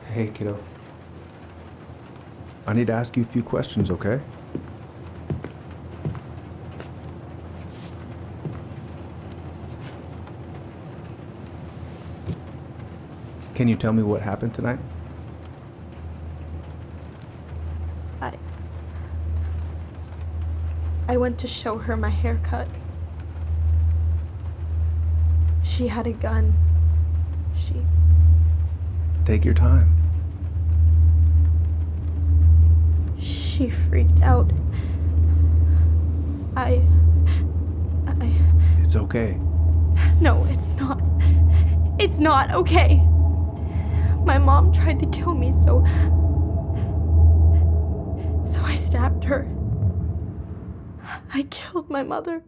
Hey, kiddo. I need to ask you a few questions, okay? Can you tell me what happened tonight? I went to show her my haircut. She had a gun. Take your time. She freaked out. It's okay. No, it's not. It's not okay. My mom tried to kill me, so I stabbed her. I killed my mother.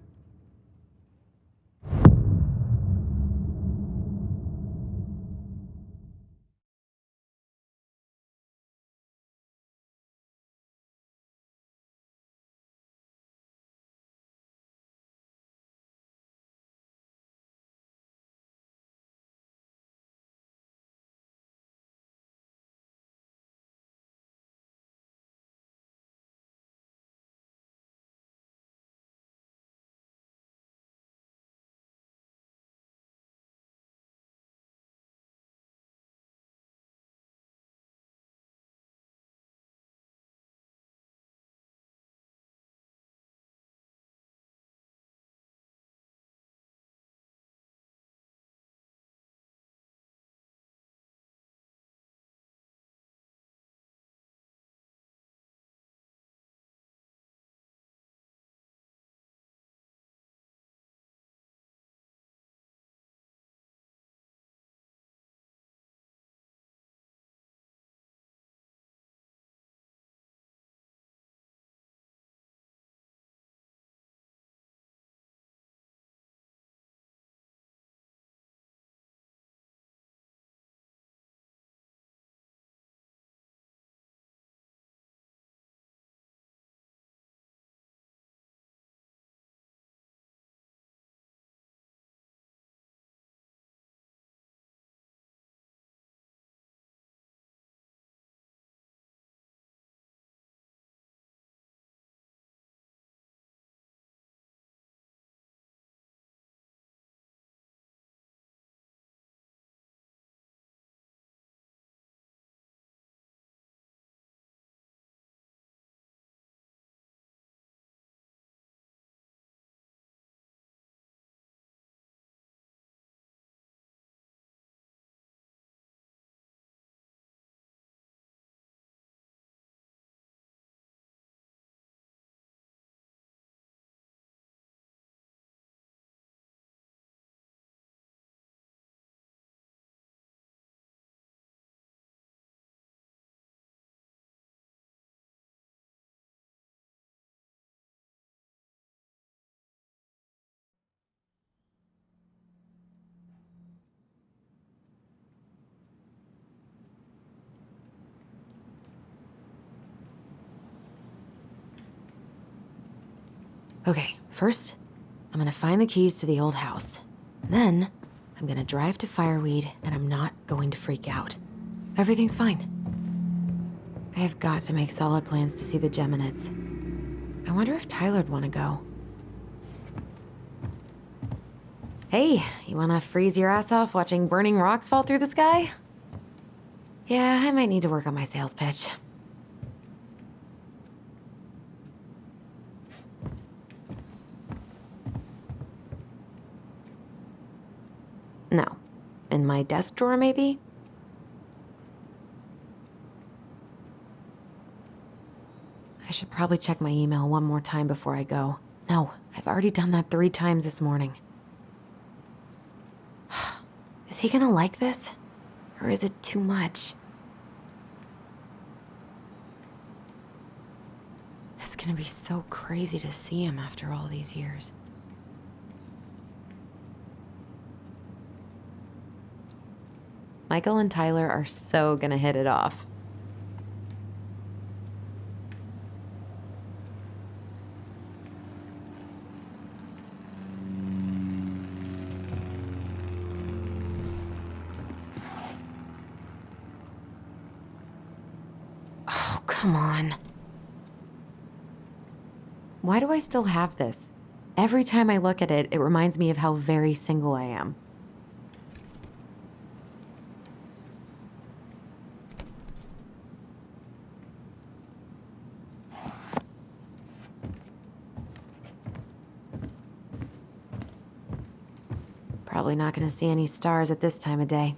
Okay, first, I'm gonna find the keys to the old house. Then, I'm gonna drive to Fireweed, and I'm not going to freak out. Everything's fine. I have got to make solid plans to see the Geminids. I wonder if Tyler'd want to go. Hey, you wanna freeze your ass off watching burning rocks fall through the sky? Yeah, I might need to work on my sales pitch. No. In my desk drawer, maybe? I should probably check my email one more time before I go. No, I've already done that 3 times this morning. Is he gonna like this? Or is it too much? It's gonna be so crazy to see him after all these years. Michael and Tyler are so gonna hit it off. come on. Why do I still have this? Every time I look at it, it reminds me of how very single I am. Probably not gonna see any stars at this time of day.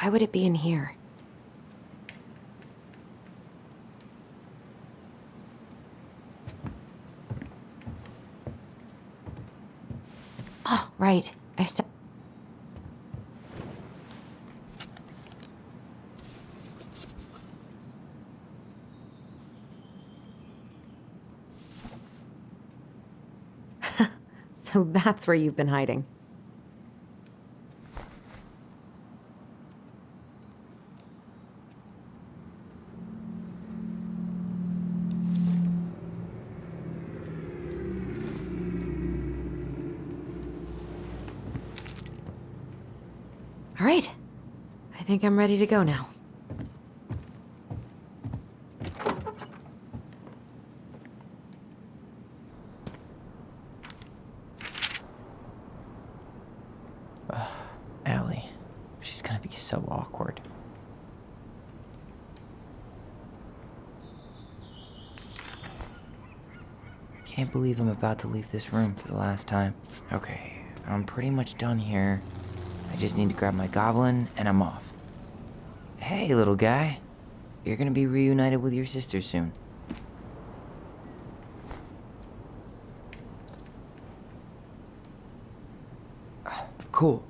Why would it be in here? Oh, right. So that's where you've been hiding. All right. I think I'm ready to go now. Allie. She's gonna be so awkward. Can't believe I'm about to leave this room for the last time. Okay, I'm pretty much done here. I just need to grab my goblin and I'm off. Hey, little guy. You're gonna be reunited with your sister soon. Cool.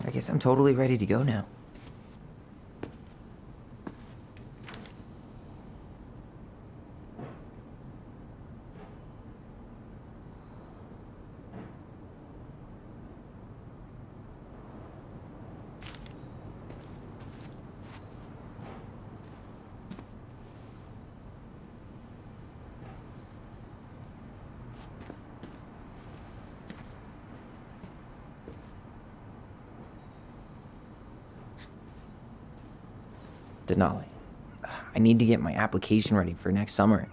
I guess I'm totally ready to go now. Denali, I need to get my application ready for next summer.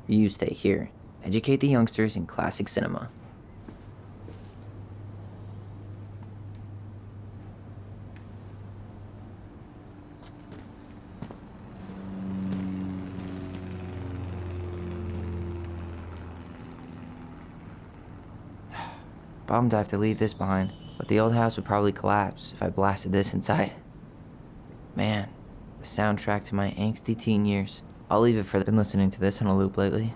You stay here. Educate the youngsters in classic cinema. Bummed I have to leave this behind, but the old house would probably collapse if I blasted this inside. Man, the soundtrack to my angsty teen years. I'll leave it for been listening to this on a loop lately.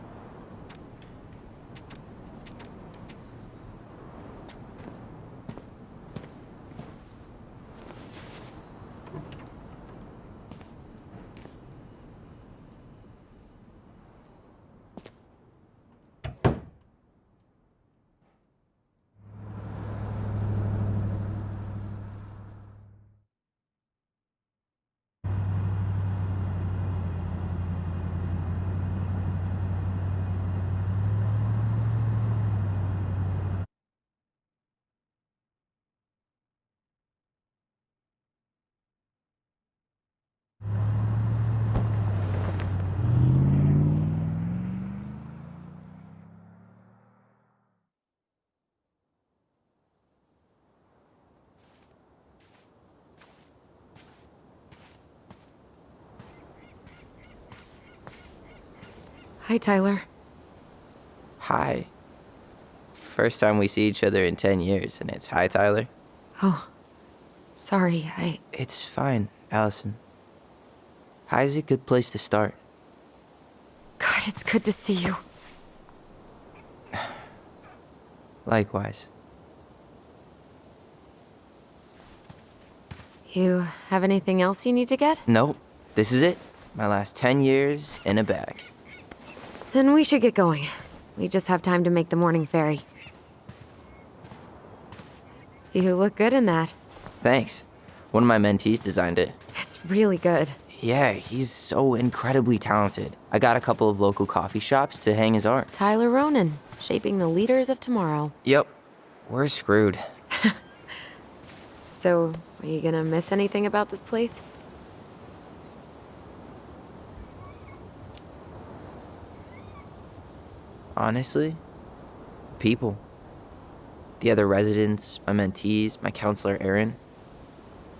Hi, Tyler. Hi. First time we see each other in 10 years, and it's hi, Tyler. Oh, sorry, It's fine, Allison. Hi's a good place to start. God, it's good to see you. Likewise. You have anything else you need to get? Nope, this is it. My last 10 years in a bag. Then we should get going. We just have time to make the morning ferry. You look good in that. Thanks. One of my mentees designed it. It's really good. Yeah, he's so incredibly talented. I got a couple of local coffee shops to hang his art. Tyler Ronan, shaping the leaders of tomorrow. Yep, we're screwed. So, Are you gonna miss anything about this place? Honestly, people. The other residents, my mentees, my counselor Aaron.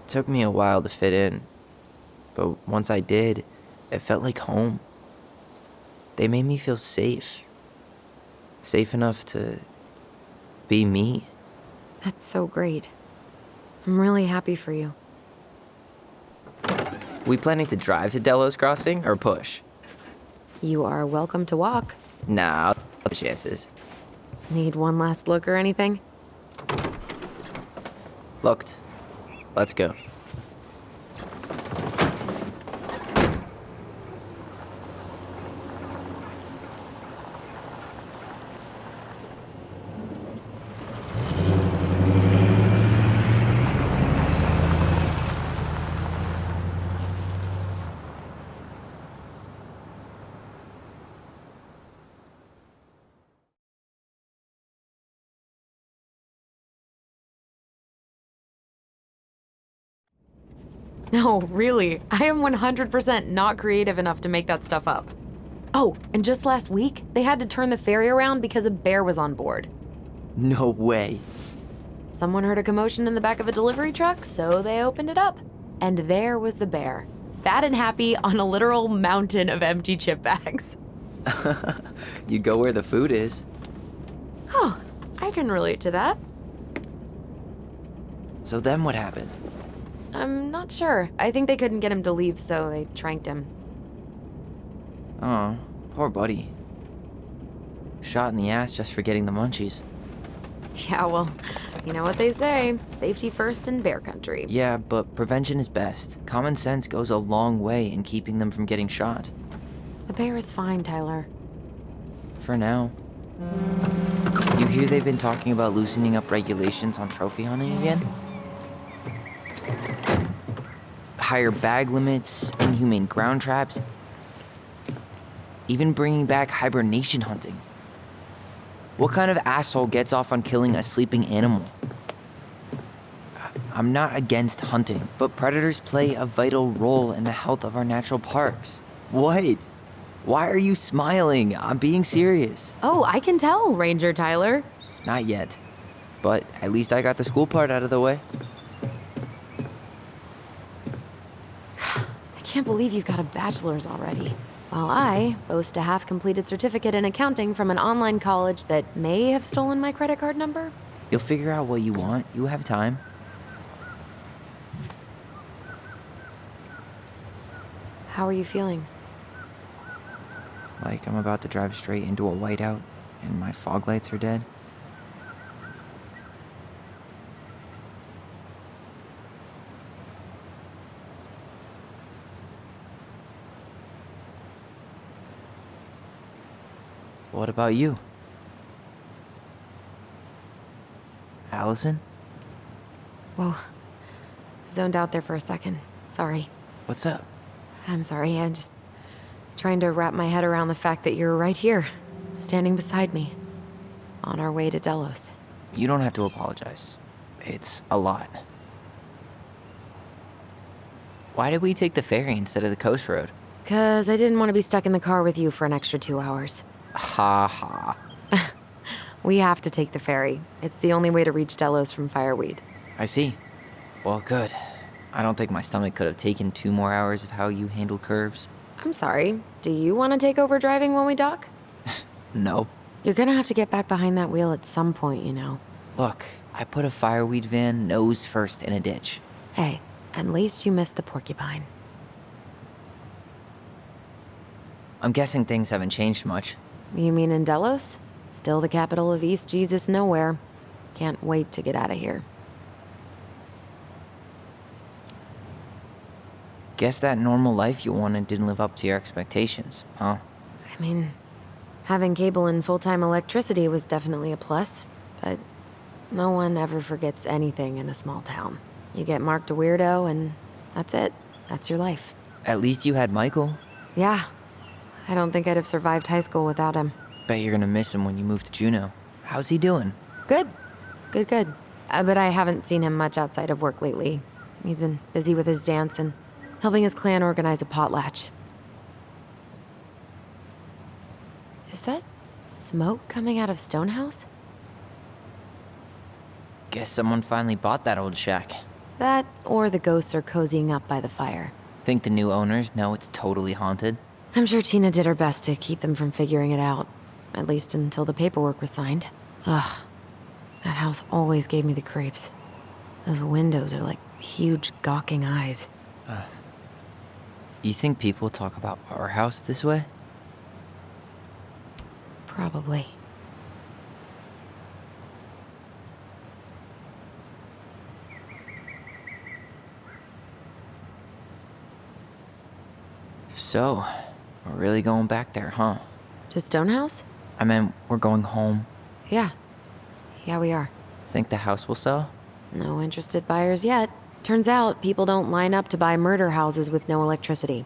It took me a while to fit in, but once I did, it felt like home. They made me feel safe. Safe enough to be me. That's so great. I'm really happy for you. We planning to drive to Delos Crossing or push? You are welcome to walk. Nah, no chances. Need one last look or anything? Looked. Let's go. No, really. I am 100% not creative enough to make that stuff up. Oh, and just last week, they had to turn the ferry around because a bear was on board. No way. Someone heard a commotion in the back of a delivery truck, so they opened it up. And there was the bear, fat and happy on a literal mountain of empty chip bags. You go where the food is. Oh, I can relate to that. So then what happened? I'm not sure. I think they couldn't get him to leave, so they tranked him. Oh, poor buddy. Shot in the ass just for getting the munchies. Yeah, well, you know what they say. Safety first in bear country. Yeah, but prevention is best. Common sense goes a long way in keeping them from getting shot. The bear is fine, Tyler. For now. You hear they've been talking about loosening up regulations on trophy hunting again? Higher bag limits, inhumane ground traps, even bringing back hibernation hunting. What kind of asshole gets off on killing a sleeping animal? I'm not against hunting, but predators play a vital role in the health of our natural parks. What? Why are you smiling? I'm being serious. Oh, I can tell, Ranger Tyler. Not yet, but at least I got the school part out of the way. I can't believe you've got a bachelor's already. While I boast a half-completed certificate in accounting from an online college that may have stolen my credit card number. You'll figure out what you want. You have time. How are you feeling? Like I'm about to drive straight into a whiteout and my fog lights are dead. What about you? Allison? Whoa. Zoned out there for a second. Sorry. What's up? I'm sorry. I'm just trying to wrap my head around the fact that you're right here, standing beside me, on our way to Delos. You don't have to apologize. It's a lot. Why did we take the ferry instead of the coast road? 'Cause I didn't want to be stuck in the car with you for an extra 2 hours. Ha ha. We have to take the ferry. It's the only way to reach Delos from Fireweed. I see. Well, good. I don't think my stomach could have taken 2 more hours of how you handle curves. I'm sorry. Do you want to take over driving when we dock? No. You're gonna have to get back behind that wheel at some point, you know. Look, I put a fireweed van nose first in a ditch. Hey, at least you missed the porcupine. I'm guessing things haven't changed much. You mean in Delos? Still the capital of East Jesus Nowhere. Can't wait to get out of here. Guess that normal life you wanted didn't live up to your expectations, huh? I mean, having cable and full-time electricity was definitely a plus, but no one ever forgets anything in a small town. You get marked a weirdo and that's it. That's your life. At least you had Michael. Yeah. I don't think I'd have survived high school without him. Bet you're gonna miss him when you move to Juneau. How's he doing? Good. Good. But I haven't seen him much outside of work lately. He's been busy with his dance and helping his clan organize a potlatch. Is that smoke coming out of Stonehouse? Guess someone finally bought that old shack. That, or the ghosts are cozying up by the fire. Think the new owners know it's totally haunted? I'm sure Tina did her best to keep them from figuring it out. At least until the paperwork was signed. Ugh. That house always gave me the creeps. Those windows are like huge gawking eyes. You think people talk about our house this way? Probably. So, we're really going back there, huh? To Stonehouse? I mean, we're going home. Yeah. Yeah, we are. Think the house will sell? No interested buyers yet. Turns out people don't line up to buy murder houses with no electricity.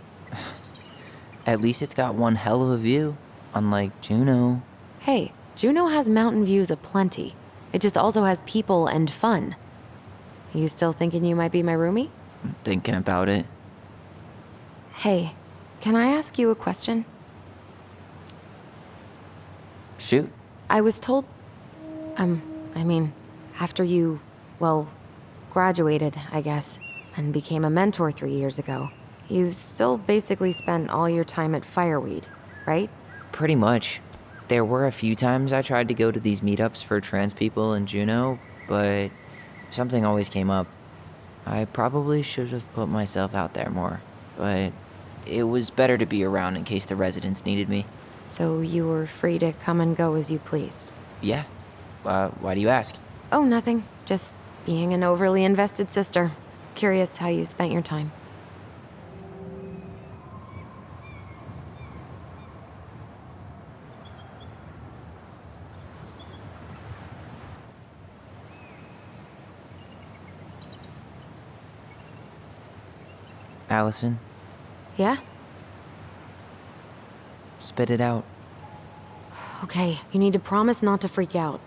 At least it's got one hell of a view, unlike Juneau. Hey, Juneau has mountain views aplenty. It just also has people and fun. You still thinking you might be my roomie? I'm thinking about it. Hey, can I ask you a question? Shoot. I was told... after you, well, graduated, I guess, and became a mentor 3 years ago, you still basically spent all your time at Fireweed, right? Pretty much. There were a few times I tried to go to these meetups for trans people in Juneau, but something always came up. I probably should have put myself out there more, but it was better to be around in case the residents needed me. So you were free to come and go as you pleased? Yeah. Why do you ask? Oh, nothing. Just being an overly invested sister. Curious how you spent your time. Allison, Yeah? spit it out. Okay, you need to promise not to freak out.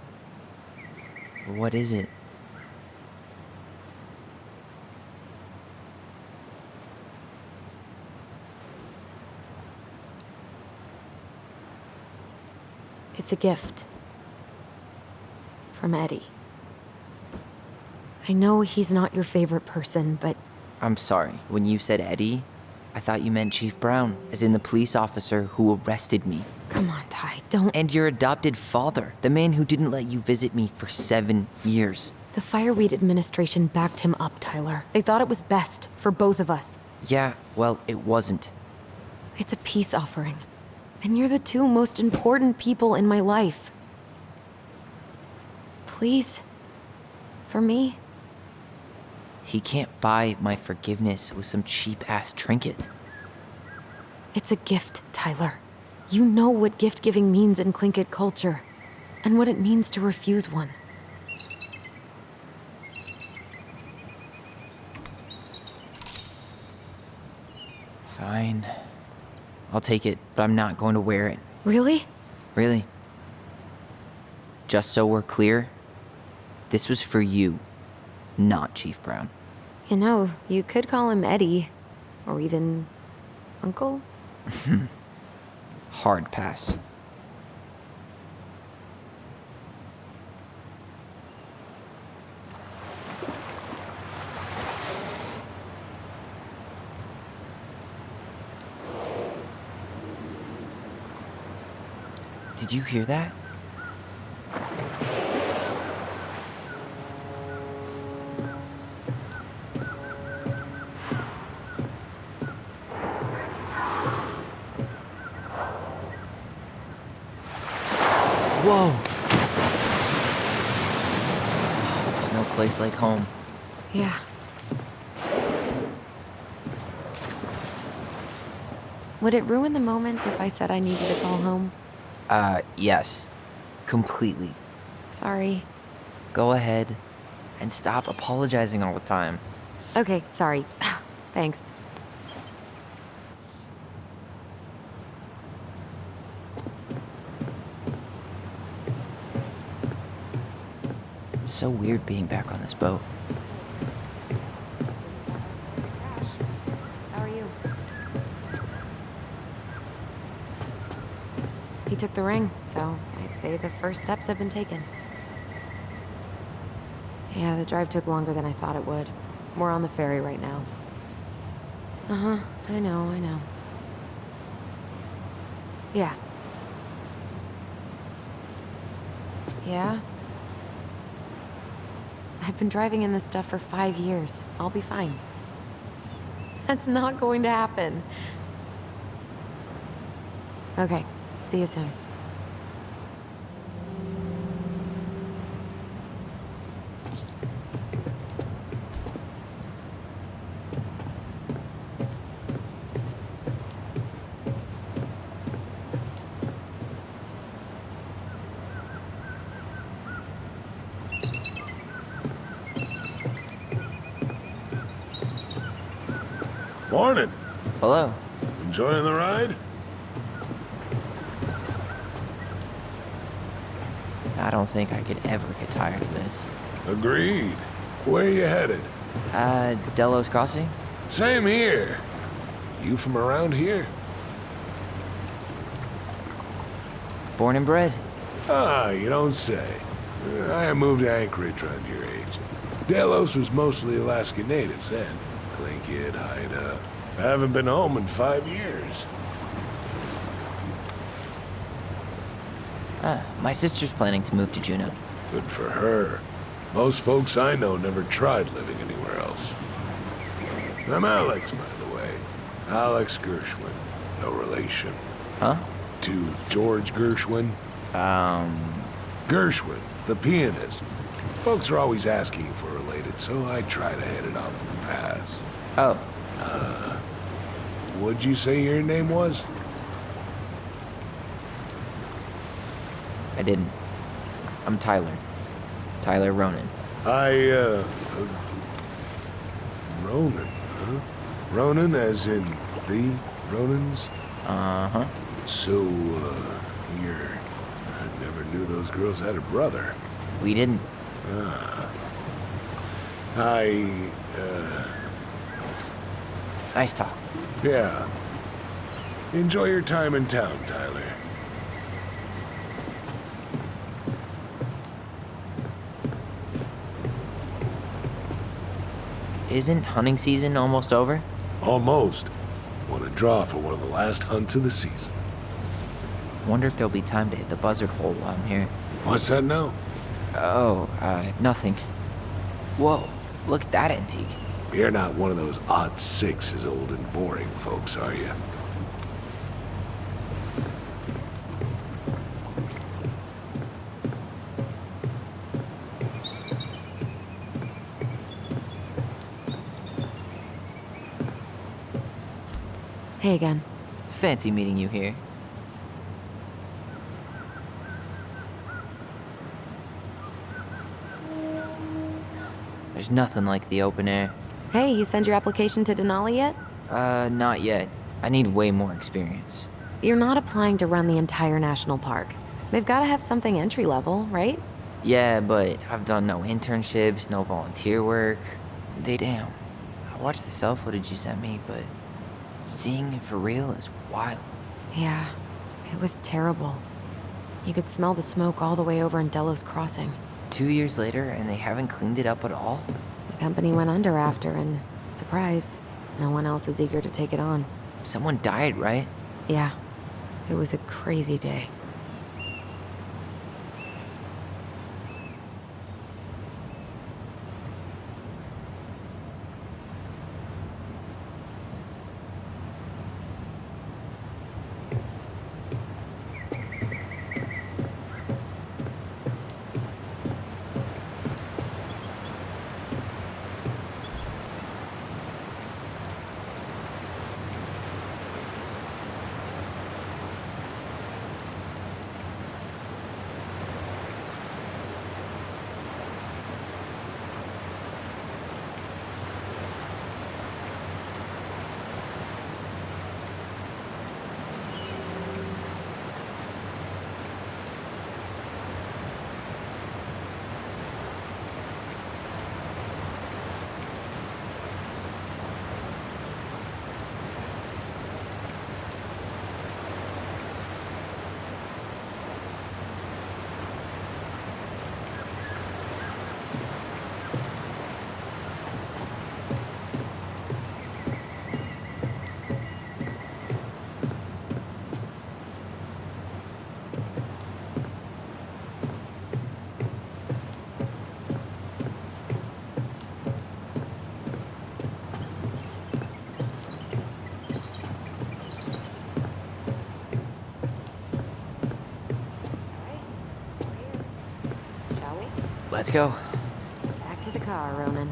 What is it? It's a gift. From Eddie. I know he's not your favorite person, but I'm sorry. When you said Eddie, I thought you meant Chief Brown, as in the police officer who arrested me. come on, Ty, don't... And your adopted father, the man who didn't let you visit me for 7 years. The Fireweed administration backed him up, Tyler. They thought it was best for both of us. Yeah, well, it wasn't. It's a peace offering. And you're the two most important people in my life. Please. For me. He can't buy my forgiveness with some cheap-ass trinket. It's a gift, Tyler. You know what gift-giving means in Tlingit culture. And what it means to refuse one. Fine. I'll take it, but I'm not going to wear it. Really? Really. Just so we're clear, this was for you, not Chief Brown. You know, you could call him Eddie. Or even... Uncle? Hard pass. Did you hear that? Whoa! There's no place like home. Yeah. Would it ruin the moment if I said I needed to call home? Yes. Completely. Sorry. Go ahead and stop apologizing all the time. Okay, sorry. Thanks. It's so weird being back on this boat. took the ring, so I'd say the first steps have been taken. Yeah, the drive took longer than I thought it would. We're on the ferry right now. Uh-huh, I know. Yeah. Yeah? I've been driving in this stuff for 5 years. I'll be fine. That's not going to happen. Okay, see you soon. Morning. Hello. Enjoying the ride? I don't think I could ever get tired of this. Agreed. Where you headed? Delos Crossing? Same here. You from around here? Born and bred. Ah, you don't say. I moved to Anchorage around your age. Delos was mostly Alaska natives then. Clinkhead, hideout. I haven't been home in 5 years. My sister's planning to move to Juneau. Good for her. Most folks I know never tried living anywhere else. I'm Alex, by the way. Alex Gershwin. No relation. Huh? To George Gershwin. Gershwin, the pianist. Folks are always asking if we're related, so I try to hit it off with the pass. Oh. What'd you say your name was? I didn't. I'm Tyler. Tyler Ronan. Ronan, huh? Ronan as in the Ronans? Uh-huh. So, I never knew those girls had a brother. We didn't. Nice talk. Yeah. Enjoy your time in town, Tyler. Isn't hunting season almost over? Almost. Want to draw for one of the last hunts of the season. Wonder if there'll be time to hit the buzzard hole while I'm here. What's that now? Oh, nothing. Whoa, look at that antique. You're not one of those odd sixes old and boring folks, are you? Hey again. Fancy meeting you here. There's nothing like the open air. Hey, you send your application to Denali yet? Not yet. I need way more experience. You're not applying to run the entire national park. They've got to have something entry level, right? Yeah, but I've done no internships, no volunteer work. Damn. I watched the cell footage you sent me, but seeing it for real is wild. Yeah, it was terrible. You could smell the smoke all the way over in Delos Crossing. 2 years later, and they haven't cleaned it up at all? The company went under after, and surprise, no one else is eager to take it on. Someone died, right? Yeah, it was a crazy day. Let's go. Back to the car, Roman.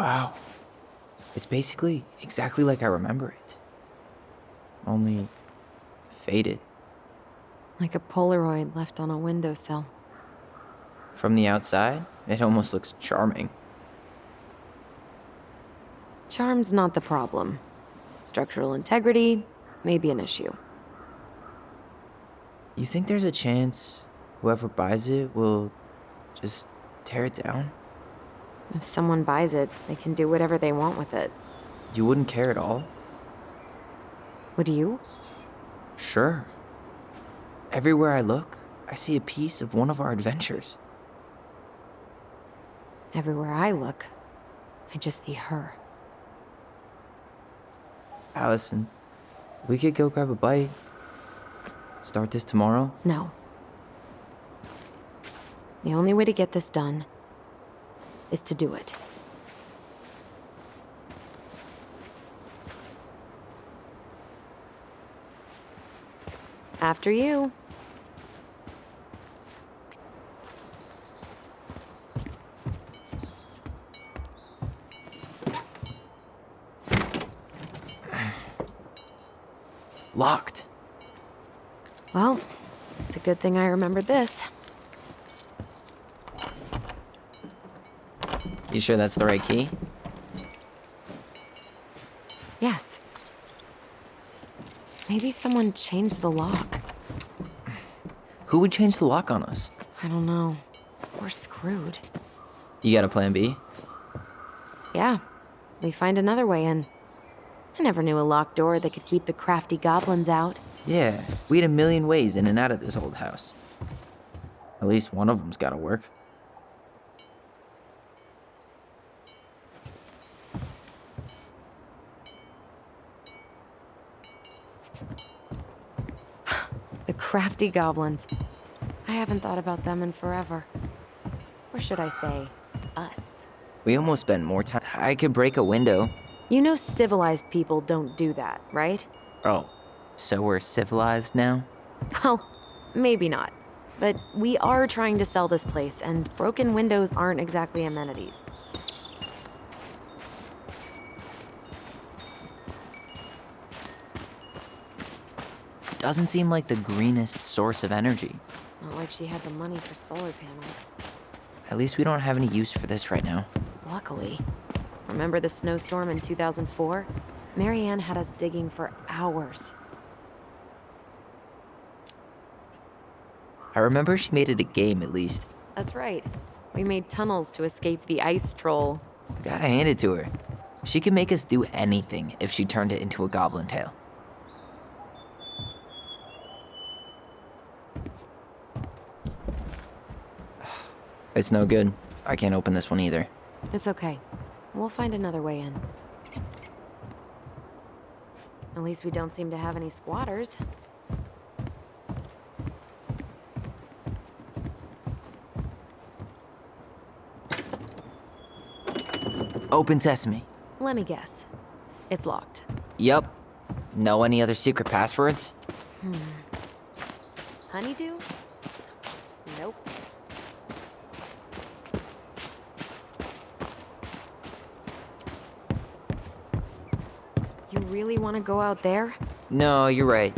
Wow. It's basically exactly like I remember it. Only faded. Like a Polaroid left on a windowsill. From the outside, it almost looks charming. Charm's not the problem. Structural integrity may be an issue. You think there's a chance whoever buys it will just tear it down? If someone buys it, they can do whatever they want with it. You wouldn't care at all? Would you? Sure. Everywhere I look, I see a piece of one of our adventures. Everywhere I look, I just see her. Allison, we could go grab a bite. Start this tomorrow? No. The only way to get this done is to do it. After you. Locked. Well, it's a good thing I remembered this. You sure that's the right key? Yes. Maybe someone changed the lock. Who would change the lock on us? I don't know. We're screwed. You got a plan B? Yeah, we find another way in. I never knew a locked door that could keep the crafty goblins out. Yeah, we had a million ways in and out of this old house. At least one of them's gotta work. The crafty goblins. I haven't thought about them in forever. Or should I say, us. We almost spent more time. I could break a window. You know civilized people don't do that, right? Oh, so we're civilized now? Well, maybe not. But we are trying to sell this place, and broken windows aren't exactly amenities. doesn't seem like the greenest source of energy. Not like she had the money for solar panels. At least we don't have any use for this right now. Luckily. Remember the snowstorm in 2004? Marianne had us digging for hours. I remember she made it a game at least. That's right. We made tunnels to escape the ice troll. Gotta hand it to her. She could make us do anything if she turned it into a goblin tail. It's no good. I can't open this one either. It's okay. We'll find another way in. At least we don't seem to have any squatters. Open sesame. Let me guess. It's locked. Yup. Know any other secret passwords? Honeydew? Nope. You really want to go out there? No, you're right.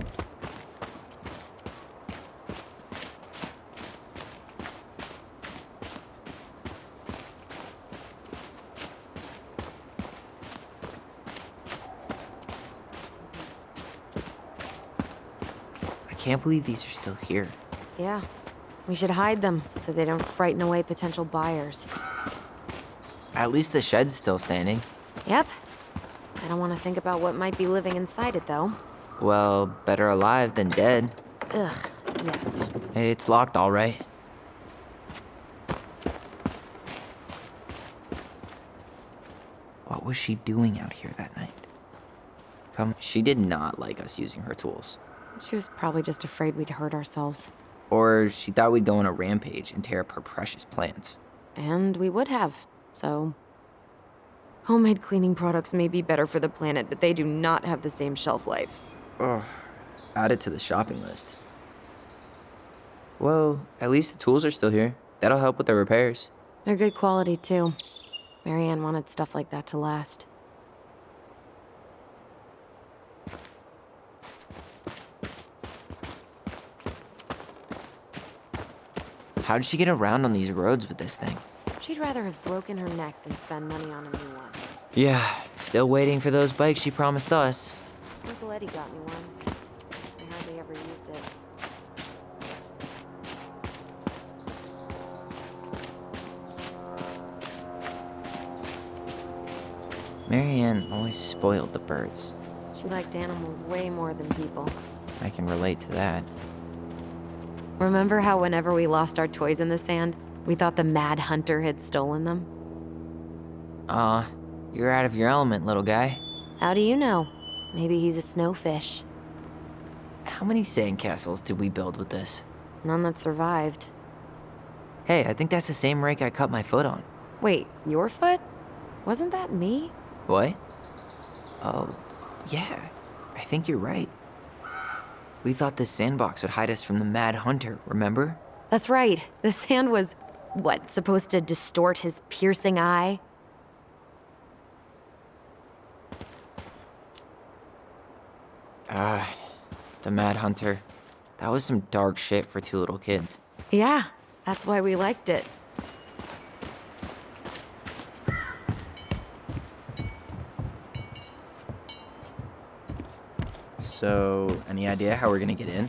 I can't believe these are still here. Yeah. We should hide them so they don't frighten away potential buyers. At least the shed's still standing. Yep. I don't want to think about what might be living inside it, though. Well, better alive than dead. Ugh, yes. It's locked all right. What was she doing out here that night? She did not like us using her tools. She was probably just afraid we'd hurt ourselves. Or she thought we'd go on a rampage and tear up her precious plants. And we would have, so... Homemade cleaning products may be better for the planet, but they do not have the same shelf life. Ugh. Add it to the shopping list. Well, at least the tools are still here. That'll help with the repairs. They're good quality, too. Marianne wanted stuff like that to last. How did she get around on these roads with this thing? She'd rather have broken her neck than spend money on a new one. Yeah, still waiting for those bikes she promised us. Uncle Eddie got me one. I hardly ever used it. Marianne always spoiled the birds. She liked animals way more than people. I can relate to that. Remember how whenever we lost our toys in the sand, we thought the Mad Hunter had stolen them? You're out of your element, little guy. How do you know? Maybe he's a snowfish. How many sandcastles did we build with this? None that survived. Hey, I think that's the same rake I cut my foot on. Wait, your foot? Wasn't that me? What? Oh, yeah. I think you're right. We thought this sandbox would hide us from the Mad Hunter, remember? That's right. The sand was, what, supposed to distort his piercing eye? The Mad Hunter. That was some dark shit for two little kids. Yeah, that's why we liked it. So, any idea how we're gonna get in?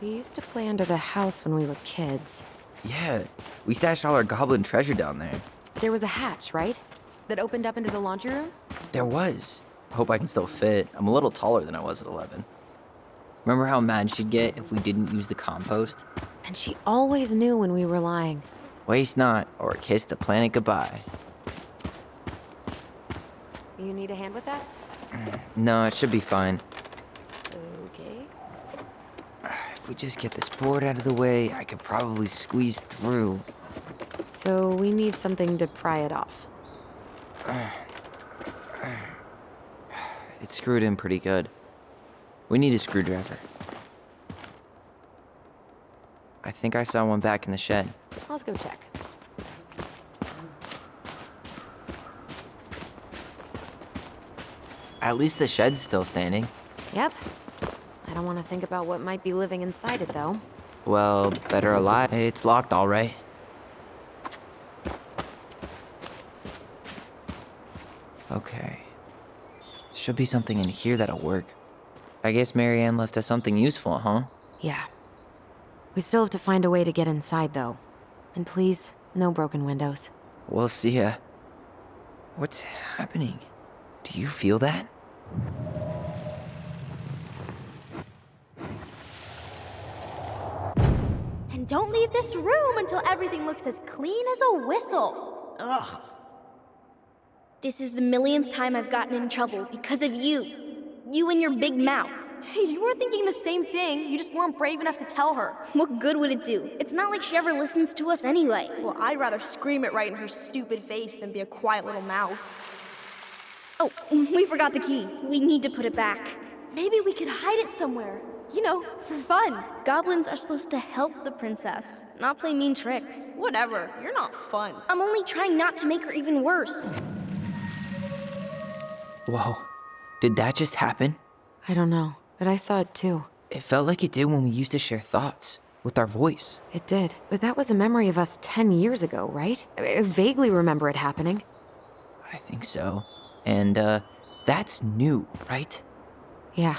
We used to play under the house when we were kids. Yeah, we stashed all our goblin treasure down there. There was a hatch, right? That opened up into the laundry room? There was. Hope I can still fit. I'm a little taller than I was at 11. Remember how mad she'd get if we didn't use the compost? And she always knew when we were lying. Waste not, or kiss the planet goodbye. You need a hand with that? No, it should be fine. Okay. If we just get this board out of the way, I could probably squeeze through. So we need something to pry it off. It's screwed in pretty good. We need a screwdriver. I think I saw one back in the shed. Let's go check. At least the shed's still standing. Yep. I don't want to think about what might be living inside it, though. Well, better alive. It's locked, all right. Okay. Should be something in here that'll work. I guess Marianne left us something useful, huh? Yeah. We still have to find a way to get inside, though. And please, no broken windows. We'll see ya. What's happening? Do you feel that? And don't leave this room until everything looks as clean as a whistle. Ugh. This is the millionth time I've gotten in trouble because of you. You and your big mouth. Hey, you were thinking the same thing. You just weren't brave enough to tell her. What good would it do? It's not like she ever listens to us anyway. Well, I'd rather scream it right in her stupid face than be a quiet little mouse. Oh, we forgot the key. We need to put it back. Maybe we could hide it somewhere. You know, for fun. Goblins are supposed to help the princess, not play mean tricks. Whatever, you're not fun. I'm only trying not to make her even worse. Whoa. Did that just happen? I don't know, but I saw it too. It felt like it did when we used to share thoughts with our voice. It did, but that was a memory of us 10 years ago, right? I vaguely remember it happening. I think so. And, that's new, right? Yeah.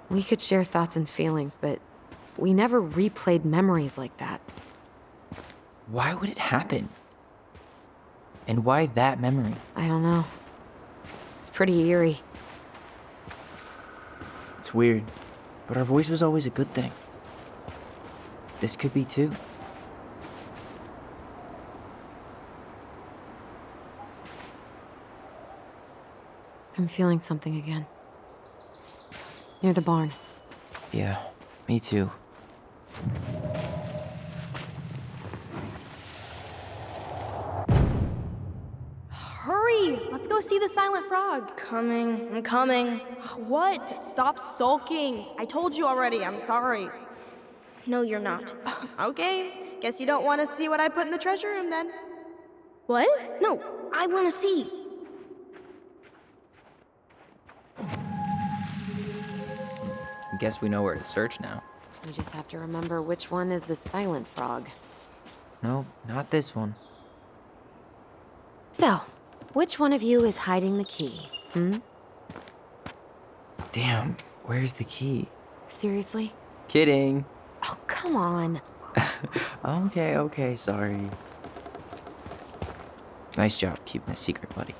We could share thoughts and feelings, but we never replayed memories like that. Why would it happen? And why that memory? I don't know. It's pretty eerie. It's weird, but our voice was always a good thing. This could be too. I'm feeling something again. Near the barn. Yeah, me too. Hurry! Let's go see the silent frog. I'm coming. What? Stop sulking. I told you already, I'm sorry. No, you're not. Okay, guess you don't want to see what I put in the treasure room then. What? No, I want to see. I guess we know where to search now. We just have to remember which one is the silent frog. No, not this one. So, which one of you is hiding the key? Damn, where's the key? Seriously? Kidding. Oh, come on. Okay, sorry. Nice job keeping a secret, buddy.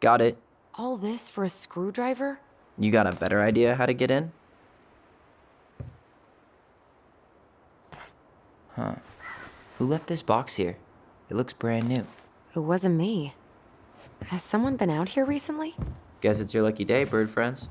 Got it. All this for a screwdriver? You got a better idea how to get in? Huh. Who left this box here? It looks brand new. It wasn't me. Has someone been out here recently? Guess it's your lucky day, bird friends.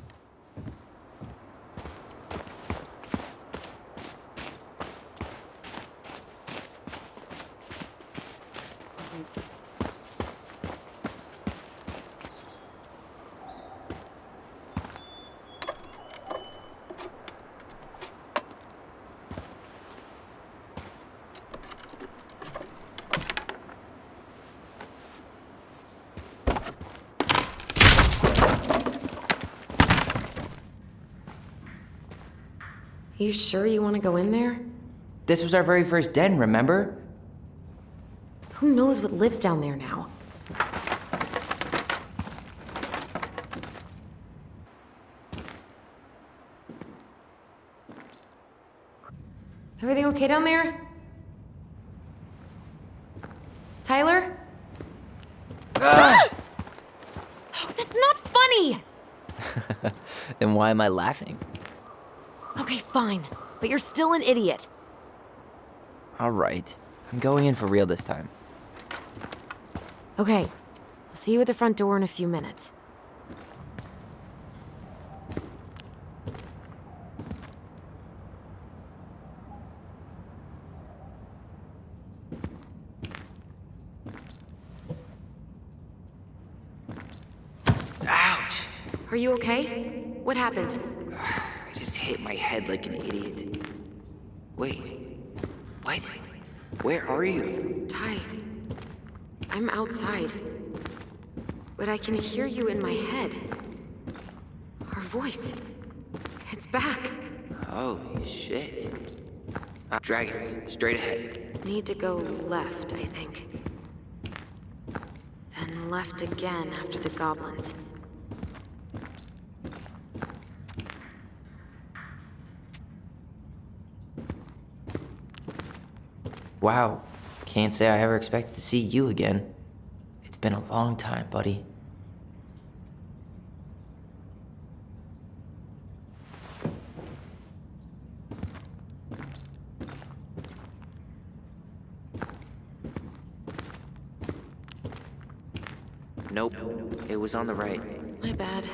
You sure you want to go in there? This was our very first den, remember? Who knows what lives down there now? Everything okay down there? Tyler? Oh, that's not funny! Then why am I laughing? Okay, fine. But you're still an idiot. All right. I'm going in for real this time. Okay. I'll see you at the front door in a few minutes. Are you okay? What happened? I just hit my head like an idiot. Wait. What? Where are you? Ty, I'm outside. But I can hear you in my head. Our voice. It's back. Holy shit. Dragons, straight ahead. Need to go left, I think. Then left again after the goblins. Wow. Can't say I ever expected to see you again. It's been a long time, buddy. Nope. It was on the right. My bad.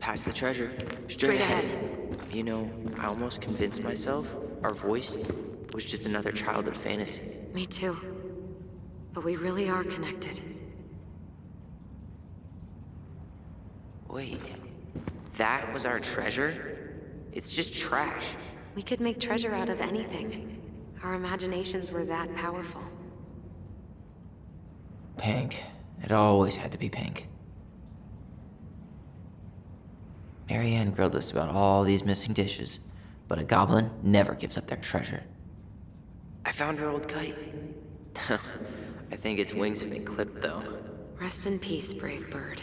Past the treasure. Straight ahead. You know, I almost convinced myself our voice was just another childhood fantasy. Me too. But we really are connected. Wait. That was our treasure? It's just trash. We could make treasure out of anything. Our imaginations were that powerful. Pink. It always had to be pink. Marianne grilled us about all these missing dishes, but a goblin never gives up their treasure. I found her old kite. I think its wings have been clipped, though. Rest in peace, brave bird.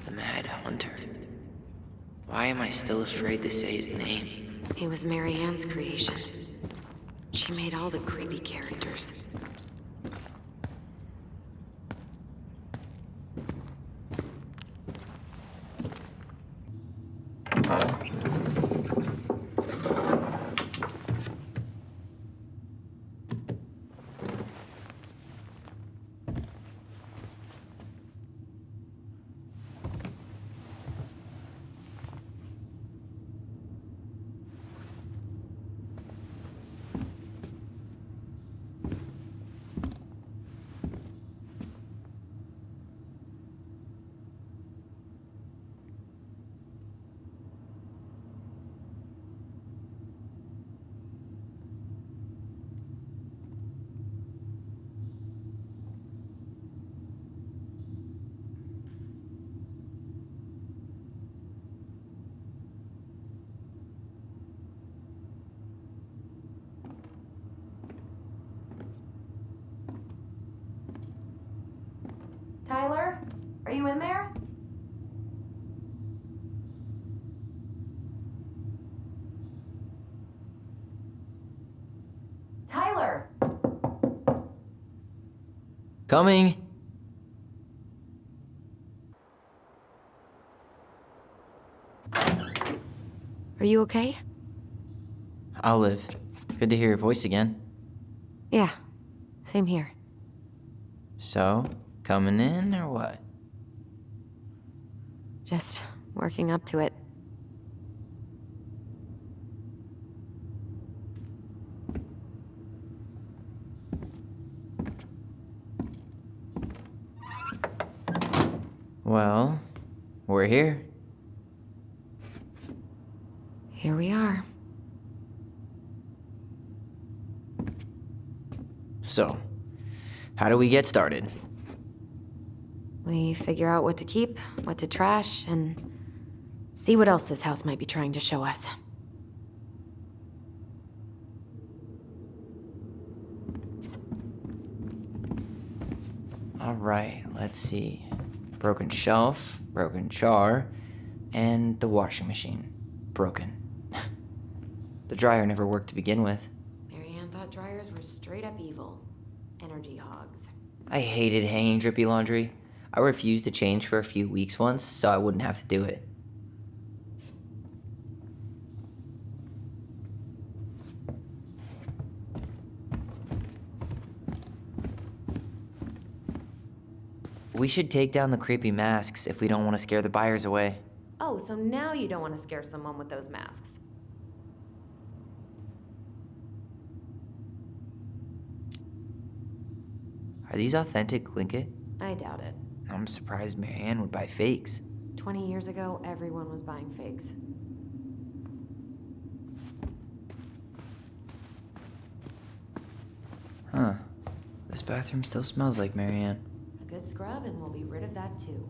The Mad Hunter. Why am I still afraid to say his name? He was Marianne's creation. She made all the creepy characters. Tyler? Are you in there? Tyler! Coming! Are you okay? I'll live. Good to hear your voice again. Yeah, same here. So, coming in or what? Just working up to it. Well, we're here. Here we are. So, how do we get started? We figure out what to keep, what to trash, and see what else this house might be trying to show us. Alright, let's see. Broken shelf, broken jar, and the washing machine. Broken. The dryer never worked to begin with. Marianne thought dryers were straight up evil. Energy hogs. I hated hanging drippy laundry. I refused to change for a few weeks once, so I wouldn't have to do it. We should take down the creepy masks if we don't want to scare the buyers away. Oh, so now you don't want to scare someone with those masks. Are these authentic Tlingit? I doubt it. I'm surprised Marianne would buy fakes. 20 years ago, everyone was buying fakes. Huh. This bathroom still smells like Marianne. A good scrub and we'll be rid of that too.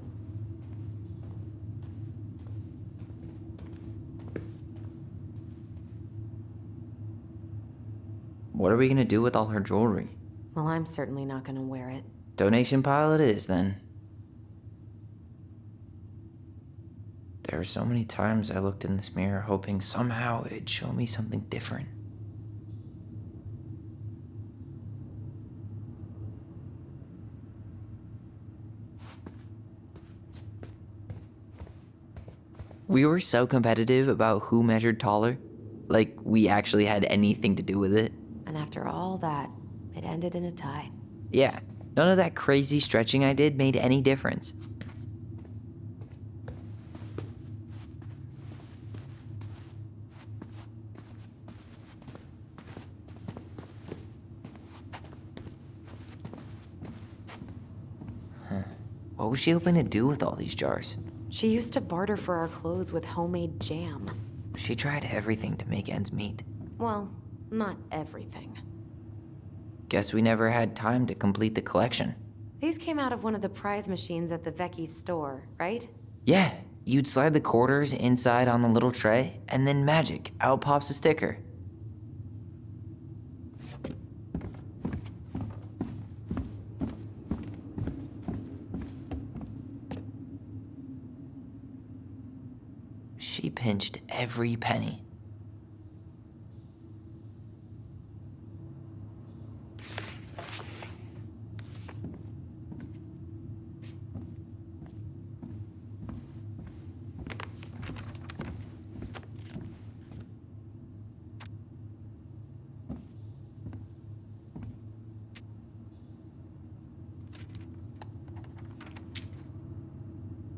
What are we gonna do with all her jewelry? Well, I'm certainly not gonna wear it. Donation pile it is, then. There were so many times I looked in this mirror hoping somehow it'd show me something different. We were so competitive about who measured taller. Like we actually had anything to do with it. And after all that, it ended in a tie. Yeah, none of that crazy stretching I did made any difference. What was she hoping to do with all these jars? She used to barter for our clothes with homemade jam. She tried everything to make ends meet. Well, not everything. Guess we never had time to complete the collection. These came out of one of the prize machines at the Vecchi's store, right? Yeah, you'd slide the quarters inside on the little tray, and then magic, out pops a sticker. She pinched every penny.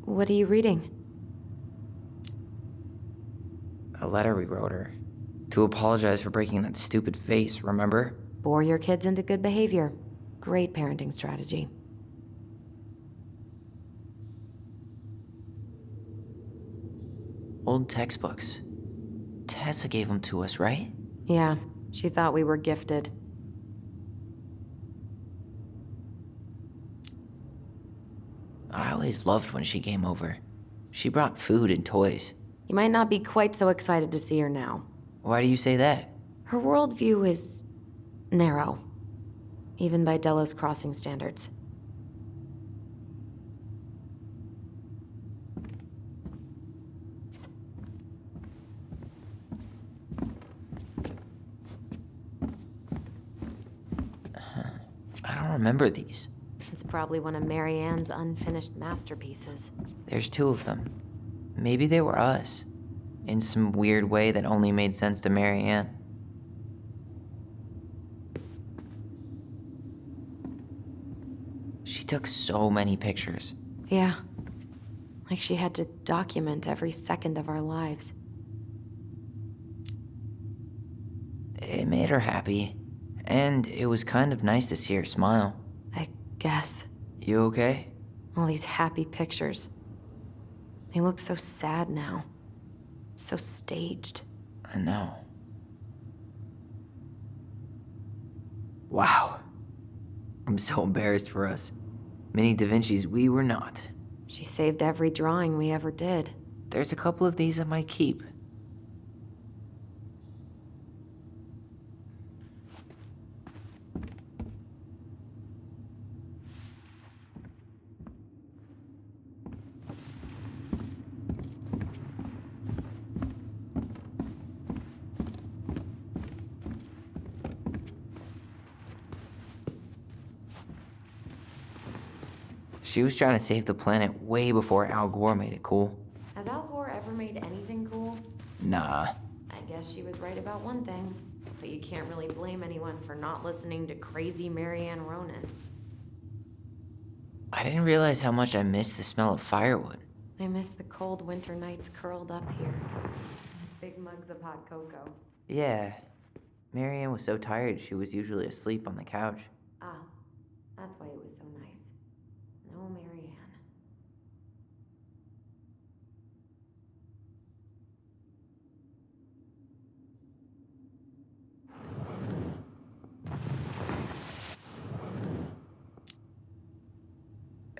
What are you reading? A letter we wrote her. To apologize for breaking that stupid vase, remember? Bore your kids into good behavior. Great parenting strategy. Old textbooks. Tessa gave them to us, right? Yeah, she thought we were gifted. I always loved when she came over. She brought food and toys. You might not be quite so excited to see her now. Why do you say that? Her worldview is narrow, even by Delos Crossing standards. I don't remember these. It's probably one of Marianne's unfinished masterpieces. There's two of them. Maybe they were us. In some weird way that only made sense to Marianne. She took so many pictures. Yeah, like she had to document every second of our lives. It made her happy. And it was kind of nice to see her smile. I guess. You okay? All these happy pictures. They look so sad now. So staged. I know. Wow. I'm so embarrassed for us. Mini Da Vinci's we were not. She saved every drawing we ever did. There's a couple of these I might keep. She was trying to save the planet way before Al Gore made it cool. Has Al Gore ever made anything cool? Nah. I guess she was right about one thing. But you can't really blame anyone for not listening to crazy Marianne Ronan. I didn't realize how much I missed the smell of firewood. I miss the cold winter nights curled up here. Big mugs of hot cocoa. Yeah. Marianne was so tired she was usually asleep on the couch. Ah, that's why it was so nice. No Marianne.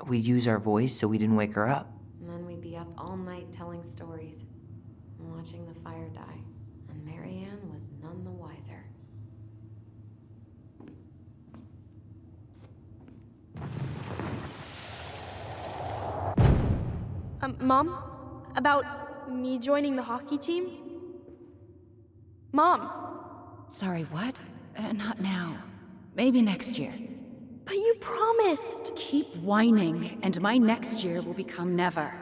We'd use our voice so we didn't wake her up. And then we'd be up all night telling stories and watching the fire die. And Marianne was none the wiser. Mom? About me joining the hockey team? Mom! Sorry, what? Not now. Maybe next year. But you promised! Keep whining, and my next year will become never.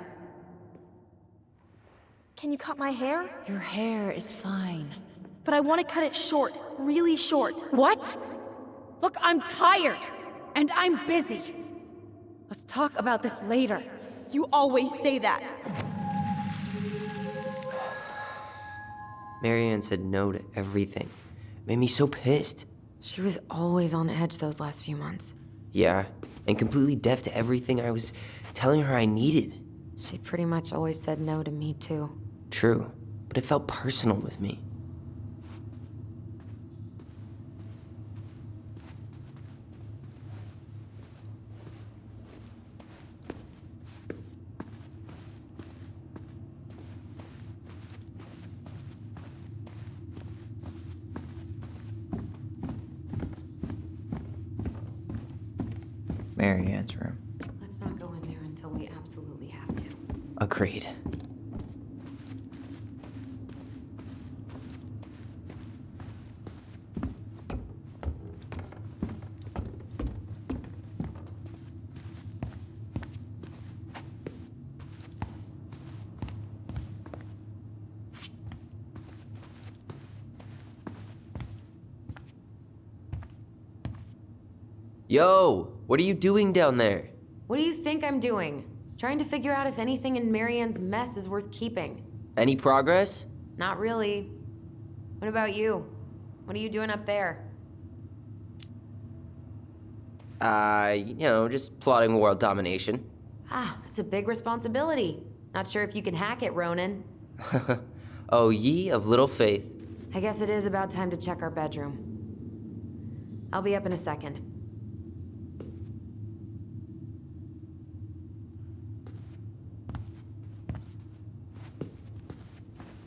Can you cut my hair? Your hair is fine. But I want to cut it short, really short. What? Look, I'm tired, and I'm busy. Let's talk about this later. You always say that. Marianne said no to everything. Made me so pissed. She was always on edge those last few months. Yeah, and completely deaf to everything I was telling her I needed. She pretty much always said no to me, too. True, but it felt personal with me. Marianne's room. Let's not go in there until we absolutely have to. Agreed. Yo, what are you doing down there? What do you think I'm doing? Trying to figure out if anything in Marianne's mess is worth keeping. Any progress? Not really. What about you? What are you doing up there? Just plotting world domination. Ah, it's a big responsibility. Not sure if you can hack it, Ronan. Oh, ye of little faith. I guess it is about time to check our bedroom. I'll be up in a second.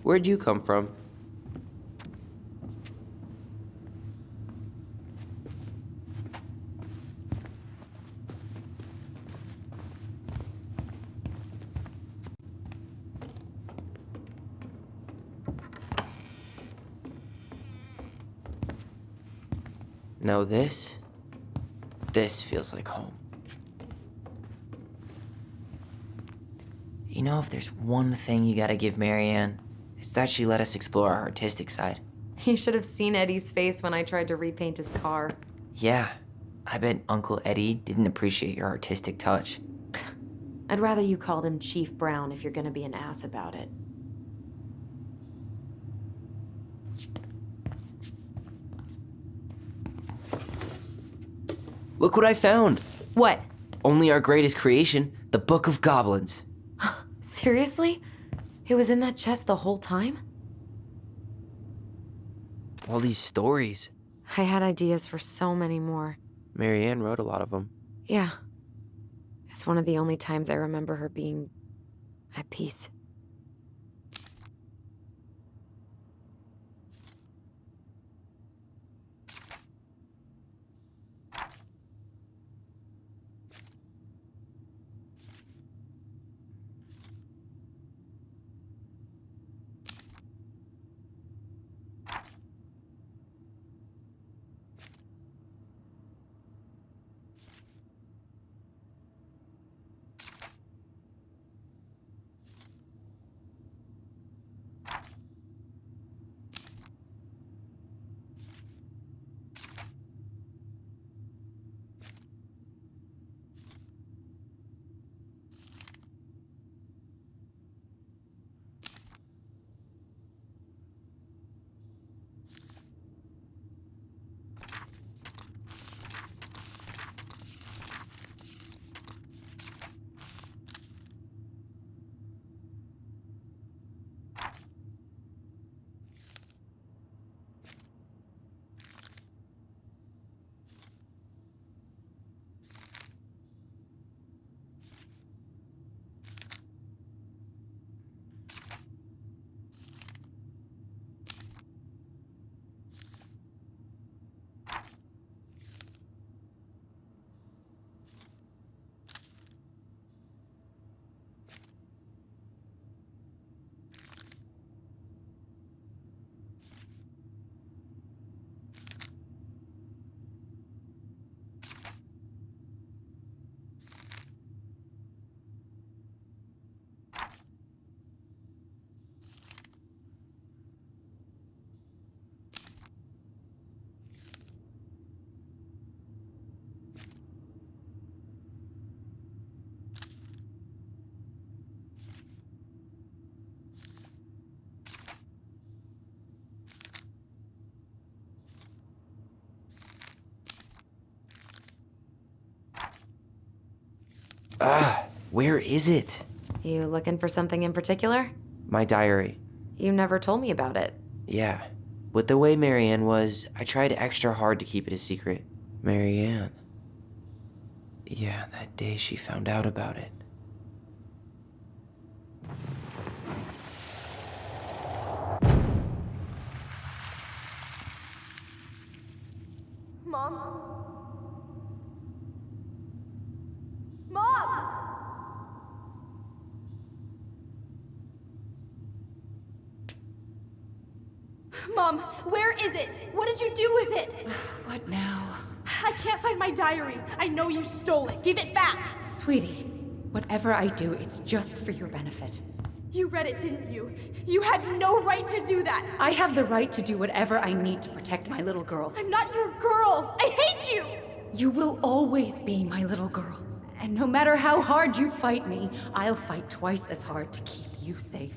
Where'd you come from? Now this feels like home. You know, if there's one thing you gotta give Marianne, it's that she let us explore our artistic side. You should have seen Eddie's face when I tried to repaint his car. Yeah, I bet Uncle Eddie didn't appreciate your artistic touch. I'd rather you called him Chief Brown if you're gonna be an ass about it. Look what I found! What? Only our greatest creation, the Book of Goblins. Seriously? It was in that chest the whole time? All these stories. I had ideas for so many more. Marianne wrote a lot of them. Yeah. It's one of the only times I remember her being at peace. Where is it? You looking for something in particular? My diary. You never told me about it. Yeah. With the way Marianne was, I tried extra hard to keep it a secret. Marianne. Yeah, that day she found out about it. Mom? Mom! Mom, where is it? What did you do with it? What now? I can't find my diary. I know you stole it. Give it back. Sweetie, whatever I do, it's just for your benefit. You read it, didn't you? You had no right to do that. I have the right to do whatever I need to protect my little girl. I'm not your girl. I hate you. You will always be my little girl. And no matter how hard you fight me, I'll fight twice as hard to keep you safe.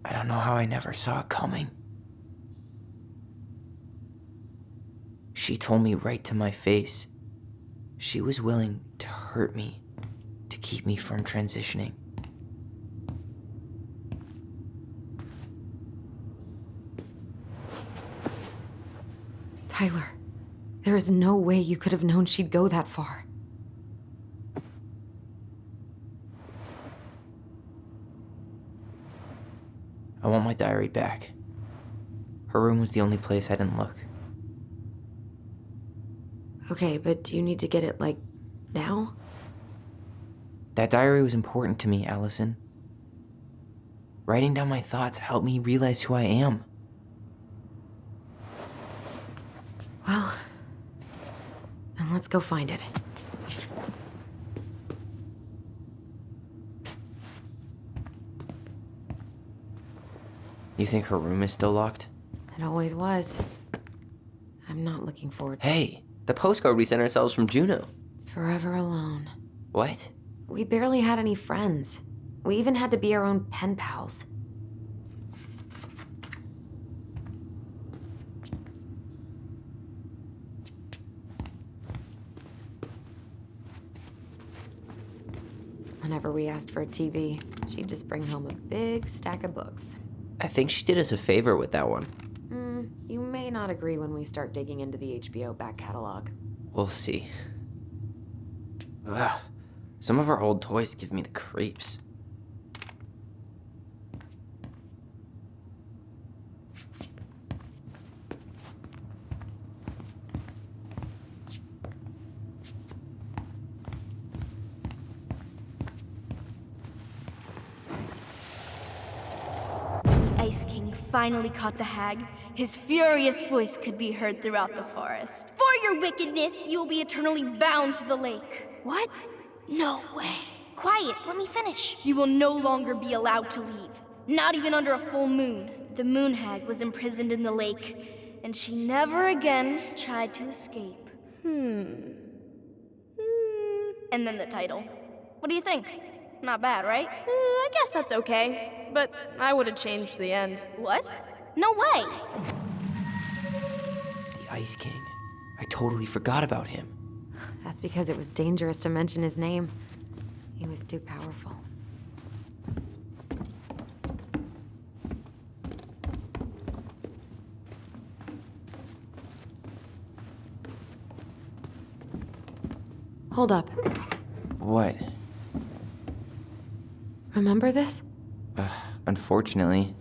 I don't know how I never saw it coming. She told me right to my face. She was willing to hurt me, to keep me from transitioning. Tyler, there is no way you could have known she'd go that far. I want my diary back. Her room was the only place I didn't look. Okay, but do you need to get it, like, now? That diary was important to me, Allison. Writing down my thoughts helped me realize who I am. Well, then let's go find it. You think her room is still locked? It always was. I'm not looking forward to Hey, the postcard we sent ourselves from Juneau. forever alone. What? We barely had any friends. We even had to be our own pen pals. Whenever we asked for a TV, she'd just bring home a big stack of books. I think she did us a favor with that one. You may not agree when we start digging into the HBO back catalog. We'll see. Ugh. Some of our old toys give me the creeps. Ice King finally caught the hag. His furious voice could be heard throughout the forest. For your wickedness, you will be eternally bound to the lake. What? No way. Quiet, let me finish. You will no longer be allowed to leave. Not even under a full moon. The moon hag was imprisoned in the lake, and she never again tried to escape. And then the title. What do you think? Not bad, right? I guess that's okay. But I would have changed the end. What? No way! The Ice King. I totally forgot about him. That's because it was dangerous to mention his name. He was too powerful. Hold up. What? Remember this? Unfortunately.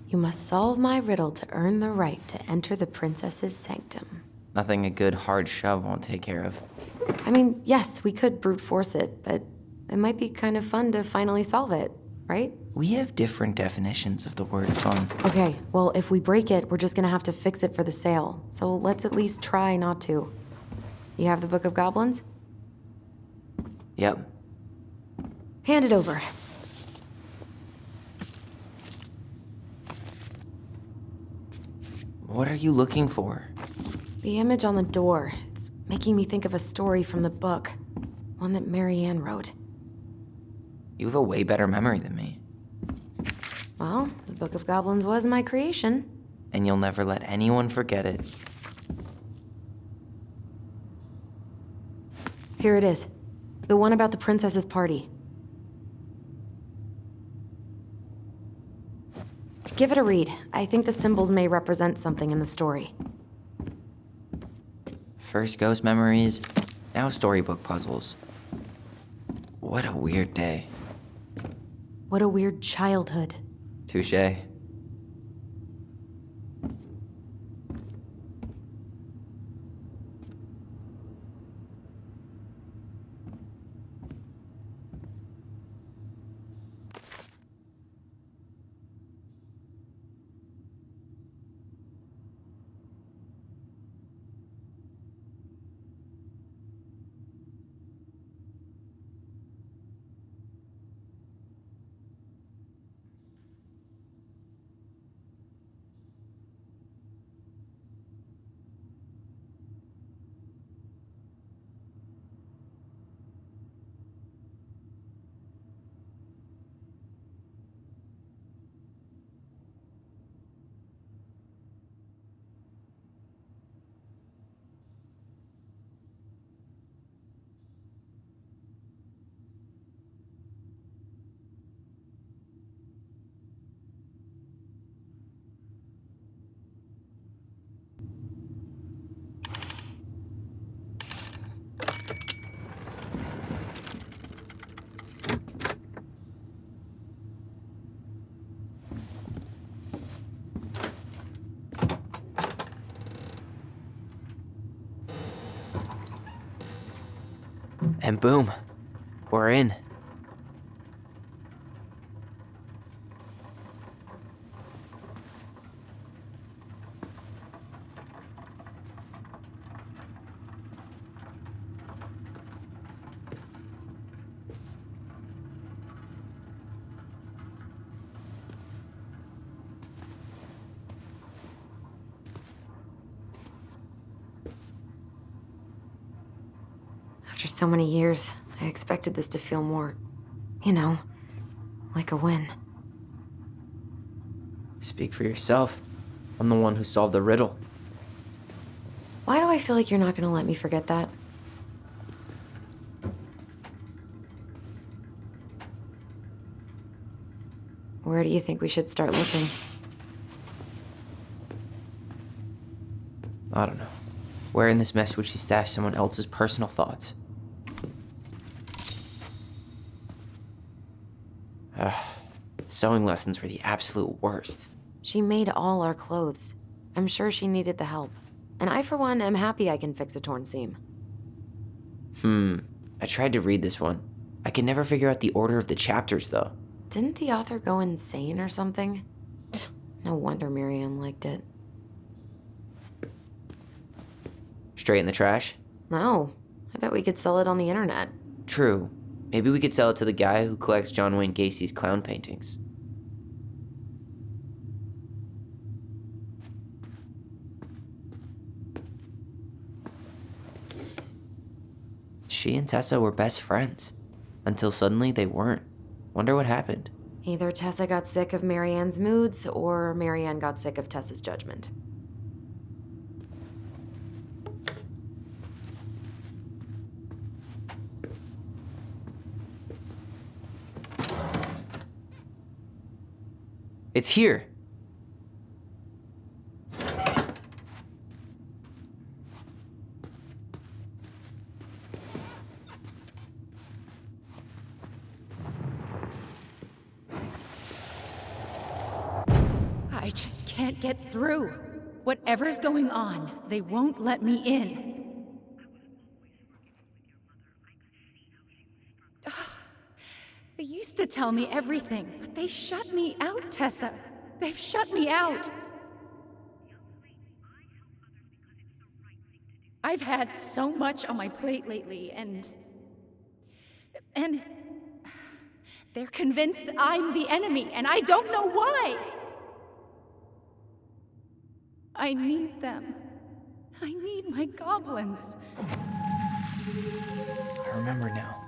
You must solve my riddle to earn the right to enter the princess's sanctum. Nothing a good hard shove won't take care of. I mean, yes, we could brute force it, but it might be kind of fun to finally solve it, right? We have different definitions of the word fun. Okay, well, if we break it, we're just gonna have to fix it for the sale. So let's at least try not to. You have the Book of Goblins? Yep. Hand it over. What are you looking for? The image on the door. It's making me think of a story from the book. One that Marianne wrote. You have a way better memory than me. Well, the Book of Goblins was my creation. And you'll never let anyone forget it. Here it is. The one about the princess's party. Give it a read. I think the symbols may represent something in the story. First ghost memories, now storybook puzzles. What a weird day. What a weird childhood. Touché. And boom, we're in. After so many years, I expected this to feel more, you know, like a win. Speak for yourself. I'm the one who solved the riddle. Why do I feel like you're not gonna let me forget that? Where do you think we should start looking? I don't know. Where in this mess would she stash someone else's personal thoughts? Sewing lessons were the absolute worst. She made all our clothes. I'm sure she needed the help. And I, for one, am happy I can fix a torn seam. I tried to read this one. I can never figure out the order of the chapters, though. Didn't the author go insane or something? No wonder Marianne liked it. Straight in the trash? No, I bet we could sell it on the internet. True. Maybe we could sell it to the guy who collects John Wayne Gacy's clown paintings. She and Tessa were best friends. Until suddenly they weren't. Wonder what happened. Either Tessa got sick of Marianne's moods, or Marianne got sick of Tessa's judgment. It's here! I just can't get through. Whatever's going on, they won't let me in. They used to tell me everything, but they shut me out, Tessa. They've shut me out. I've had so much on my plate lately, and they're convinced I'm the enemy, and I don't know why. I need them. I need my goblins. I remember now.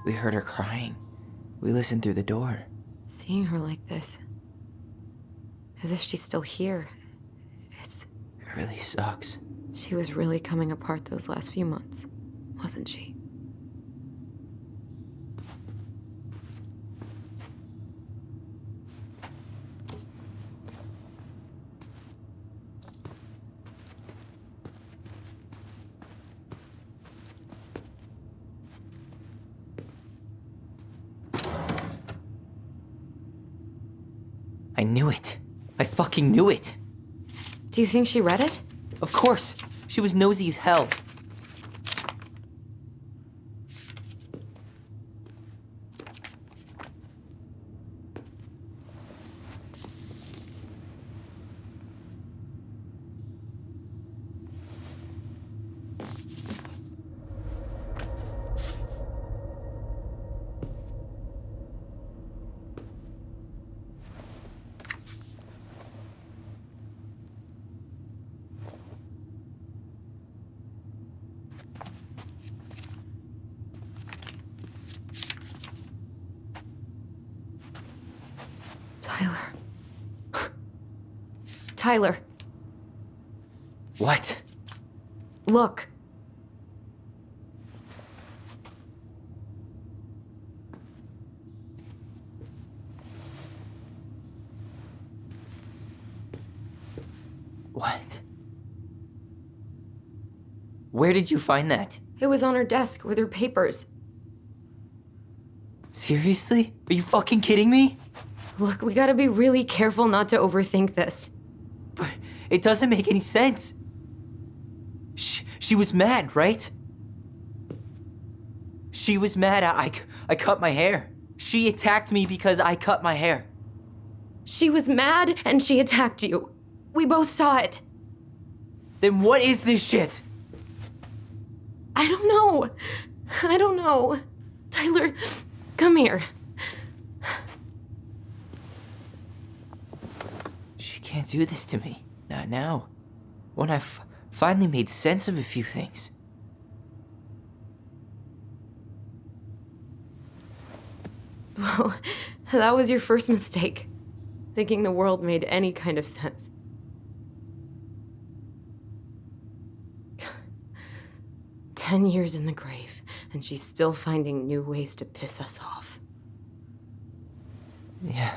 We heard her crying. We listened through the door. Seeing her like this, as if she's still here, It really sucks. she was really coming apart those last few months, wasn't she? I knew it. I fucking knew it. Do you think she read it? Of course. She was nosy as hell. Tyler. Tyler, What? look. What? Where did you find that? It was on her desk with her papers. Seriously? Are you fucking kidding me? Look, we gotta be really careful not to overthink this. But it doesn't make any sense. She was mad, right? She was mad I cut my hair. She attacked me because I cut my hair. She was mad and she attacked you. We both saw it. Then what is this shit? I don't know. I don't know. Tyler, come here. She can't do this to me. Not now. When I've finally made sense of a few things. Well, that was your first mistake. Thinking the world made any kind of sense. 10 years in the grave, and she's still finding new ways to piss us off. Yeah.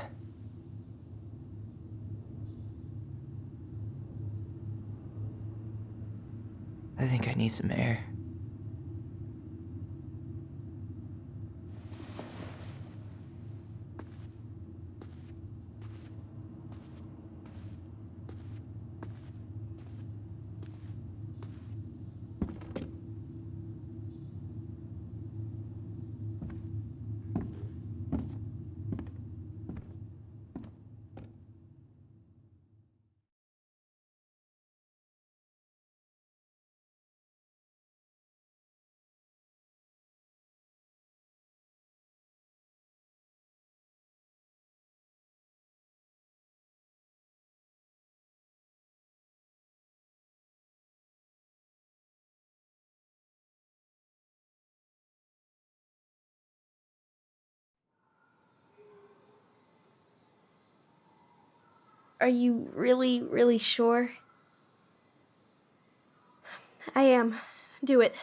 I think I need some air. Are you really, really sure? I am. Do it.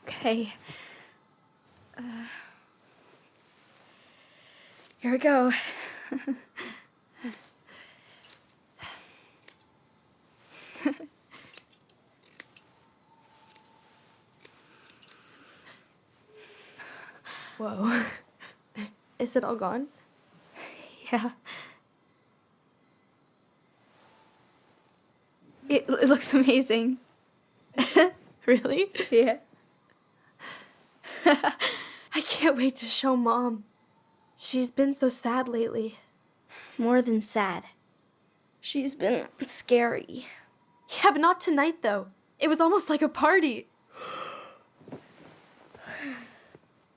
Okay. Here we go. Whoa. Is it all gone? Yeah. It looks amazing. Really? Yeah. I can't wait to show Mom. She's been so sad lately. More than sad. She's been scary. Yeah, but not tonight, though. It was almost like a party.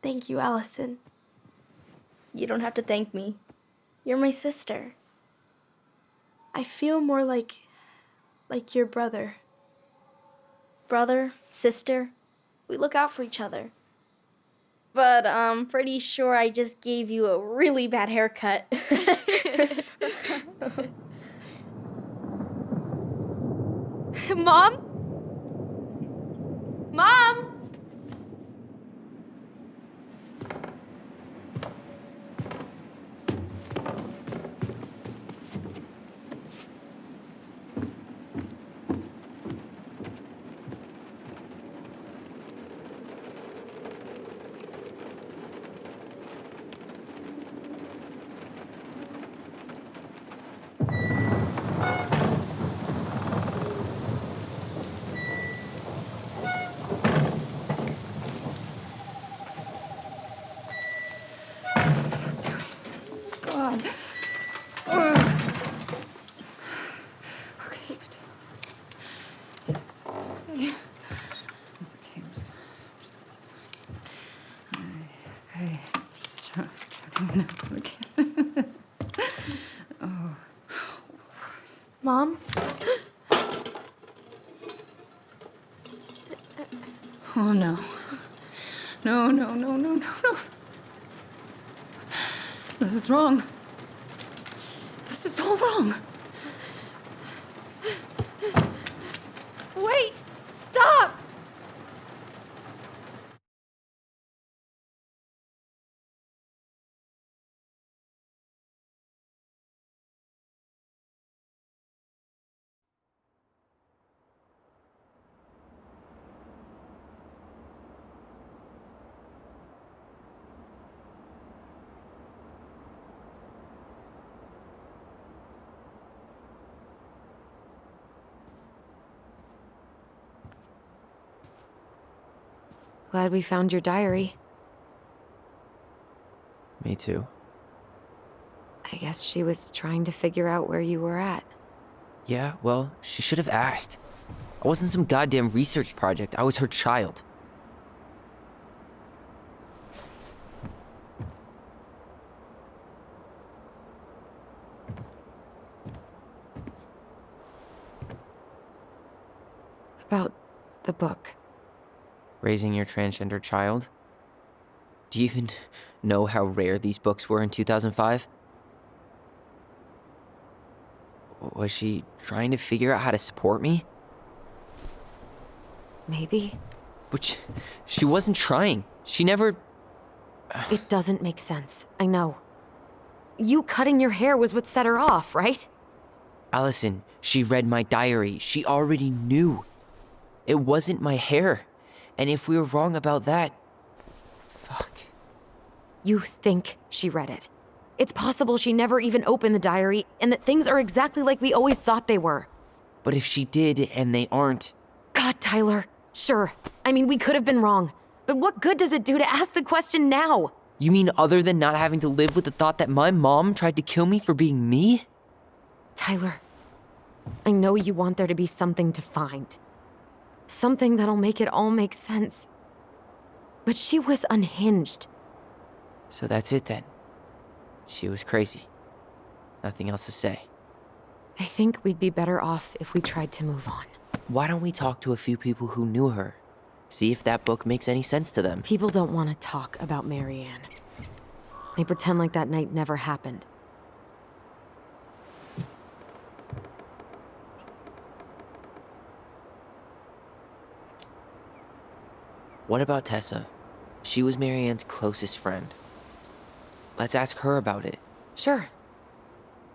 Thank you, Allison. You don't have to thank me. You're my sister. I feel more like your brother. Brother, sister, we look out for each other. But I'm pretty sure I just gave you a really bad haircut. Mom? Mom? God. Ugh. Okay, but it's okay. It's okay. I'm just gonna okay. Just chugging up again. Oh. Mom? Oh no. No, no, no, no, no, no. This is wrong. This is all wrong. Wait! Stop! Glad we found your diary. Me too. I guess she was trying to figure out where you were at. Yeah, well, she should have asked. I wasn't some goddamn research project. I was her child. About the book. Raising your transgender child? Do you even know how rare these books were in 2005? Was she trying to figure out how to support me? Maybe. But she wasn't trying. She never... It doesn't make sense. I know. You cutting your hair was what set her off, right? Allison, she read my diary. She already knew. It wasn't my hair. And if we were wrong about that... Fuck. You think she read it. It's possible she never even opened the diary, and that things are exactly like we always thought they were. But if she did, and they aren't... God, Tyler. Sure. I mean, we could have been wrong. But what good does it do to ask the question now? You mean other than not having to live with the thought that my mom tried to kill me for being me? Tyler, I know you want there to be something to find. Something that'll make it all make sense. But she was unhinged. So that's it then. She was crazy. Nothing else to say. I think we'd be better off if we tried to move on. Why don't we talk to a few people who knew her? See if that book makes any sense to them. People don't want to talk about Marianne. They pretend like that night never happened. What about Tessa? She was Marianne's closest friend. Let's ask her about it. Sure.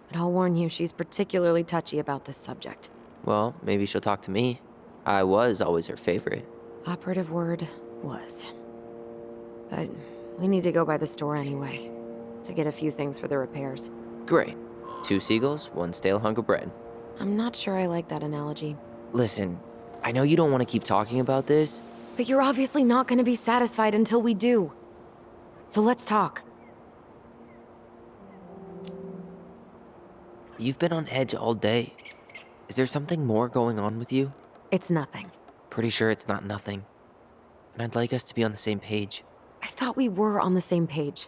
But I'll warn you, she's particularly touchy about this subject. Well, maybe she'll talk to me. I was always her favorite. Operative word was. But we need to go by the store anyway, to get a few things for the repairs. Great. 2 seagulls, 1 stale hunk of bread. I'm not sure I like that analogy. Listen, I know you don't want to keep talking about this. But you're obviously not going to be satisfied until we do. So let's talk. You've been on edge all day. Is there something more going on with you? It's nothing. Pretty sure it's not nothing. And I'd like us to be on the same page. I thought we were on the same page.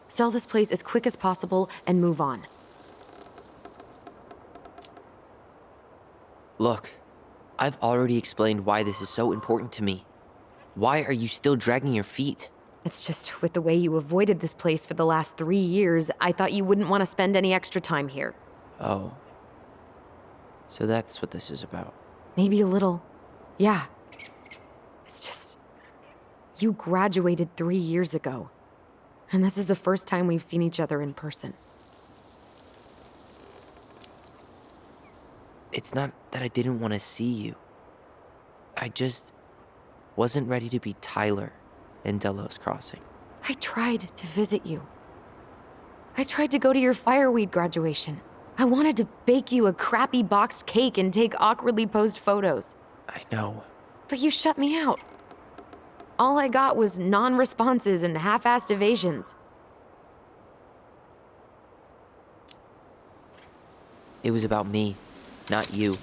Sell this place as quick as possible and move on. Look, I've already explained why this is so important to me. Why are you still dragging your feet? It's just with the way you avoided this place for the last 3 years, I thought you wouldn't want to spend any extra time here. Oh. So that's what this is about. Maybe a little. Yeah. It's just... You graduated 3 years ago. And this is the first time we've seen each other in person. It's not that I didn't want to see you. I just wasn't ready to be Tyler in Delos Crossing. I tried to visit you. I tried to go to your fireweed graduation. I wanted to bake you a crappy boxed cake and take awkwardly posed photos. I know. But you shut me out. All I got was non-responses and half-assed evasions. It was about me, not you.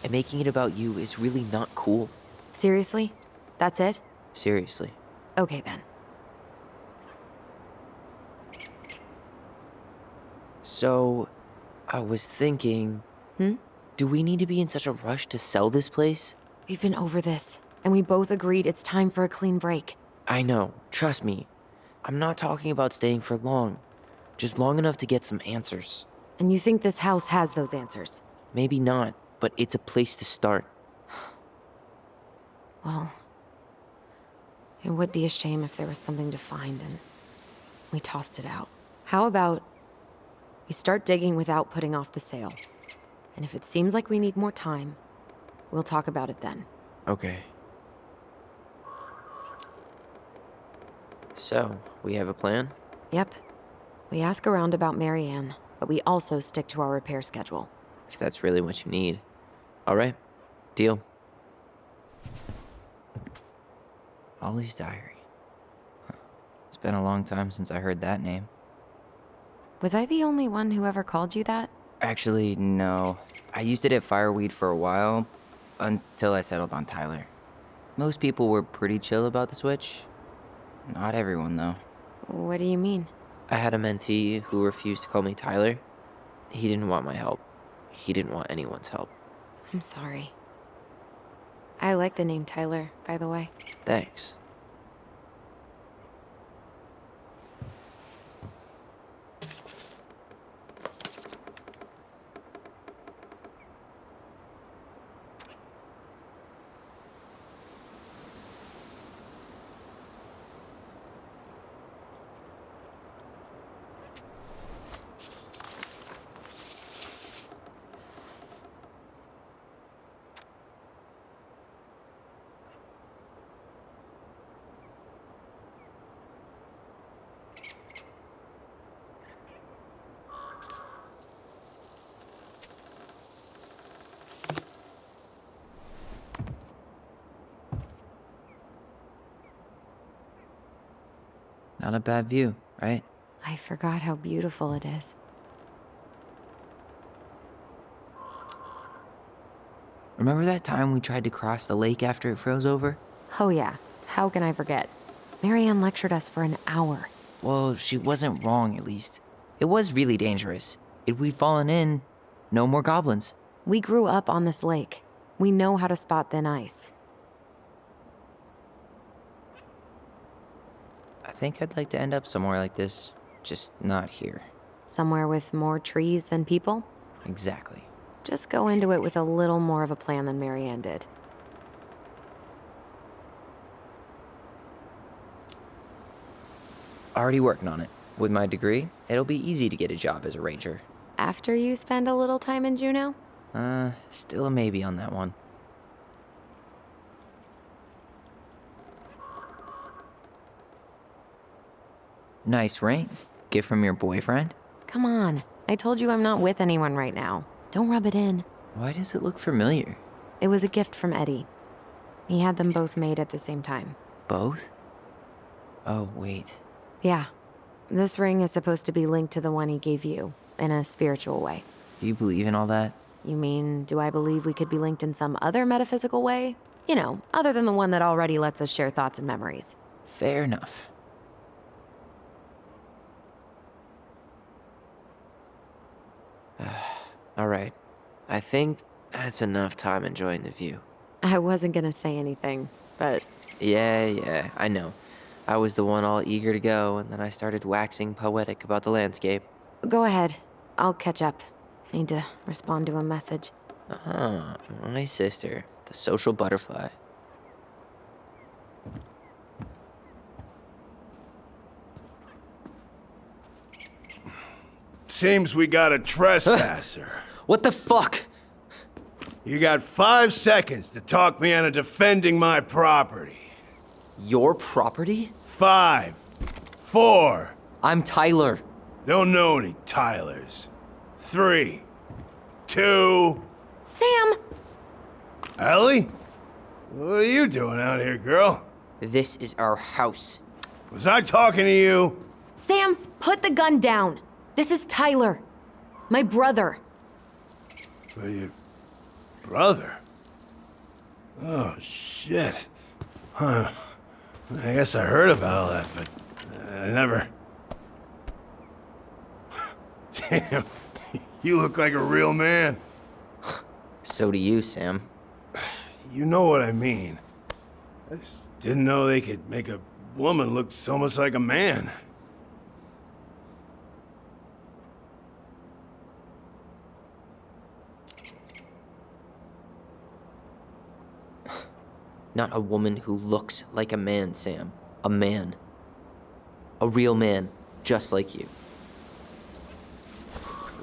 And making it about you is really not cool. Seriously? That's it? Seriously. Okay then. So, I was thinking... Do we need to be in such a rush to sell this place? We've been over this, and we both agreed it's time for a clean break. I know, trust me. I'm not talking about staying for long. Just long enough to get some answers. And you think this house has those answers? Maybe not, but it's a place to start. Well, it would be a shame if there was something to find and we tossed it out. How about we start digging without putting off the sale? And if it seems like we need more time, we'll talk about it then. Okay. So, we have a plan? Yep. We ask around about Marianne, but we also stick to our repair schedule. If that's really what you need. Alright, deal. Ollie's Diary. It's been a long time since I heard that name. Was I the only one who ever called you that? Actually, no. I used it at Fireweed for a while, until I settled on Tyler. Most people were pretty chill about the switch. Not everyone, though. What do you mean? I had a mentee who refused to call me Tyler. He didn't want my help. He didn't want anyone's help. I'm sorry. I like the name Tyler, by the way. Thanks. Not a bad view, right? I forgot how beautiful it is. Remember that time we tried to cross the lake after it froze over? Oh yeah, how can I forget? Marianne lectured us for an hour. Well, she wasn't wrong, at least. It was really dangerous. If we'd fallen in, no more goblins. We grew up on this lake. We know how to spot thin ice. I think I'd like to end up somewhere like this, just not here. Somewhere with more trees than people? Exactly. Just go into it with a little more of a plan than Marianne did. Already working on it. With my degree, it'll be easy to get a job as a ranger. After you spend a little time in Juneau? Still a maybe on that one. Nice ring. Gift from your boyfriend? Come on. I told you I'm not with anyone right now. Don't rub it in. Why does it look familiar? It was a gift from Eddie. He had them both made at the same time. Both? Oh, wait. Yeah. This ring is supposed to be linked to the one he gave you, in a spiritual way. Do you believe in all that? You mean, do I believe we could be linked in some other metaphysical way? You know, other than the one that already lets us share thoughts and memories. Fair enough. All right. I think that's enough time enjoying the view. I wasn't gonna say anything, but Yeah, I know. I was the one all eager to go, and then I started waxing poetic about the landscape. go ahead. I'll catch up. Need to respond to a message. Ah, my sister, the social butterfly. Seems we got a trespasser. What the fuck? You got 5 seconds to talk me into defending my property. Your property? 5, 4. I'm Tyler. Don't know any Tylers. 3, 2. Sam! Ellie? What are you doing out here, girl? This is our house. Was I talking to you? Sam, put the gun down. This is Tyler. My brother. Well, your brother? Oh, shit. Huh. I guess I heard about all that, but I never... Damn, you look like a real man. So do you, Sam. You know what I mean. I just didn't know they could make a woman look so much like a man. Not a woman who looks like a man, Sam. A man. A real man, just like you.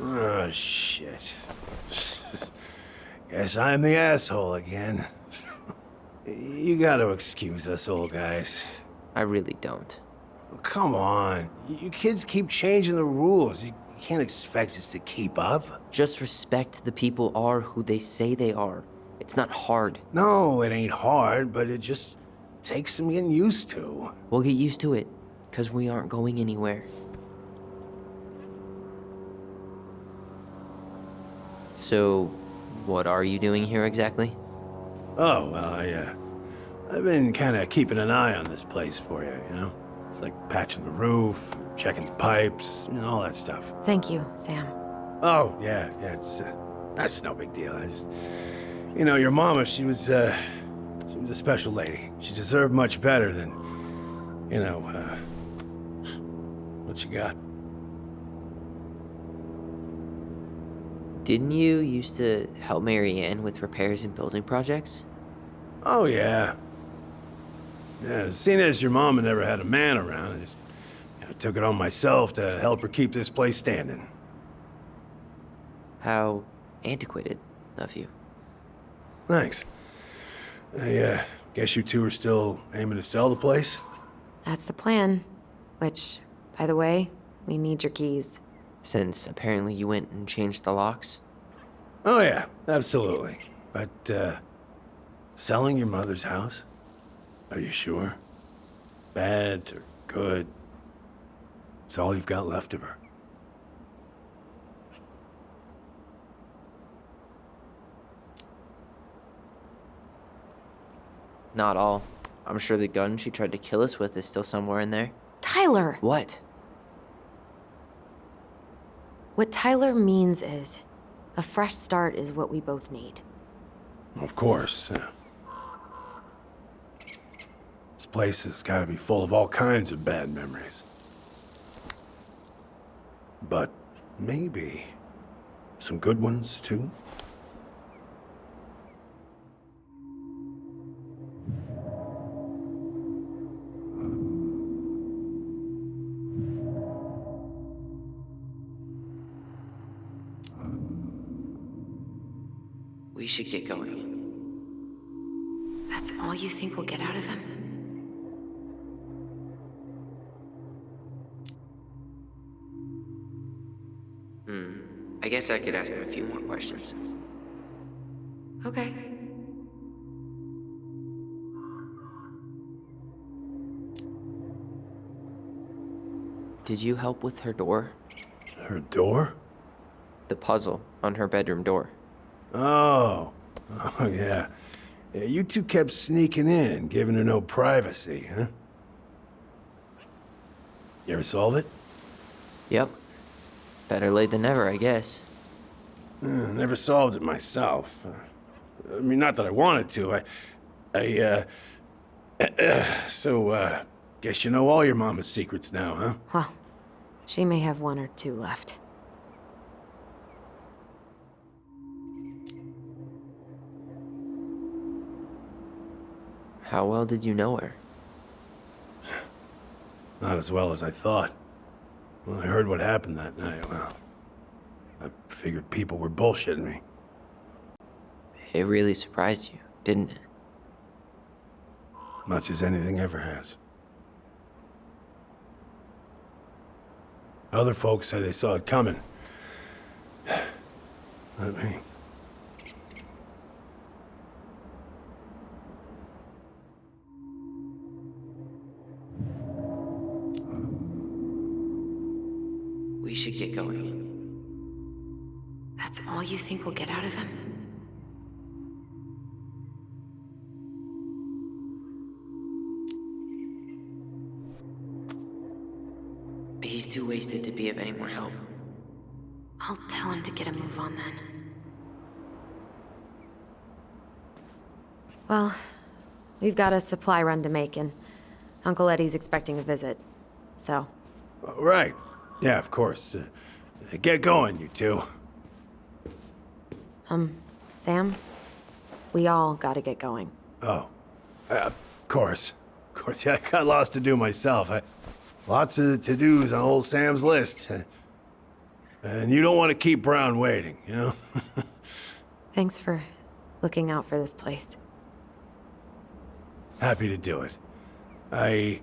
Oh, shit. Guess I'm the asshole again. You gotta excuse us old guys. I really don't. Come on. You kids keep changing the rules. You can't expect us to keep up. Just respect the people are who they say they are. It's not hard. No, it ain't hard, but it just takes some getting used to. We'll get used to it, because we aren't going anywhere. So, what are you doing here exactly? Oh, well, I've been kind of keeping an eye on this place for you, you know? It's like patching the roof, checking the pipes, you know, all that stuff. Thank you, Sam. Oh, yeah, that's no big deal. I just, you know, your mama, she was a special lady. She deserved much better than, you know, what you got. Didn't you used to help Mary Ann with repairs and building projects? Oh, yeah. Yeah, seeing as your mama never had a man around, I just took it on myself to help her keep this place standing. How antiquated of you. Thanks. I guess you two are still aiming to sell the place? That's the plan. Which, by the way, we need your keys. Since apparently you went and changed the locks? Oh, yeah, absolutely. But, selling your mother's house? Are you sure? Bad or good? It's all you've got left of her. Not all. I'm sure the gun she tried to kill us with is still somewhere in there. Tyler! What? What Tyler means is, a fresh start is what we both need. Of course. This place has got to be full of all kinds of bad memories. But maybe some good ones, too? We should get going. That's all you think we'll get out of him? I guess I could ask him a few more questions. Okay. Did you help with her door? Her door? The puzzle on her bedroom door. Oh, yeah. You two kept sneaking in, giving her no privacy, huh? You ever solve it? Yep. Better late than never, I guess. Never solved it myself. I mean, not that I wanted to. Guess you know all your mama's secrets now, huh? Well, she may have one or two left. How well did you know her? Not as well as I thought. When I heard what happened that night, well, I figured people were bullshitting me. It really surprised you, didn't it? Much as anything ever has. Other folks say they saw it coming. Not me. We should get going. That's all you think we'll get out of him? He's too wasted to be of any more help. I'll tell him to get a move on then. Well, we've got a supply run to make, and Uncle Eddie's expecting a visit. So, Right. Yeah, of course. Get going, you two. Sam, we all gotta get going. Oh. Of course. Of course, yeah, I got lots to do myself. Lots of to-dos on old Sam's list. And you don't want to keep Brown waiting, you know? Thanks for looking out for this place. Happy to do it.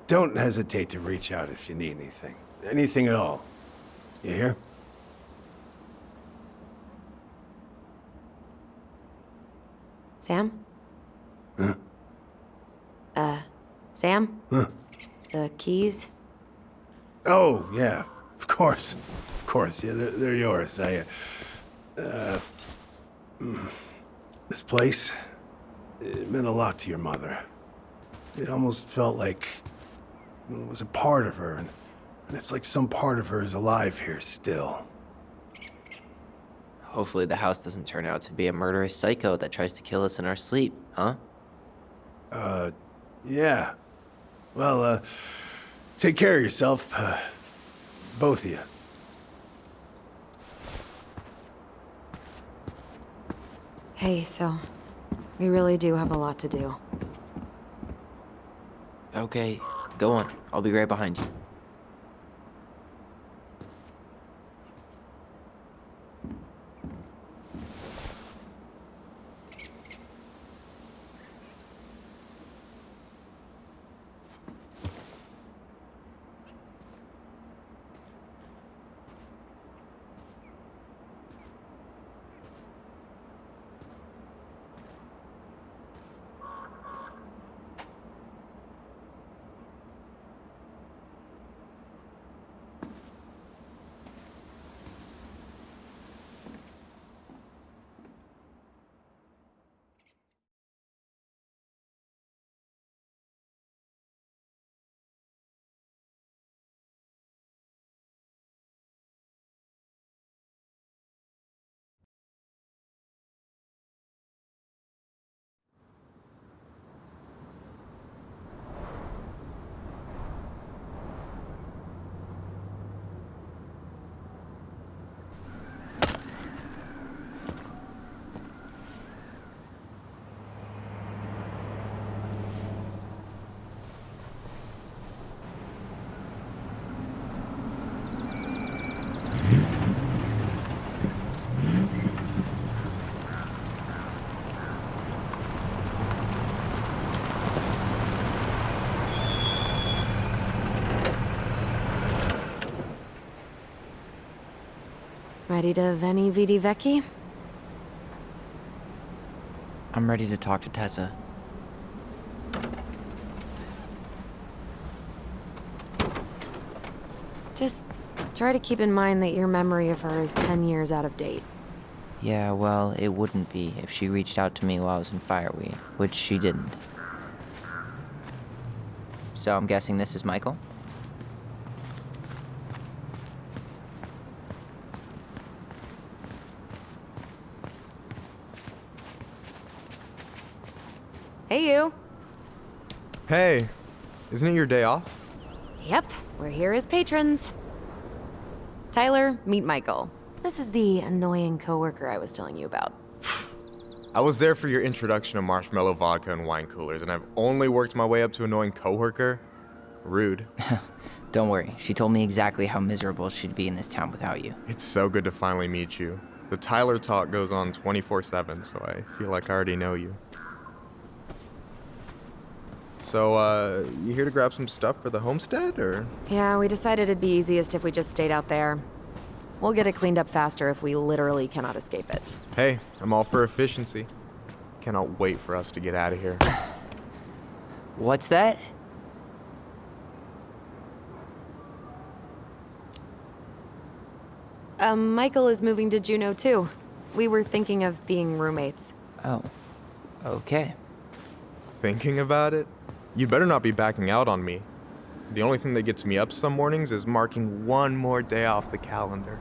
Don't hesitate to reach out if you need anything. Anything at all. You hear? Sam? Huh? Sam? Huh? The keys? Oh, yeah. Of course. Of course. Yeah, they're yours. This place, it meant a lot to your mother. It almost felt like it was a part of her, and it's like some part of her is alive here still. Hopefully the house doesn't turn out to be a murderous psycho that tries to kill us in our sleep, huh? Yeah. Well, take care of yourself, both of you. Hey, so we really do have a lot to do. Okay, go on. I'll be right behind you. Ready to Veni Vidi Vici? I'm ready to talk to Tessa. Just try to keep in mind that your memory of her is 10 years out of date. Yeah, well, it wouldn't be if she reached out to me while I was in Fireweed, which she didn't. So I'm guessing this is Michael? Hey, you. Hey, isn't it your day off? Yep, we're here as patrons. Tyler, meet Michael. This is the annoying coworker I was telling you about. I was there for your introduction to marshmallow vodka and wine coolers, and I've only worked my way up to annoying coworker. Rude. Don't worry, she told me exactly how miserable she'd be in this town without you. It's so good to finally meet you. The Tyler talk goes on 24/7, so I feel like I already know you. So, you here to grab some stuff for the homestead, or? Yeah, we decided it'd be easiest if we just stayed out there. We'll get it cleaned up faster if we literally cannot escape it. Hey, I'm all for efficiency. Cannot wait for us to get out of here. What's that? Michael is moving to Juneau too. We were thinking of being roommates. Oh, okay. Thinking about it? You better not be backing out on me. The only thing that gets me up some mornings is marking one more day off the calendar.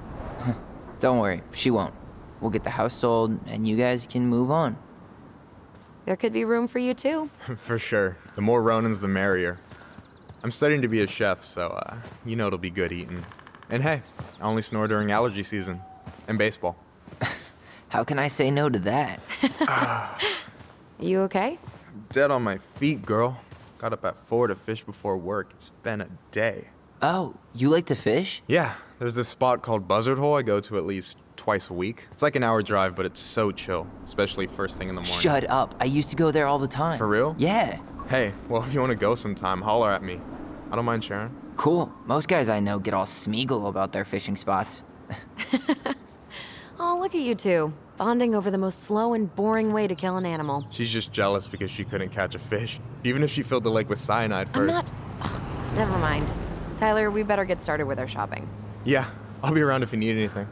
Don't worry, she won't. We'll get the house sold, and you guys can move on. There could be room for you too. For sure. The more Ronins, the merrier. I'm studying to be a chef, so, you know it'll be good eating. And hey, I only snore during allergy season. And baseball. How can I say no to that? You okay? Dead on my feet, girl. Got up at 4 to fish before work. It's been a day. Oh, you like to fish? Yeah, there's this spot called Buzzard Hole I go to at least twice a week. It's like an hour drive, but it's so chill, especially first thing in the morning. Shut up. I used to go there all the time. For real? Yeah. Hey, well, if you want to go sometime, holler at me. I don't mind sharing. Cool. Most guys I know get all Smeagol about their fishing spots. Oh, look at you two. Bonding over the most slow and boring way to kill an animal. She's just jealous because she couldn't catch a fish, even if she filled the lake with cyanide first. Ugh, never mind. Tyler, we better get started with our shopping. Yeah, I'll be around if you need anything.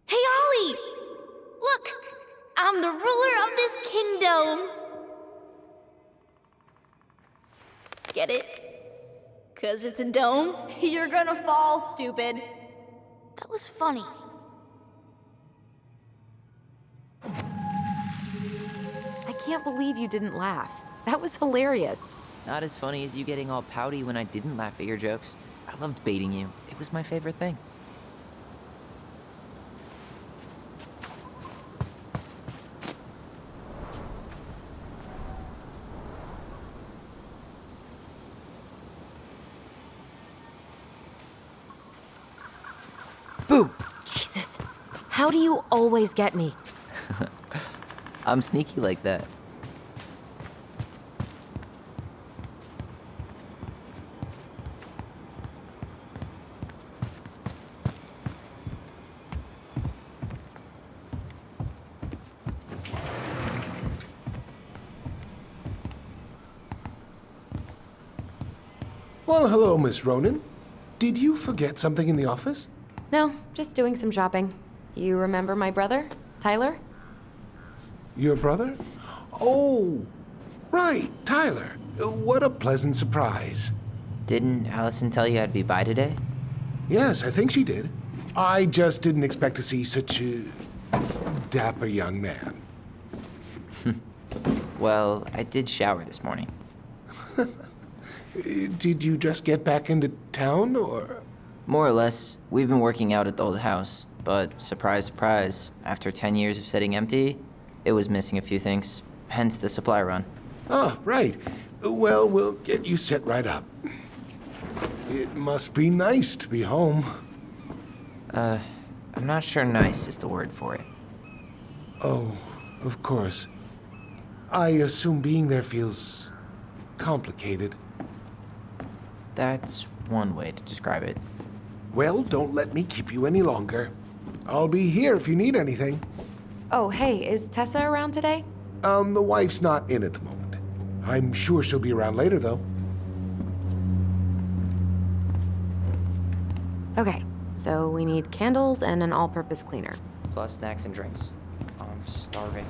Hey, Ollie! Look, I'm the ruler of this kingdom. Get it? 'Cause it's a dome? You're gonna fall, stupid. That was funny. I can't believe you didn't laugh. That was hilarious. Not as funny as you getting all pouty when I didn't laugh at your jokes. I loved baiting you. It was my favorite thing. Boo! Jesus. How do you always get me? I'm sneaky like that. Well, hello, Miss Ronan. Did you forget something in the office? No, just doing some shopping. You remember my brother, Tyler? Your brother? Oh, right, Tyler. What a pleasant surprise. Didn't Allison tell you I'd be by today? Yes, I think she did. I just didn't expect to see such a dapper young man. Well, I did shower this morning. Did you just get back into town, or? More or less. We've been working out at the old house, but surprise, surprise, after 10 years of sitting empty, it was missing a few things, hence the supply run. Ah, right. Well, we'll get you set right up. It must be nice to be home. I'm not sure nice is the word for it. Oh, of course. I assume being there feels complicated. That's one way to describe it. Well, don't let me keep you any longer. I'll be here if you need anything. Oh, hey, is Tessa around today? The wife's not in at the moment. I'm sure she'll be around later, though. Okay, so we need candles and an all-purpose cleaner. Plus snacks and drinks. I'm starving.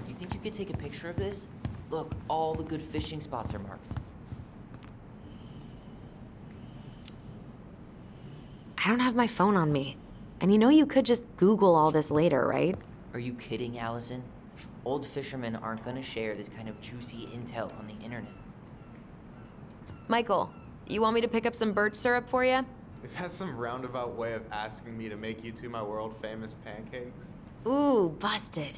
You think you could take a picture of this? Look, all the good fishing spots are marked. I don't have my phone on me. And you know you could just Google all this later, right? Are you kidding, Allison? Old fishermen aren't gonna share this kind of juicy intel on the internet. Michael, you want me to pick up some birch syrup for you? Is that some roundabout way of asking me to make you two my world-famous pancakes? Ooh, busted.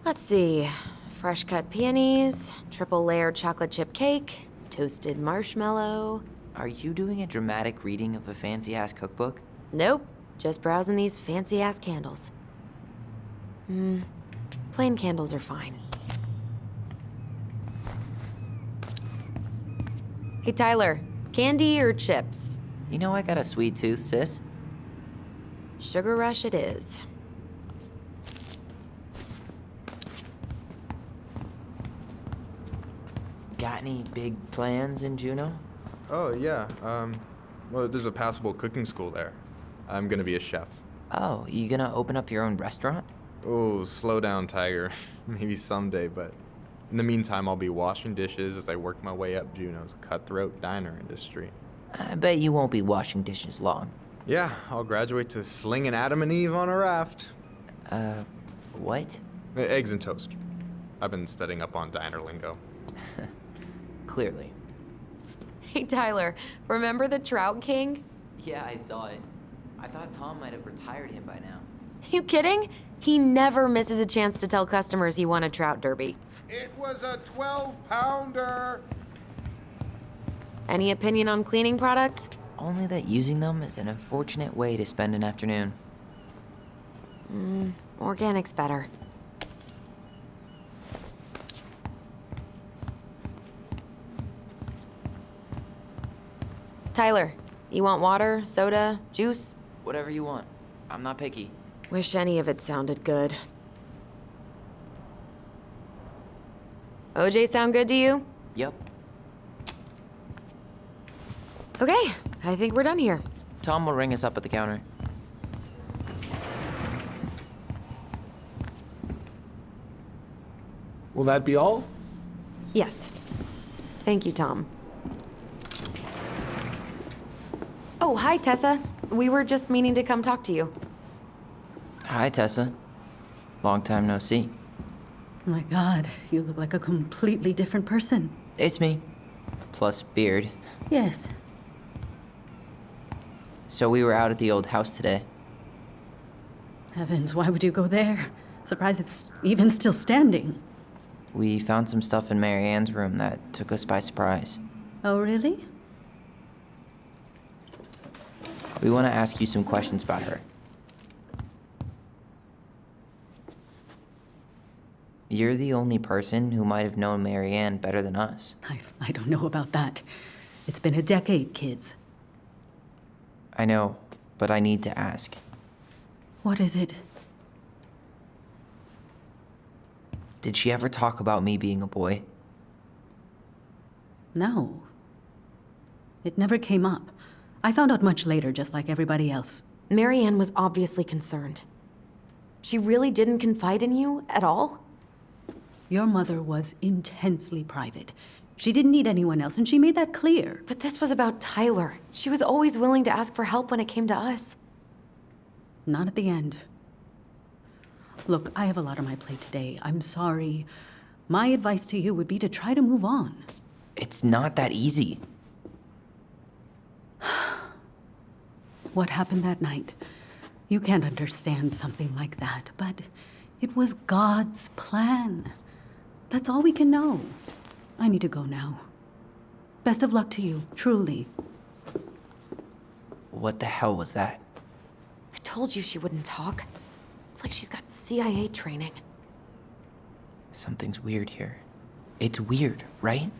Let's see. Fresh cut peonies, triple layered chocolate chip cake, toasted marshmallow. Are you doing a dramatic reading of a fancy-ass cookbook? Nope, just browsing these fancy ass candles. Plain candles are fine. Hey Tyler, candy or chips? You know I got a sweet tooth, sis. Sugar rush it is. Got any big plans in Juneau? Oh, yeah. Well, there's a passable cooking school there. I'm gonna be a chef. Oh, you gonna open up your own restaurant? Oh, slow down, Tiger. Maybe someday, but in the meantime, I'll be washing dishes as I work my way up Juneau's cutthroat diner industry. I bet you won't be washing dishes long. Yeah, I'll graduate to slinging Adam and Eve on a raft. What? Eggs and toast. I've been studying up on diner lingo. Clearly. Hey Tyler, remember the Trout King? Yeah, I saw it. I thought Tom might have retired him by now. You kidding? He never misses a chance to tell customers he won a trout derby. It was a 12-pounder! Any opinion on cleaning products? Only that using them is an unfortunate way to spend an afternoon. Organic's better. Tyler, you want water, soda, juice? Whatever you want. I'm not picky. Wish any of it sounded good. OJ sound good to you? Yep. Okay, I think we're done here. Tom will ring us up at the counter. Will that be all? Yes. Thank you, Tom. Oh, hi, Tessa. We were just meaning to come talk to you. Hi, Tessa. Long time no see. My God, you look like a completely different person. It's me. Plus beard. Yes. So we were out at the old house today. Heavens, why would you go there? Surprised it's even still standing. We found some stuff in Mary Ann's room that took us by surprise. Oh, really? We want to ask you some questions about her. You're the only person who might have known Mary Ann better than us. I don't know about that. It's been a decade, kids. I know, but I need to ask. What is it? Did she ever talk about me being a boy? No. It never came up. I found out much later, just like everybody else. Mary Ann was obviously concerned. She really didn't confide in you at all? Your mother was intensely private. She didn't need anyone else, and she made that clear. But this was about Tyler. She was always willing to ask for help when it came to us. Not at the end. Look, I have a lot on my plate today. I'm sorry. My advice to you would be to try to move on. It's not that easy. What happened that night? You can't understand something like that, but it was God's plan. That's all we can know. I need to go now. Best of luck to you, truly. What the hell was that? I told you she wouldn't talk. It's like she's got CIA training. Something's weird here. It's weird, right?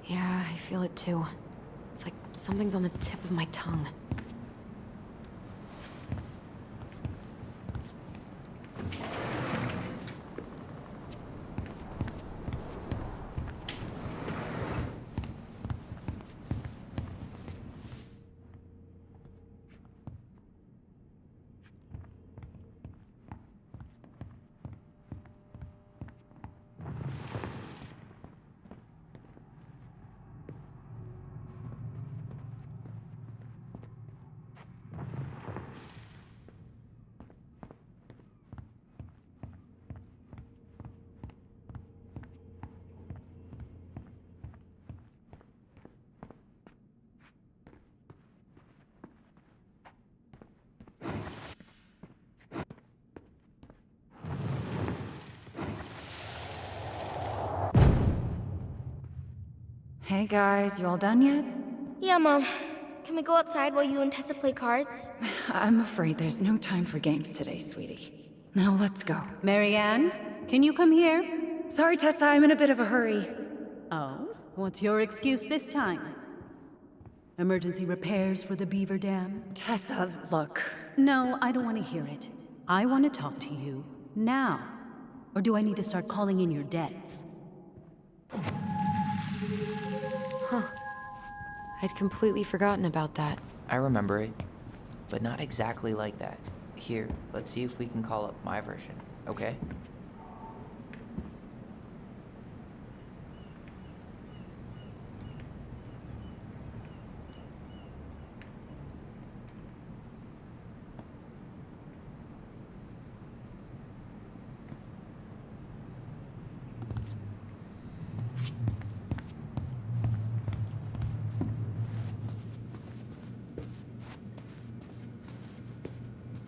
Yeah, I feel it too. It's like something's on the tip of my tongue. Hey guys, you all done yet? Yeah, Mom. Can we go outside while you and Tessa play cards? I'm afraid there's no time for games today, sweetie. Now let's go. Marianne, can you come here? Sorry, Tessa, I'm in a bit of a hurry. Oh, what's your excuse this time? Emergency repairs for the beaver dam? Tessa, look. No, I don't want to hear it. I want to talk to you now. Or do I need to start calling in your debts? I'd completely forgotten about that. I remember it, but not exactly like that. Here, let's see if we can call up my version, okay?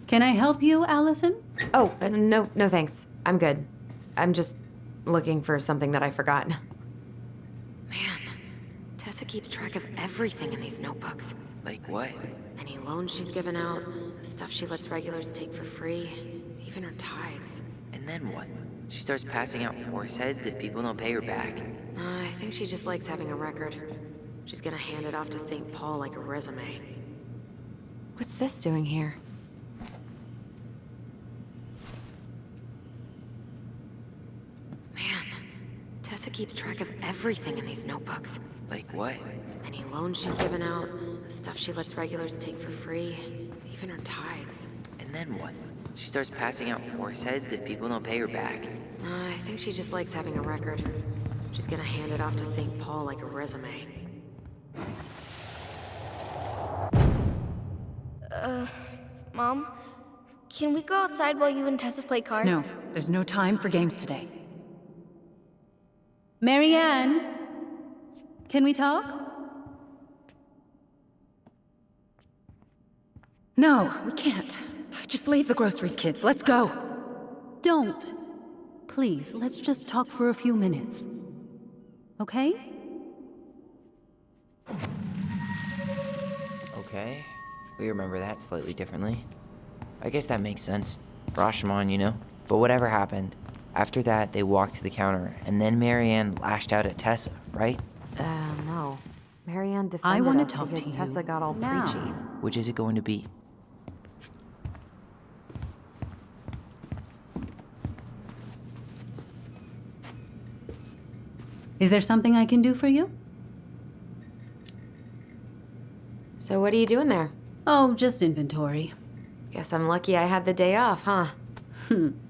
Can I help you, Allison? Oh, no thanks. I'm good. I'm just looking for something that I forgot. Man, Tessa keeps track of everything in these notebooks. Like what? Any loans she's given out, stuff she lets regulars take for free, even her tithes. And then what? She starts passing out horse heads if people don't pay her back. I think she just likes having a record. She's gonna hand it off to St. Paul like a resume. What's this doing here? Man, Tessa keeps track of everything in these notebooks. Like what? Any loans she's given out, stuff she lets regulars take for free, even her tithes. And then what? She starts passing out horse heads if people don't pay her back. I think she just likes having a record. She's gonna hand it off to St. Paul like a resume. Mom? Can we go outside while you and Tessa play cards? No, there's no time for games today. Marianne, can we talk? No, we can't. Just leave the groceries, kids. Let's go. Don't. Please, let's just talk for a few minutes. Okay? Okay, we remember that slightly differently. I guess that makes sense. Rashomon, you know? But whatever happened, after that they walked to the counter, and then Marianne lashed out at Tessa, right? No. Marianne defended I want to us talk to because you Tessa got all now. preachy. Which is it going to be? Is there something I can do for you? So what are you doing there? Oh, just inventory. Guess I'm lucky I had the day off, huh?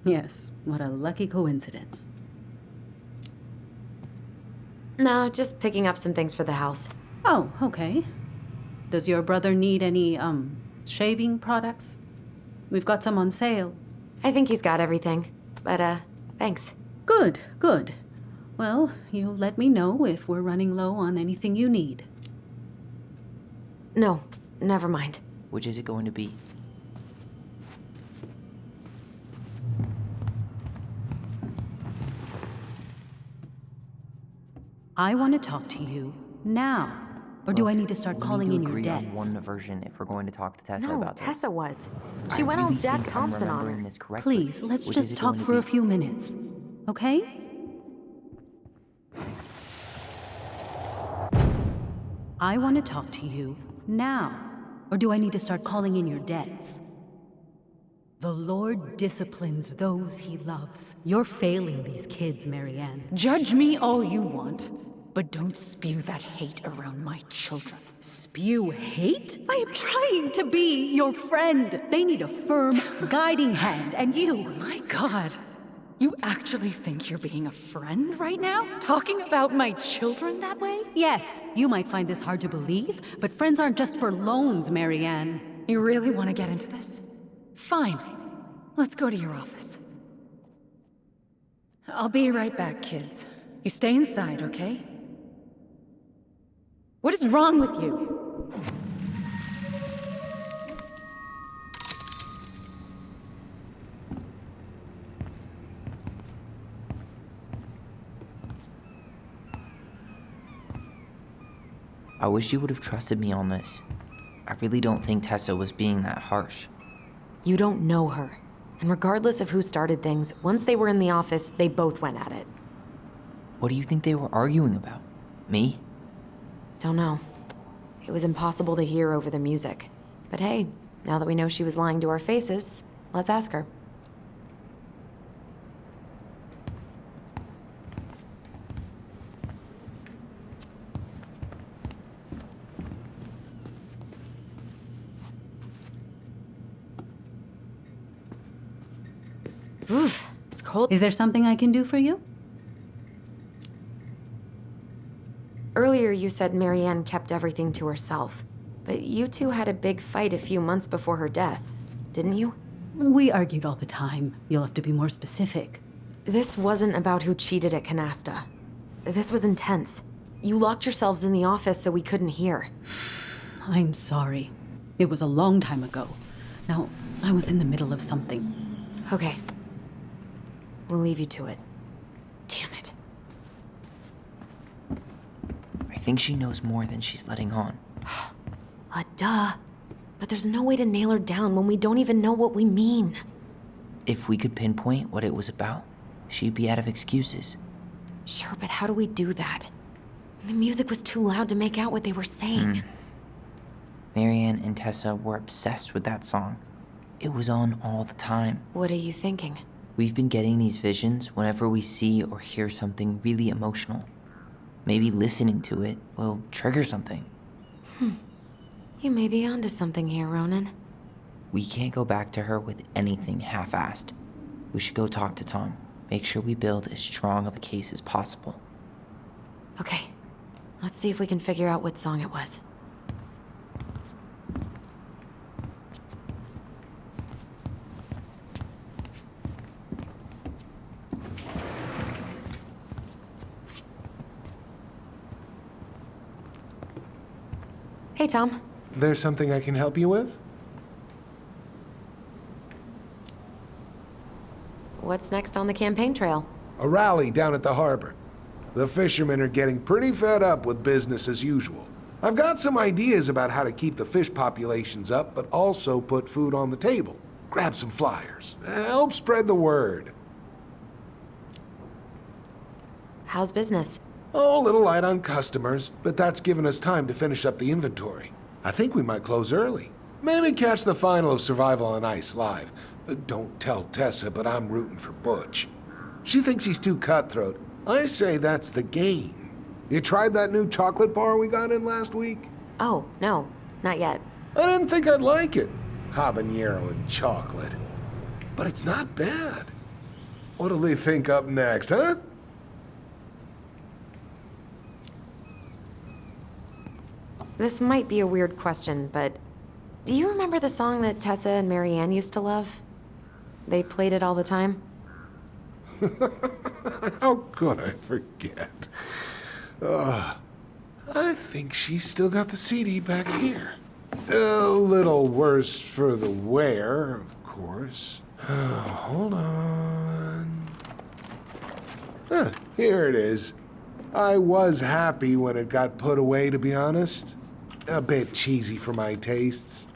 Yes, what a lucky coincidence. No, just picking up some things for the house. Oh, okay. Does your brother need any, shaving products? We've got some on sale. I think he's got everything. But, thanks. Good, good. Well, you let me know if we're running low on anything you need. No, never mind. Which is it going to be? I want to talk to you now. Or do I need to start calling in your agree debts? on one version if we're going to talk to Tessa No, about this. Tessa was. I She went all really Jack think I'm Thompson on remembering her. this correctly. Please, let's Which is just it talk going to for a be? few minutes. Okay? I want to talk to you now. Or do I need to start calling in your debts? The Lord disciplines those he loves. You're failing these kids, Marianne. Judge me all you want, but don't spew that hate around my children. Spew hate? I am trying to be your friend. They need a firm, guiding hand, and you. My God. You actually think you're being a friend right now? Talking about my children that way? Yes, you might find this hard to believe, but friends aren't just for loans, Marianne. You really want to get into this? Fine. Let's go to your office. I'll be right back, kids. You stay inside, okay? What is wrong with you? I wish you would have trusted me on this. I really don't think Tessa was being that harsh. You don't know her. And regardless of who started things, once they were in the office, they both went at it. What do you think they were arguing about? Me? Don't know. It was impossible to hear over the music. But hey, now that we know she was lying to our faces, let's ask her. Oof, it's cold. Is there something I can do for you? Earlier you said Marianne kept everything to herself. But you two had a big fight a few months before her death, didn't you? We argued all the time. You'll have to be more specific. This wasn't about who cheated at Canasta. This was intense. You locked yourselves in the office so we couldn't hear. I'm sorry. It was a long time ago. Now, I was in the middle of something. Okay. We'll leave you to it. Damn it. I think she knows more than she's letting on. Duh. But there's no way to nail her down when we don't even know what we mean. If we could pinpoint what it was about, she'd be out of excuses. Sure, but how do we do that? The music was too loud to make out what they were saying. Marianne and Tessa were obsessed with that song. It was on all the time. What are you thinking? We've been getting these visions whenever we see or hear something really emotional. Maybe listening to it will trigger something. You may be onto something here, Ronan. We can't go back to her with anything half-assed. We should go talk to Tom. Make sure we build as strong of a case as possible. Okay. Let's see if we can figure out what song it was. Hey, Tom. There's something I can help you with? What's next on the campaign trail? A rally down at the harbor. The fishermen are getting pretty fed up with business as usual. I've got some ideas about how to keep the fish populations up, but also put food on the table. Grab some flyers. Help spread the word. How's business? Oh, a little light on customers, but that's given us time to finish up the inventory. I think we might close early. Maybe catch the final of Survival on Ice live. Don't tell Tessa, but I'm rooting for Butch. She thinks he's too cutthroat. I say that's the game. You tried that new chocolate bar we got in last week? Oh, no, not yet. I didn't think I'd like it. Habanero and chocolate. But it's not bad. What'll they think up next, huh? This might be a weird question, but do you remember the song that Tessa and Marianne used to love? They played it all the time. How could I forget? I think she's still got the CD back here. A little worse for the wear, of course. Hold on. Here it is. I was happy when it got put away, to be honest. A bit cheesy for my tastes.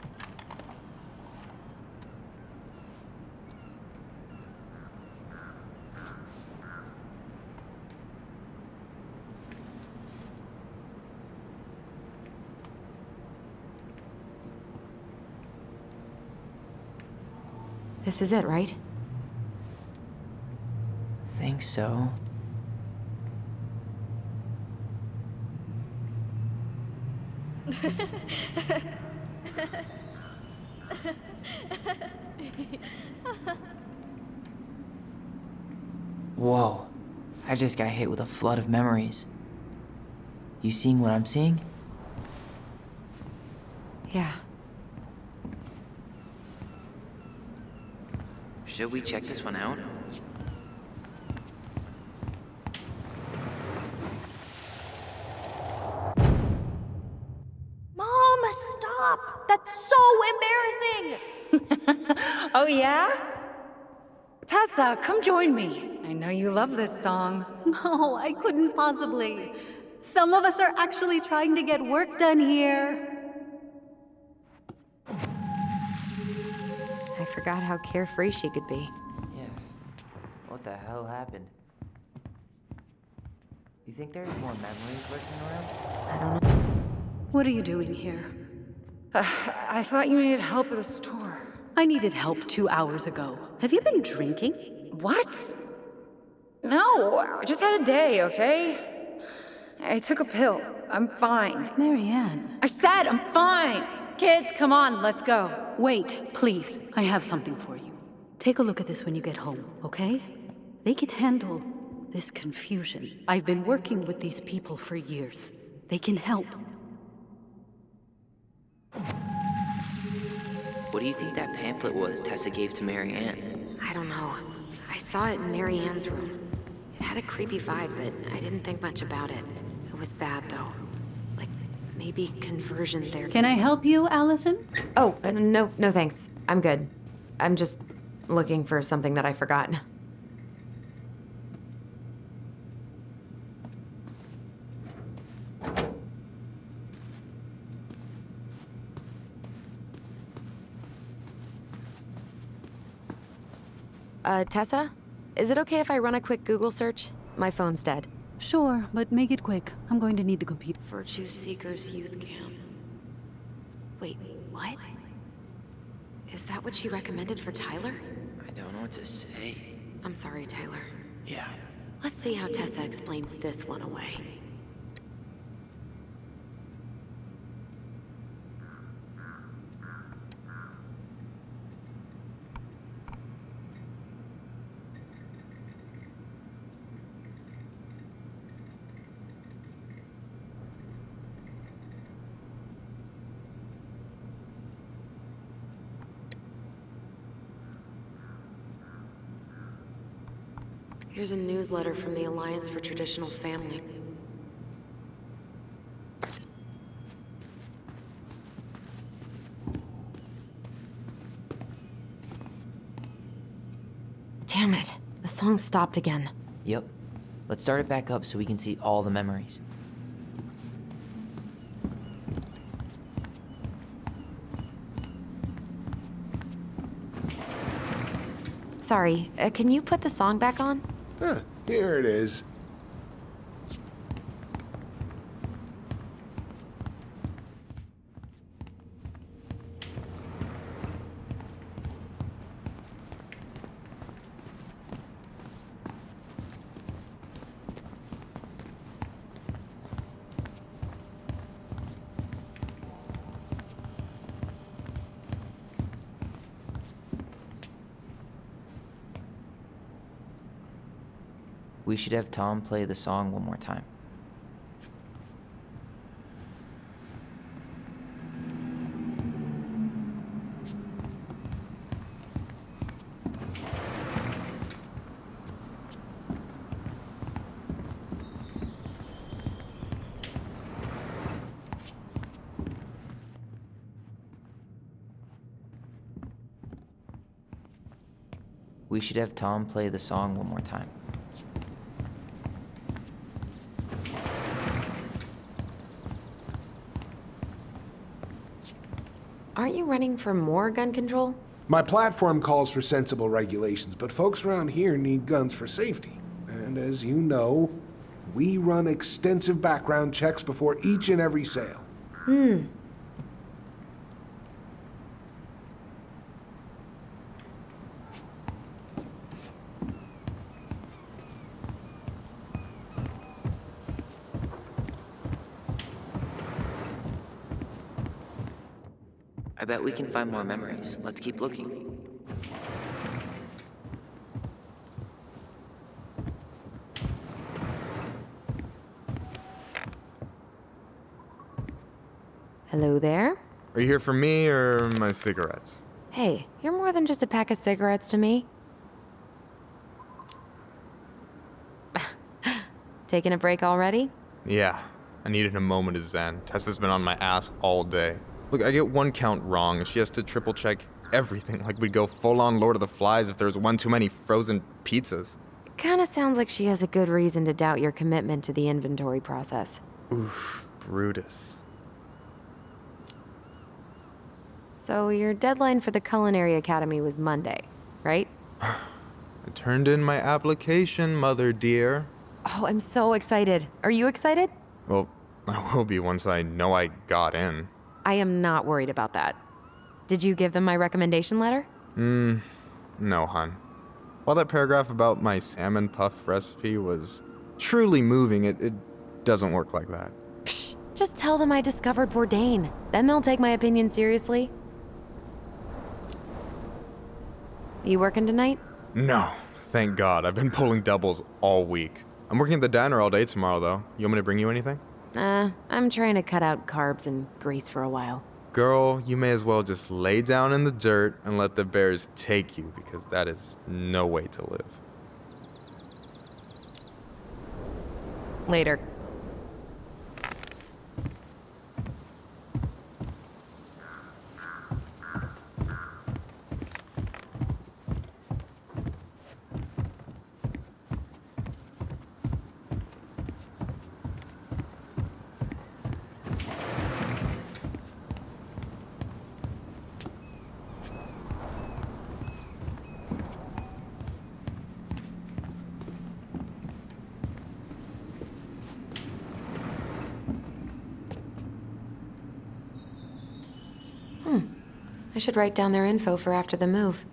This is it, right? Think so. Whoa. I just got hit with a flood of memories. You seeing what I'm seeing? Yeah. Should we check this one out? Mom, stop! That's so embarrassing! Oh, yeah? Tessa, come join me. I know you love this song. No, I couldn't possibly. Some of us are actually trying to get work done here. I forgot how carefree she could be. Yeah. What the hell happened? You think there's more memories lurking around? I don't know. What are you doing here? I thought you needed help at the store. I needed help 2 hours ago. Have you been drinking? What? No, I just had a day, okay? I took a pill. I'm fine. Marianne. I said I'm fine! Kids, come on, let's go. Wait, please. I have something for you. Take a look at this when you get home, okay? They can handle this confusion. I've been working with these people for years. They can help. What do you think that pamphlet was Tessa gave to Marianne? I don't know. I saw it in Marianne's room. It had a creepy vibe, but I didn't think much about it. It was bad, though. Like, maybe conversion therapy. Can I help you, Allison? Oh, no thanks. I'm good. I'm just looking for something that I forgot. Tessa? Is it okay if I run a quick Google search? My phone's dead. Sure, but make it quick. I'm going to need the computer. Virtue Seekers Youth Camp. Wait, what? Is that what she recommended for Tyler? I don't know what to say. I'm sorry, Tyler. Yeah. Let's see how Tessa explains this one away. Here's a newsletter from the Alliance for Traditional Family. Damn it, the song stopped again. Yep. Let's start it back up so we can see all the memories. Sorry, can you put the song back on? Huh, here it is. We should have Tom play the song one more time. We should have Tom play the song one more time. Aren't you running for more gun control? My platform calls for sensible regulations, but folks around here need guns for safety. And as you know, we run extensive background checks before each and every sale. I bet we can find more memories. Let's keep looking. Hello there? Are you here for me or my cigarettes? Hey, you're more than just a pack of cigarettes to me. Taking a break already? Yeah, I needed a moment of zen. Tessa's been on my ass all day. Look, I get one count wrong, and she has to triple check everything, like we'd go full-on Lord of the Flies if there was one too many frozen pizzas. Kinda sounds like she has a good reason to doubt your commitment to the inventory process. Oof, Brutus. So your deadline for the Culinary Academy was Monday, right? I turned in my application, mother dear. Oh, I'm so excited. Are you excited? Well, I will be once I know I got in. I am not worried about that. Did you give them my recommendation letter? No, hun. While that paragraph about my salmon puff recipe was truly moving, it doesn't work like that. Psh, just tell them I discovered Bourdain. Then they'll take my opinion seriously. You working tonight? No, thank God. I've been pulling doubles all week. I'm working at the diner all day tomorrow, though. You want me to bring you anything? I'm trying to cut out carbs and grease for a while. Girl, you may as well just lay down in the dirt and let the bears take you, because that is no way to live. Later. I should write down their info for after the move.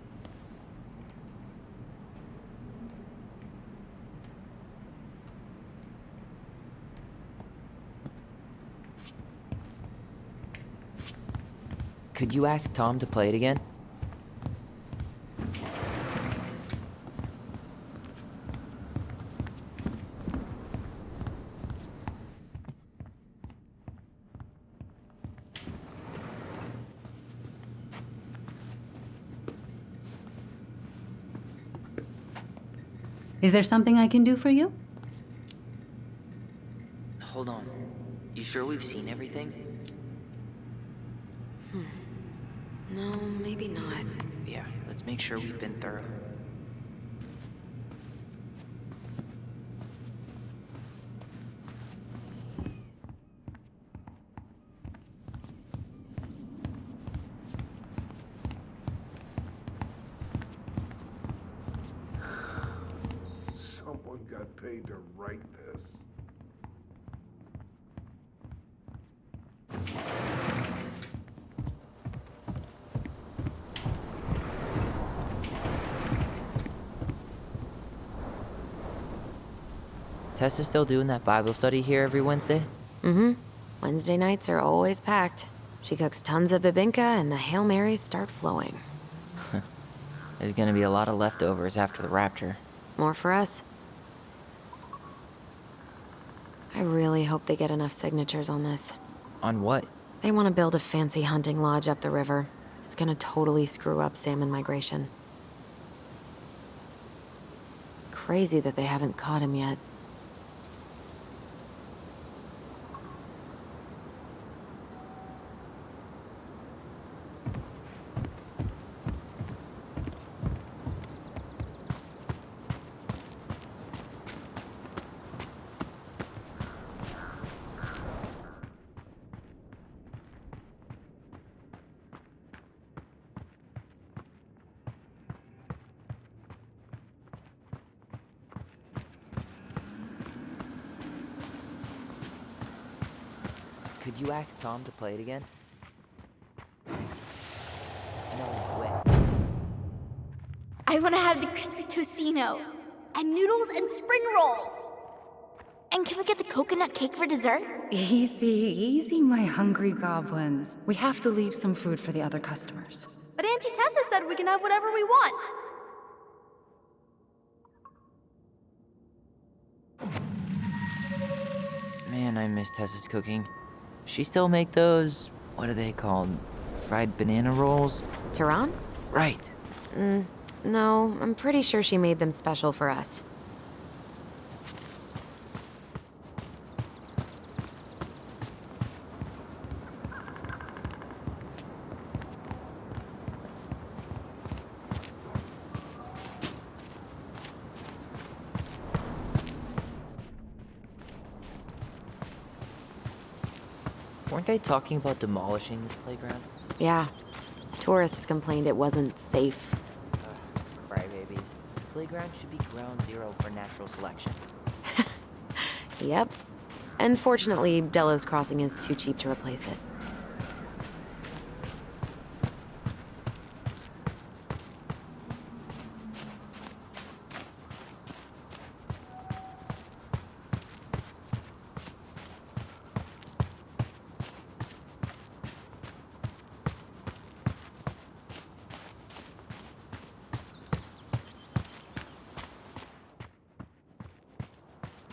Could you ask Tom to play it again? Is there something I can do for you? Hold on. You sure we've seen everything? No, maybe not. Yeah, let's make sure we've been thorough. Someone got paid to write this. Tessa's still doing that Bible study here every Wednesday? Wednesday nights are always packed. She cooks tons of bibinka and the Hail Marys start flowing. There's gonna be a lot of leftovers after the rapture. More for us. I really hope they get enough signatures on this. On what? They want to build a fancy hunting lodge up the river. It's gonna totally screw up salmon migration. Crazy that they haven't caught him yet. Could you ask Tom to play it again? No, quit. I want to have the crispy tocino, and noodles and spring rolls. And can we get the coconut cake for dessert? Easy, easy, my hungry goblins. We have to leave some food for the other customers. But Auntie Tessa said we can have whatever we want. Man, I miss Tessa's cooking. She still make those, what are they called? Fried banana rolls? Tehran? Right. No, I'm pretty sure she made them special for us. Weren't they talking about demolishing this playground? Yeah. Tourists complained it wasn't safe. Crybabies. Playground should be ground zero for natural selection. Yep. And fortunately, Delos Crossing is too cheap to replace it.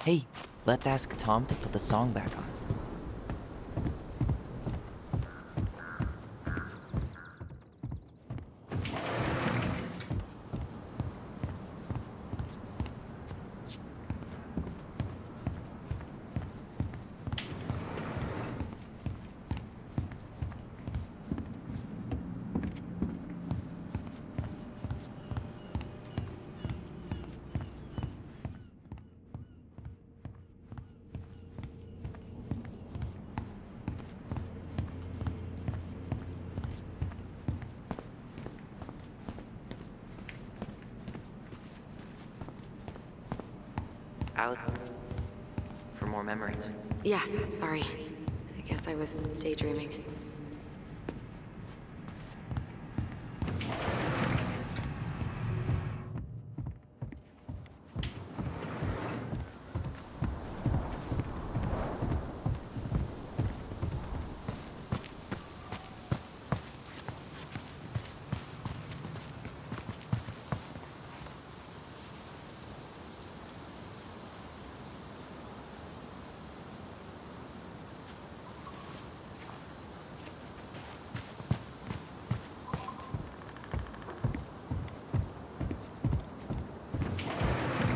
Hey, let's ask Tom to put the song back on. Out for more memories. Yeah, sorry. I guess I was daydreaming.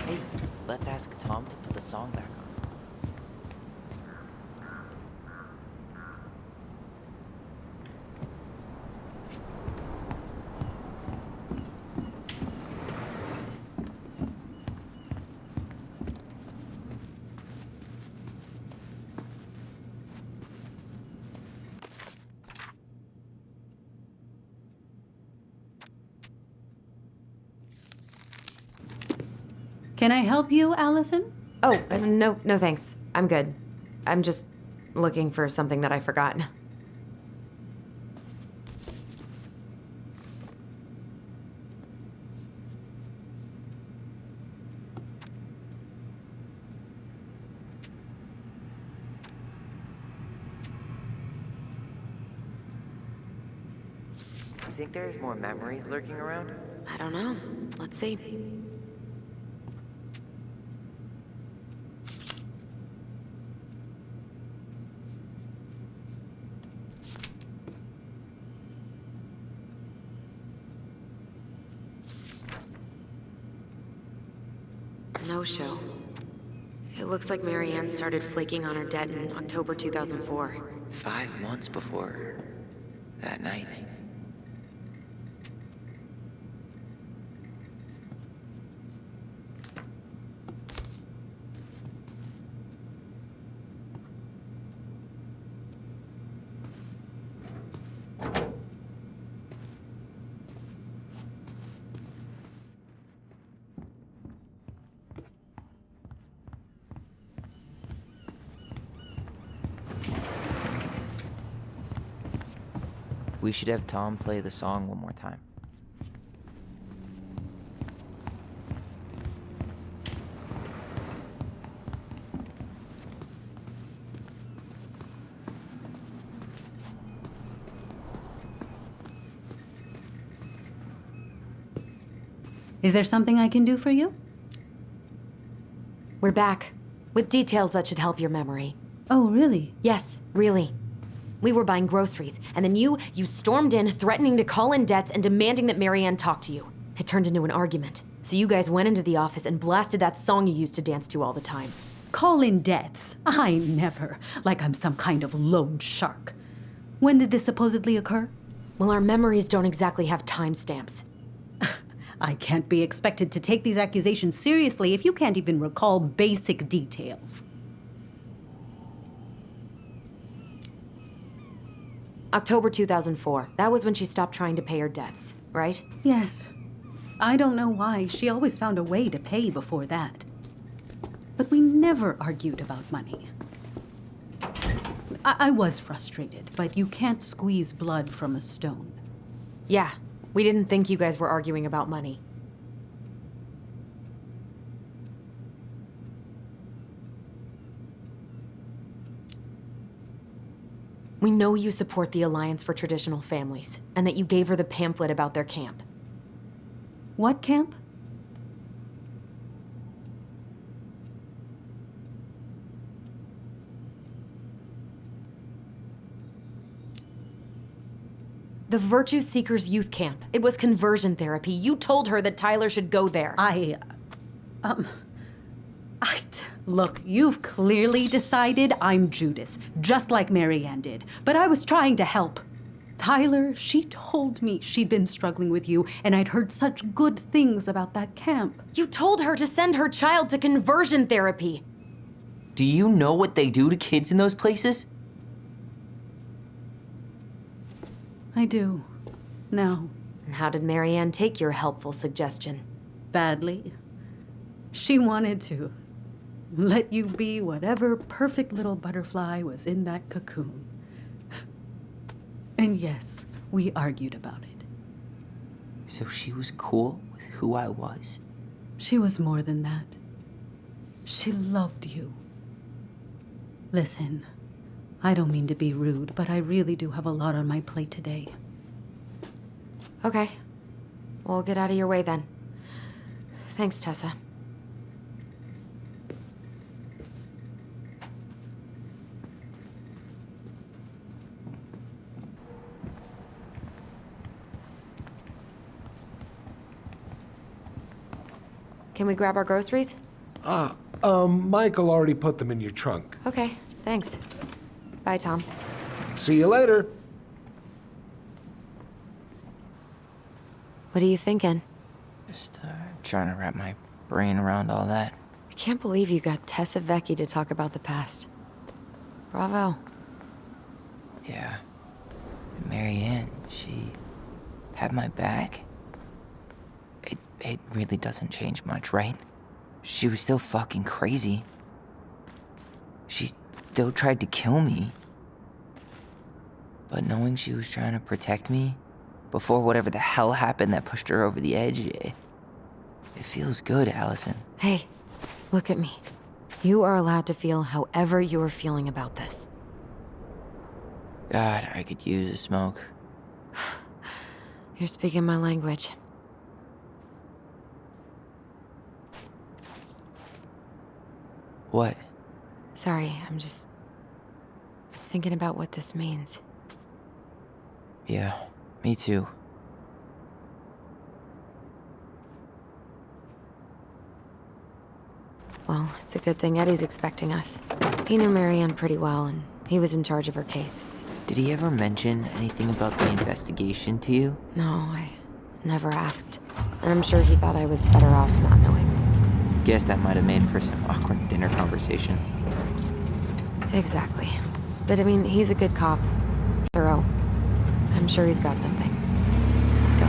Hey, let's ask Tom to put the song back on. Can I help you, Allison? Oh, no thanks. I'm good. I'm just looking for something that I forgot. You think there's more memories lurking around? I don't know. Let's see. No show. It looks like Marianne started flaking on her debt in October 2004. 5 months before that night. We should have Tom play the song one more time. Is there something I can do for you? We're back, with details that should help your memory. Oh, really? Yes, really. We were buying groceries, and then you stormed in, threatening to call in debts and demanding that Marianne talk to you. It turned into an argument. So you guys went into the office and blasted that song you used to dance to all the time. Call in debts? I never. Like I'm some kind of loan shark. When did this supposedly occur? Well, our memories don't exactly have timestamps. I can't be expected to take these accusations seriously if you can't even recall basic details. October 2004. That was when she stopped trying to pay her debts, right? Yes. I don't know why. She always found a way to pay before that. But we never argued about money. I was frustrated, but you can't squeeze blood from a stone. Yeah, we didn't think you guys were arguing about money. We know you support the Alliance for Traditional Families, and that you gave her the pamphlet about their camp. What camp? The Virtue Seekers Youth Camp. It was conversion therapy. You told her that Tyler should go there. Look, you've clearly decided I'm Judas, just like Marianne did. But I was trying to help. Tyler, she told me she'd been struggling with you, and I'd heard such good things about that camp. You told her to send her child to conversion therapy. Do you know what they do to kids in those places? I do. Now. And how did Marianne take your helpful suggestion? Badly. She wanted to let you be whatever perfect little butterfly was in that cocoon. And yes, we argued about it. So she was cool with who I was? She was more than that. She loved you. Listen, I don't mean to be rude, but I really do have a lot on my plate today. Okay. We'll get out of your way then. Thanks, Tessa. Can we grab our groceries? Michael already put them in your trunk. Okay, thanks. Bye, Tom. See you later. What are you thinking? Just trying to wrap my brain around all that. I can't believe you got Tessa Vecchi to talk about the past. Bravo. Yeah. Marianne, she had my back. It really doesn't change much, right? She was still fucking crazy. She still tried to kill me. But knowing she was trying to protect me before whatever the hell happened that pushed her over the edge, it feels good, Allison. Hey, look at me. You are allowed to feel however you are feeling about this. God, I could use a smoke. You're speaking my language. What? Sorry, I'm just thinking about what this means. Yeah, me too. Well, it's a good thing Eddie's expecting us. He knew Marianne pretty well, and he was in charge of her case. Did he ever mention anything about the investigation to you? No, I never asked. And I'm sure he thought I was better off not knowing. Guess that might have made for some awkward dinner conversation. Exactly. But I mean, he's a good cop. Thorough. I'm sure he's got something. Let's go.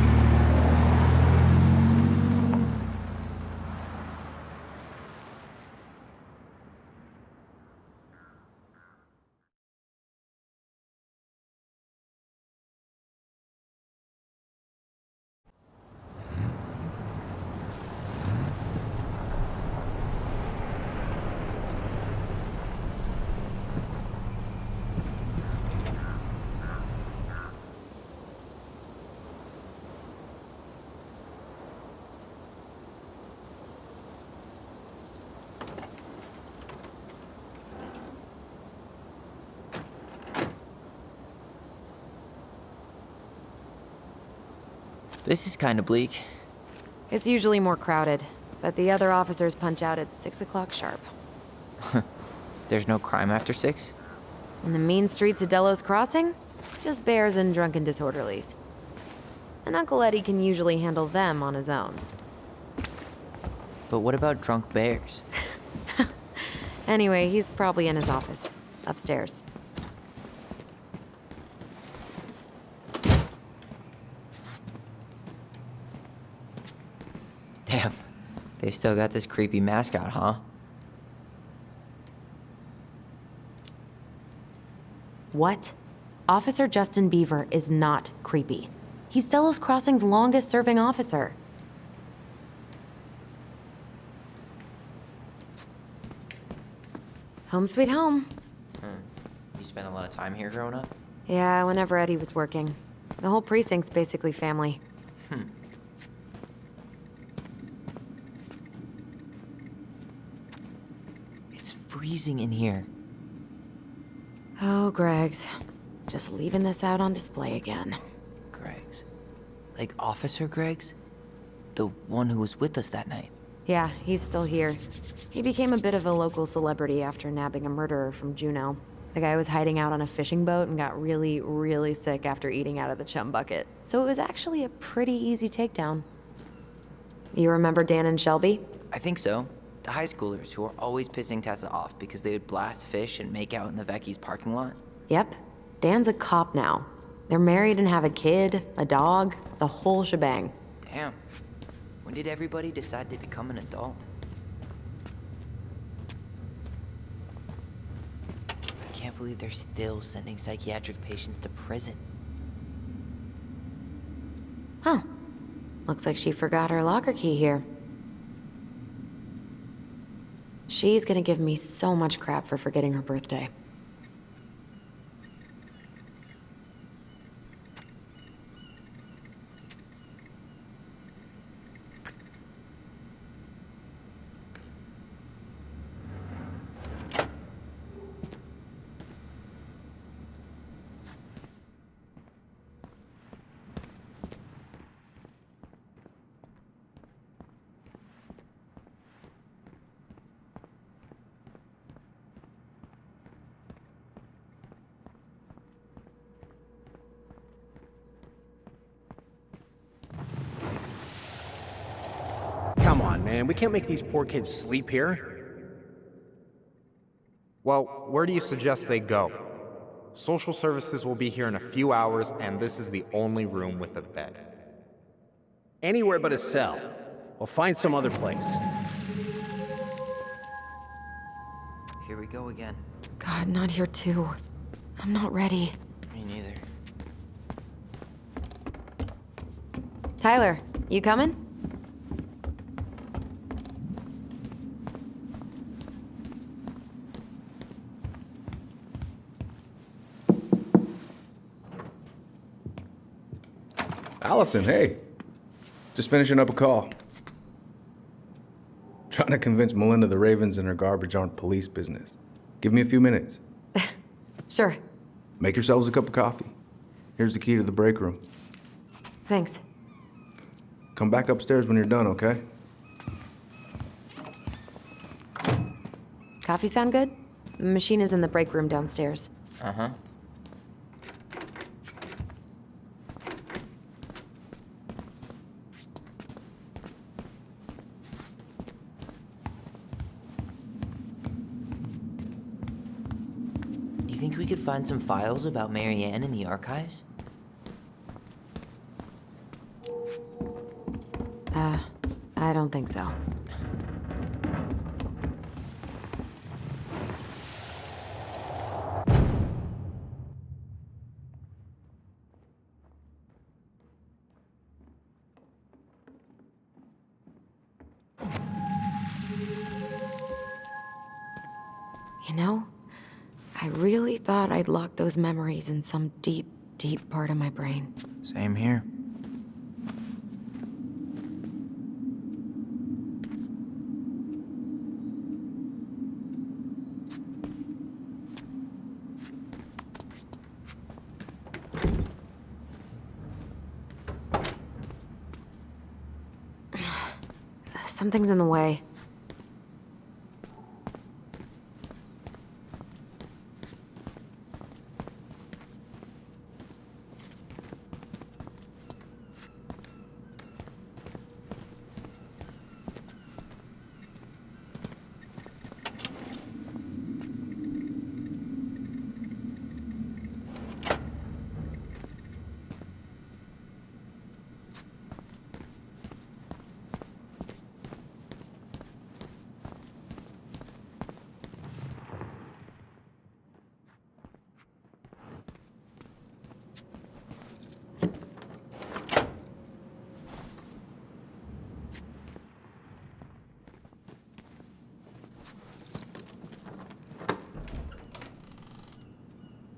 This is kind of bleak. It's usually more crowded, but the other officers punch out at 6 o'clock sharp. There's no crime after 6? In the mean streets of Delos Crossing, just bears and drunken disorderlies. And Uncle Eddie can usually handle them on his own. But what about drunk bears? Anyway, he's probably in his office, upstairs. Damn. They've still got this creepy mascot, huh? What? Officer Justin Beaver is not creepy. He's Delos Crossing's longest-serving officer. Home sweet home. You spent a lot of time here growing up? Yeah, whenever Eddie was working. The whole precinct's basically family. It's freezing in here. Oh, Greg's. Just leaving this out on display again. Greg's. Like Officer Greg's? The one who was with us that night. Yeah, he's still here. He became a bit of a local celebrity after nabbing a murderer from Juneau. The guy was hiding out on a fishing boat and got really, really sick after eating out of the chum bucket. So it was actually a pretty easy takedown. You remember Dan and Shelby? I think so. The high schoolers who were always pissing Tessa off because they would blast fish and make out in the Vecchi's parking lot. Yep. Dan's a cop now. They're married and have a kid, a dog, the whole shebang. Damn. When did everybody decide to become an adult? I can't believe they're still sending psychiatric patients to prison. Huh. Looks like she forgot her locker key here. She's gonna give me so much crap for forgetting her birthday. Come on, man. We can't make these poor kids sleep here. Well, where do you suggest they go? Social services will be here in a few hours, and this is the only room with a bed. Anywhere but a cell. We'll find some other place. Here we go again. God, not here too. I'm not ready. Me neither. Tyler, you coming? Allison, hey. Just finishing up a call. Trying to convince Melinda the Ravens and her garbage aren't police business. Give me a few minutes. Sure. Make yourselves a cup of coffee. Here's the key to the break room. Thanks. Come back upstairs when you're done, okay? Coffee sound good? The machine is in the break room downstairs. Uh-huh. You think we could find some files about Marianne in the archives? I don't think so. You know, I really thought I'd locked those memories in some deep, deep part of my brain. Same here. Something's in the way.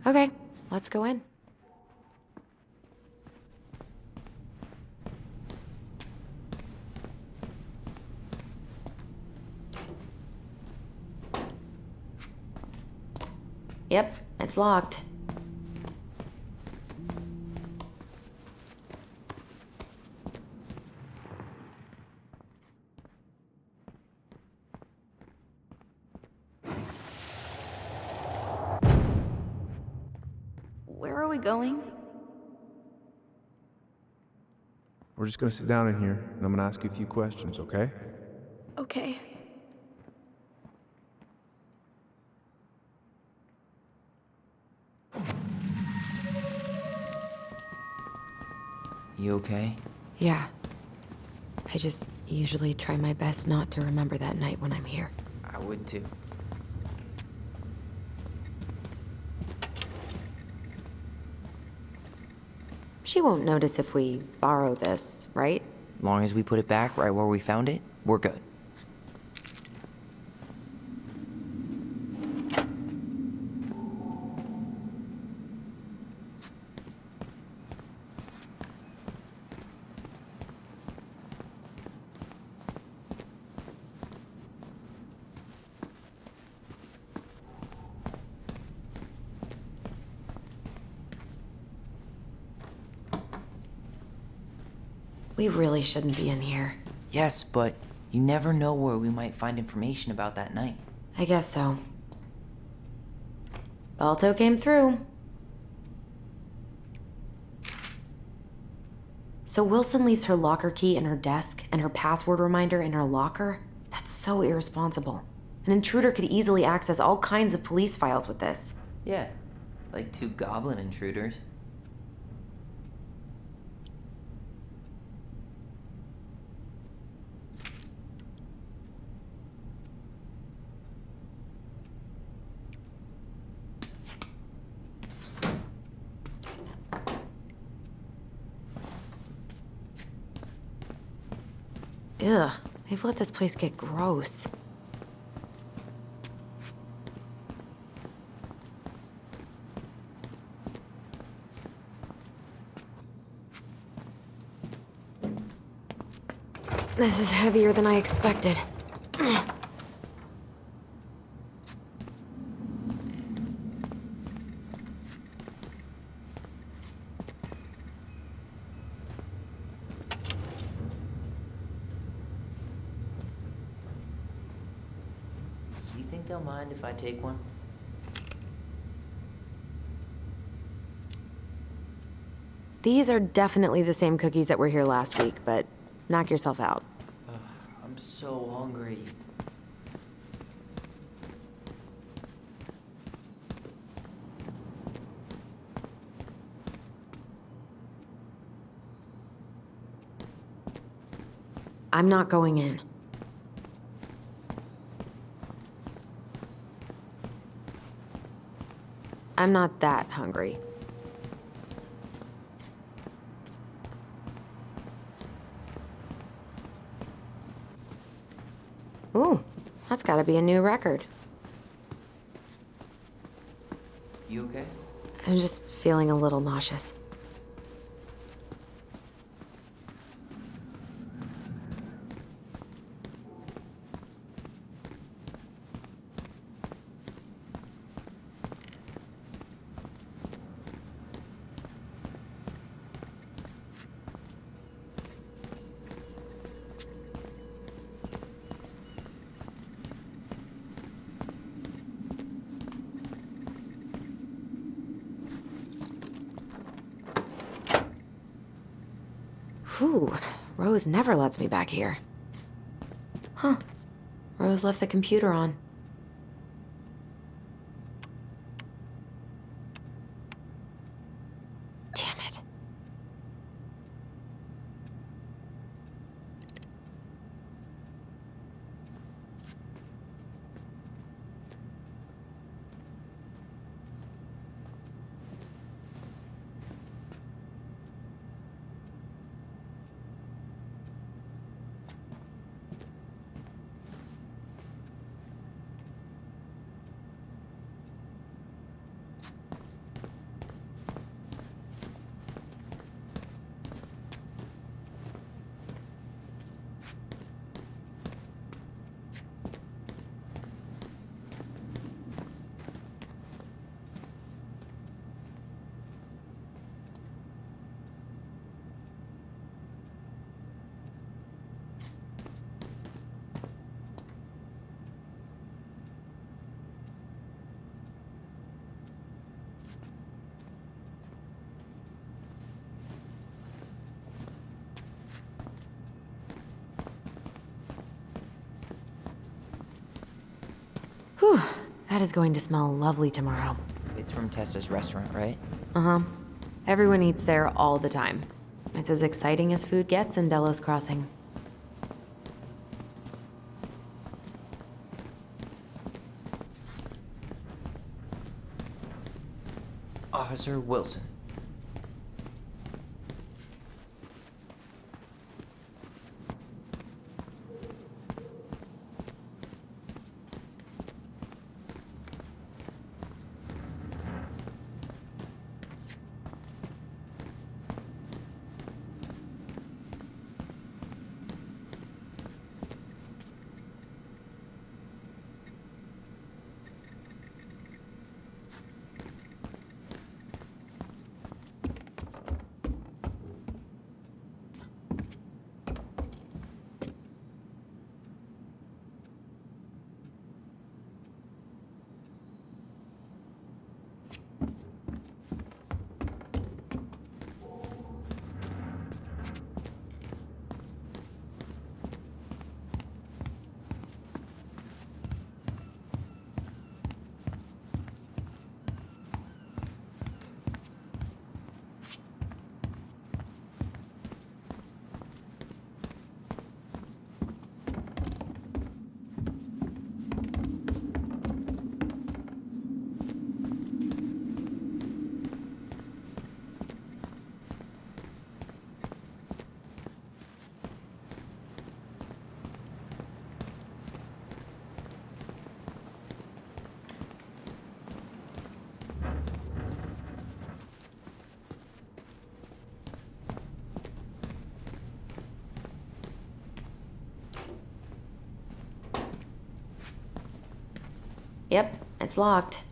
Okay, let's go in. Yep, it's locked. Where are we going? We're just gonna sit down in here, and I'm gonna ask you a few questions, okay? Okay. You okay? Yeah. I just usually try my best not to remember that night when I'm here. I would too. She won't notice if we borrow this, right? Long as we put it back right where we found it, we're good. We really shouldn't be in here. Yes, but you never know where we might find information about that night. I guess so. Balto came through. So Wilson leaves her locker key in her desk and her password reminder in her locker? That's so irresponsible. An intruder could easily access all kinds of police files with this. Yeah, like 2 goblin intruders. Ugh, they've let this place get gross. This is heavier than I expected. Do you think they'll mind if I take one? These are definitely the same cookies that were here last week, but knock yourself out. Ugh, I'm so hungry. I'm not going in. I'm not that hungry. Ooh, that's gotta be a new record. You okay? I'm just feeling a little nauseous. Whew, Rose never lets me back here. Huh. Rose left the computer on. Damn it. That is going to smell lovely tomorrow. It's from Tessa's restaurant, right? Uh-huh. Everyone eats there all the time. It's as exciting as food gets in Delos Crossing. Officer Wilson. Yep, it's locked.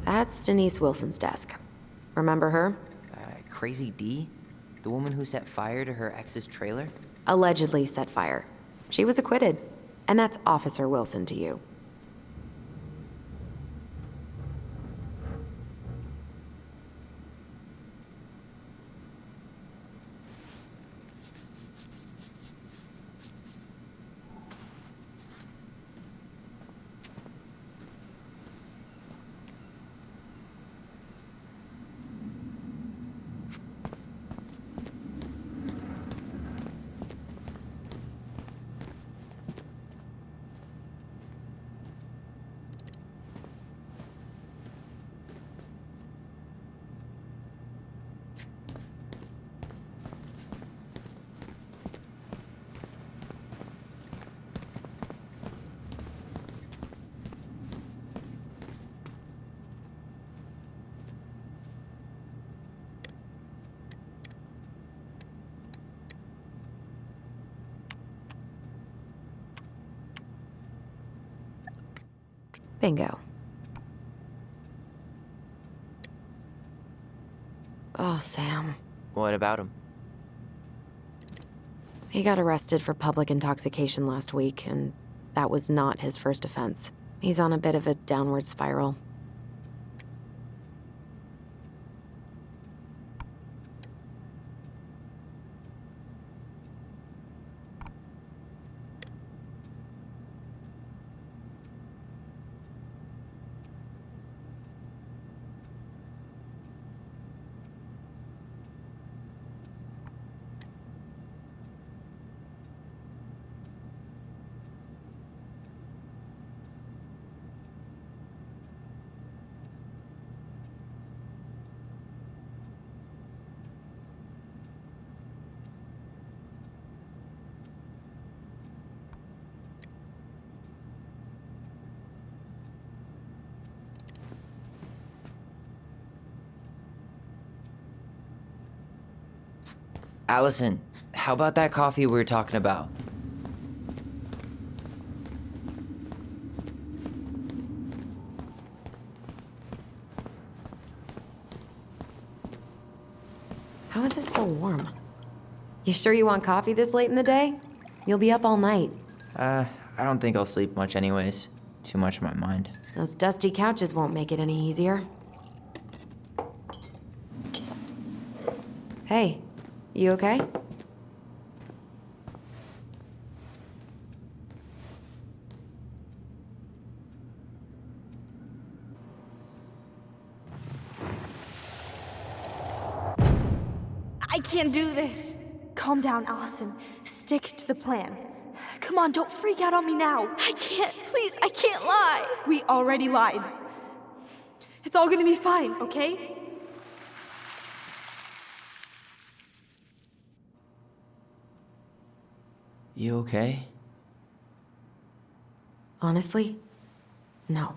That's Denise Wilson's desk. Remember her? Crazy D? The woman who set fire to her ex's trailer? Allegedly set fire. She was acquitted. And that's Officer Wilson to you. Bingo. Oh, Sam. What about him? He got arrested for public intoxication last week, and that was not his first offense. He's on a bit of a downward spiral. Allison, how about that coffee we were talking about? How is it still warm? You sure you want coffee this late in the day? You'll be up all night. I don't think I'll sleep much anyways. Too much on my mind. Those dusty couches won't make it any easier. Hey, you okay? I can't do this. Calm down, Allison. Stick to the plan. Come on, don't freak out on me now. I can't, please, I can't lie. We already lied. It's all gonna be fine, okay? You okay? Honestly, no.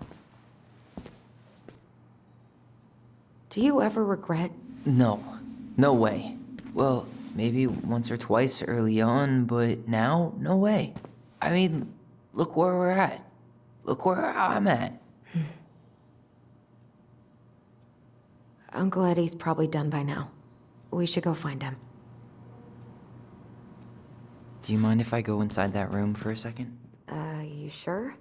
Do you ever regret? No. No way. Well, maybe once or twice early on, but now, no way. I mean, look where we're at. Look where I'm at. Uncle Eddie's probably done by now. We should go find him. Do you mind if I go inside that room for a second? You sure?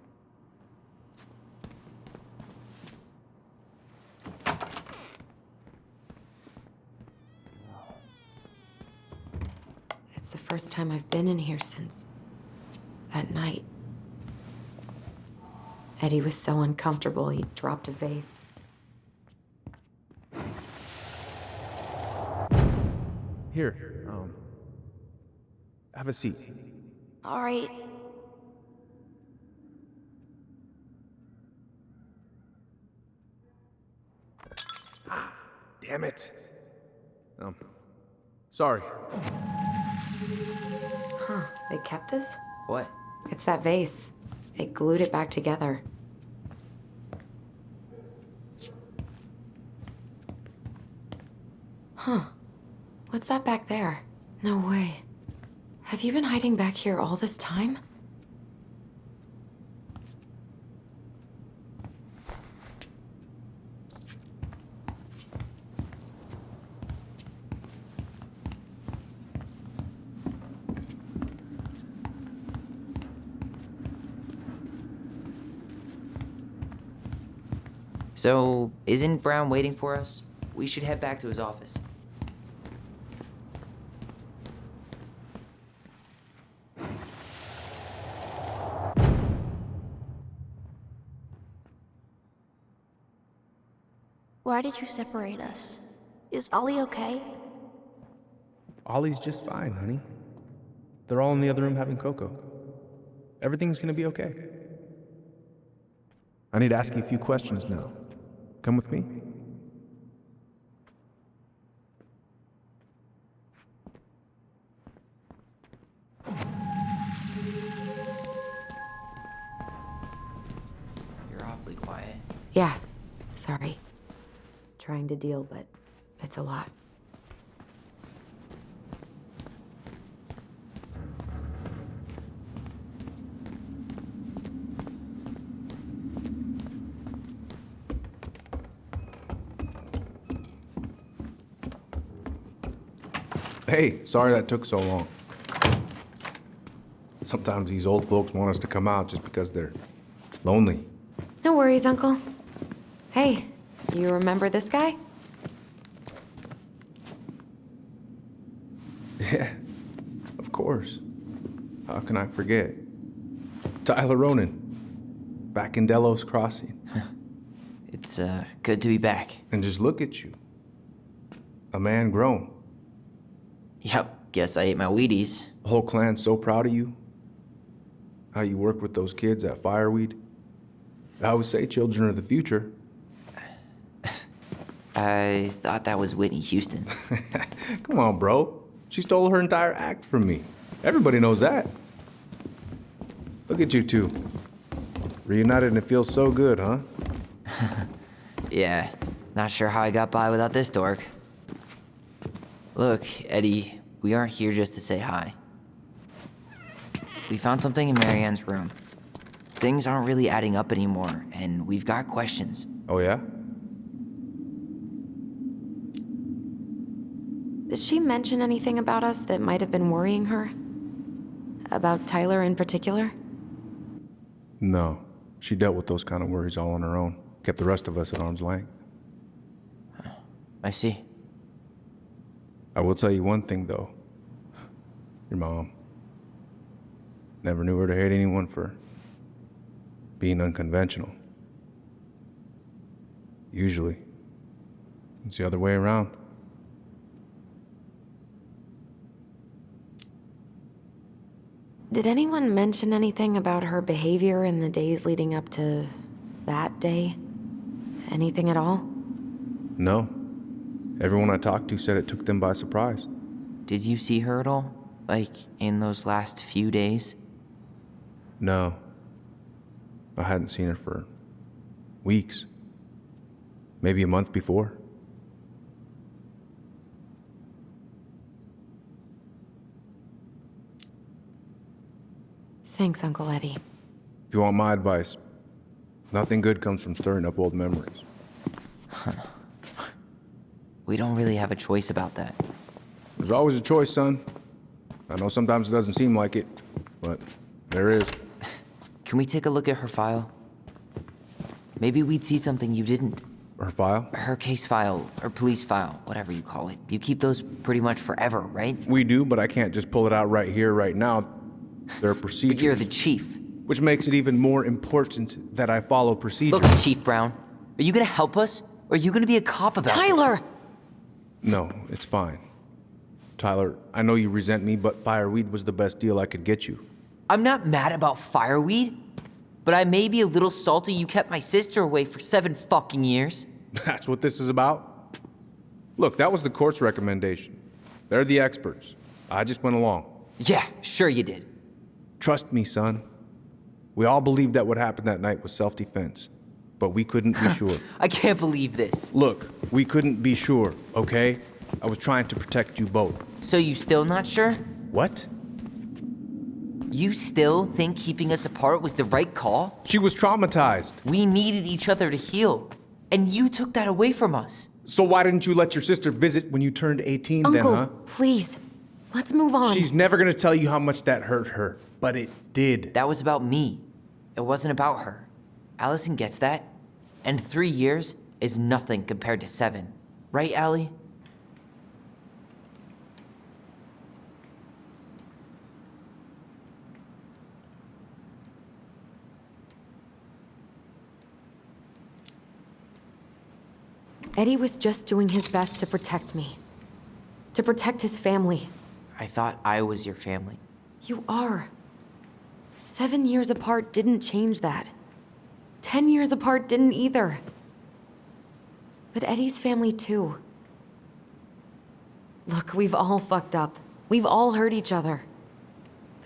It's the first time I've been in here since that night. Eddie was so uncomfortable, he dropped a vase. Here, have a seat. All right. Damn it. Sorry. Huh, they kept this? What? It's that vase. They glued it back together. Huh. What's that back there? No way. Have you been hiding back here all this time? So, isn't Brown waiting for us? We should head back to his office. Why did you separate us? Is Ollie okay? Ollie's just fine, honey. They're all in the other room having cocoa. Everything's gonna be okay. I need to ask you a few questions now. Come with me. You're awfully quiet. Yeah, sorry. Trying to deal, but it's a lot. Hey, sorry that took so long. Sometimes these old folks want us to come out just because they're lonely. No worries, Uncle. Hey, you remember this guy? Yeah, of course. How can I forget? Tyler Ronan, back in Delos Crossing. It's, good to be back. And just look at you. A man grown. Yep, guess I ate my Wheaties. The whole clan's so proud of you. How you work with those kids at Fireweed. I always say children are the future. I thought that was Whitney Houston. Come on, bro. She stole her entire act from me. Everybody knows that. Look at you two. Reunited and it feels so good, huh? Yeah, not sure how I got by without this dork. Look, Eddie, We aren't here just to say hi. We found something in Marianne's room. Things aren't really adding up anymore, and we've got questions. Oh, yeah? Did she mention anything about us that might have been worrying her? About Tyler in particular? No. She dealt with those kind of worries all on her own. Kept the rest of us at arm's length. I see. I will tell you one thing, though. Your mom. Never knew her to hate anyone for being unconventional. Usually, it's the other way around. Did anyone mention anything about her behavior in the days leading up to that day? Anything at all? No. Everyone I talked to said it took them by surprise. Did you see her at all? Like, in those last few days? No. I hadn't seen her for weeks. Maybe a month before. Thanks, Uncle Eddie. If you want my advice, nothing good comes from stirring up old memories. We don't really have a choice about that. There's always a choice, son. I know sometimes it doesn't seem like it, but there is. Can we take a look at her file? Maybe we'd see something you didn't. Her file? Her case file, or police file, whatever you call it. You keep those pretty much forever, right? We do, but I can't just pull it out right here, right now. There are procedures. But you're the chief. Which makes it even more important that I follow procedures. Look, Chief Brown, are you gonna help us? Or are you gonna be a cop about Tyler! this? No, it's fine. Tyler, I know you resent me, but fireweed was the best deal I could get you. I'm not mad about fireweed, but I may be a little salty you kept my sister away for 7 fucking years. That's what this is about? Look, that was the court's recommendation. They're the experts. I just went along. Yeah, sure you did. Trust me, son. We all believed that what happened that night was self-defense, but we couldn't be sure. I can't believe this. Look, we couldn't be sure, okay? I was trying to protect you both. So you still not sure? What? You still think keeping us apart was the right call? She was traumatized. We needed each other to heal, and you took that away from us. So why didn't you let your sister visit when you turned 18 Uncle, then, huh? please. Let's move on. She's never gonna tell you how much that hurt her, but it did. That was about me. It wasn't about her. Allison gets that, and 3 years is nothing compared to 7. Right, Allie? Eddie was just doing his best to protect me. To protect his family. I thought I was your family. You are. 7 years apart didn't change that. 10 years apart didn't either. But Eddie's family too. Look, we've all fucked up. We've all hurt each other.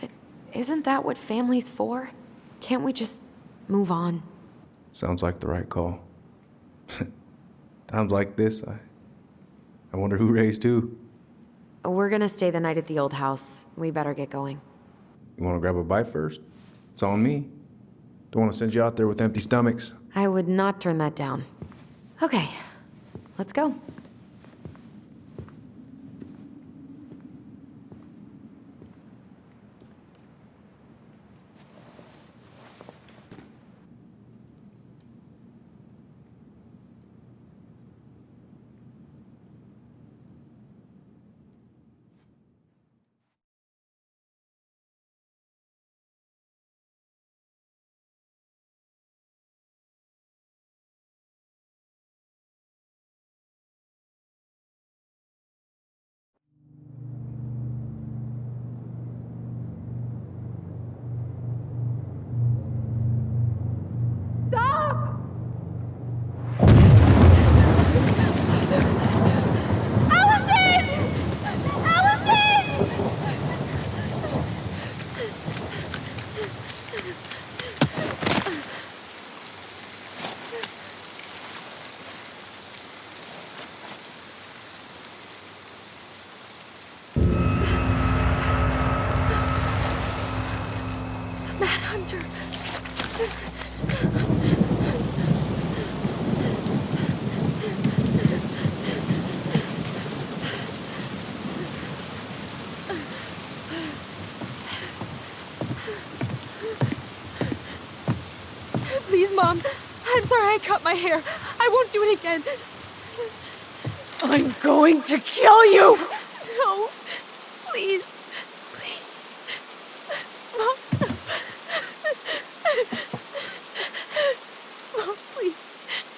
But isn't that what family's for? Can't we just move on? Sounds like the right call. Times like this, I wonder who raised who. We're gonna stay the night at the old house. We better get going. You wanna grab a bite first? It's on me. Don't wanna send you out there with empty stomachs. I would not turn that down. Okay, let's go. sorry I cut my hair. I won't do it again. I'm going to kill you! No. Please. Please. Mom. Mom, please.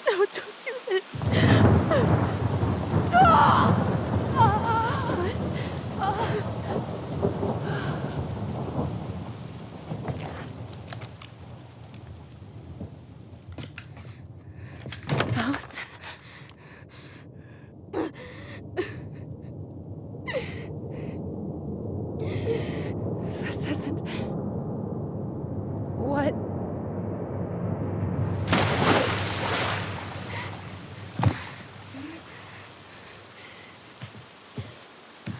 No, don't do this. Allison. This isn't. What?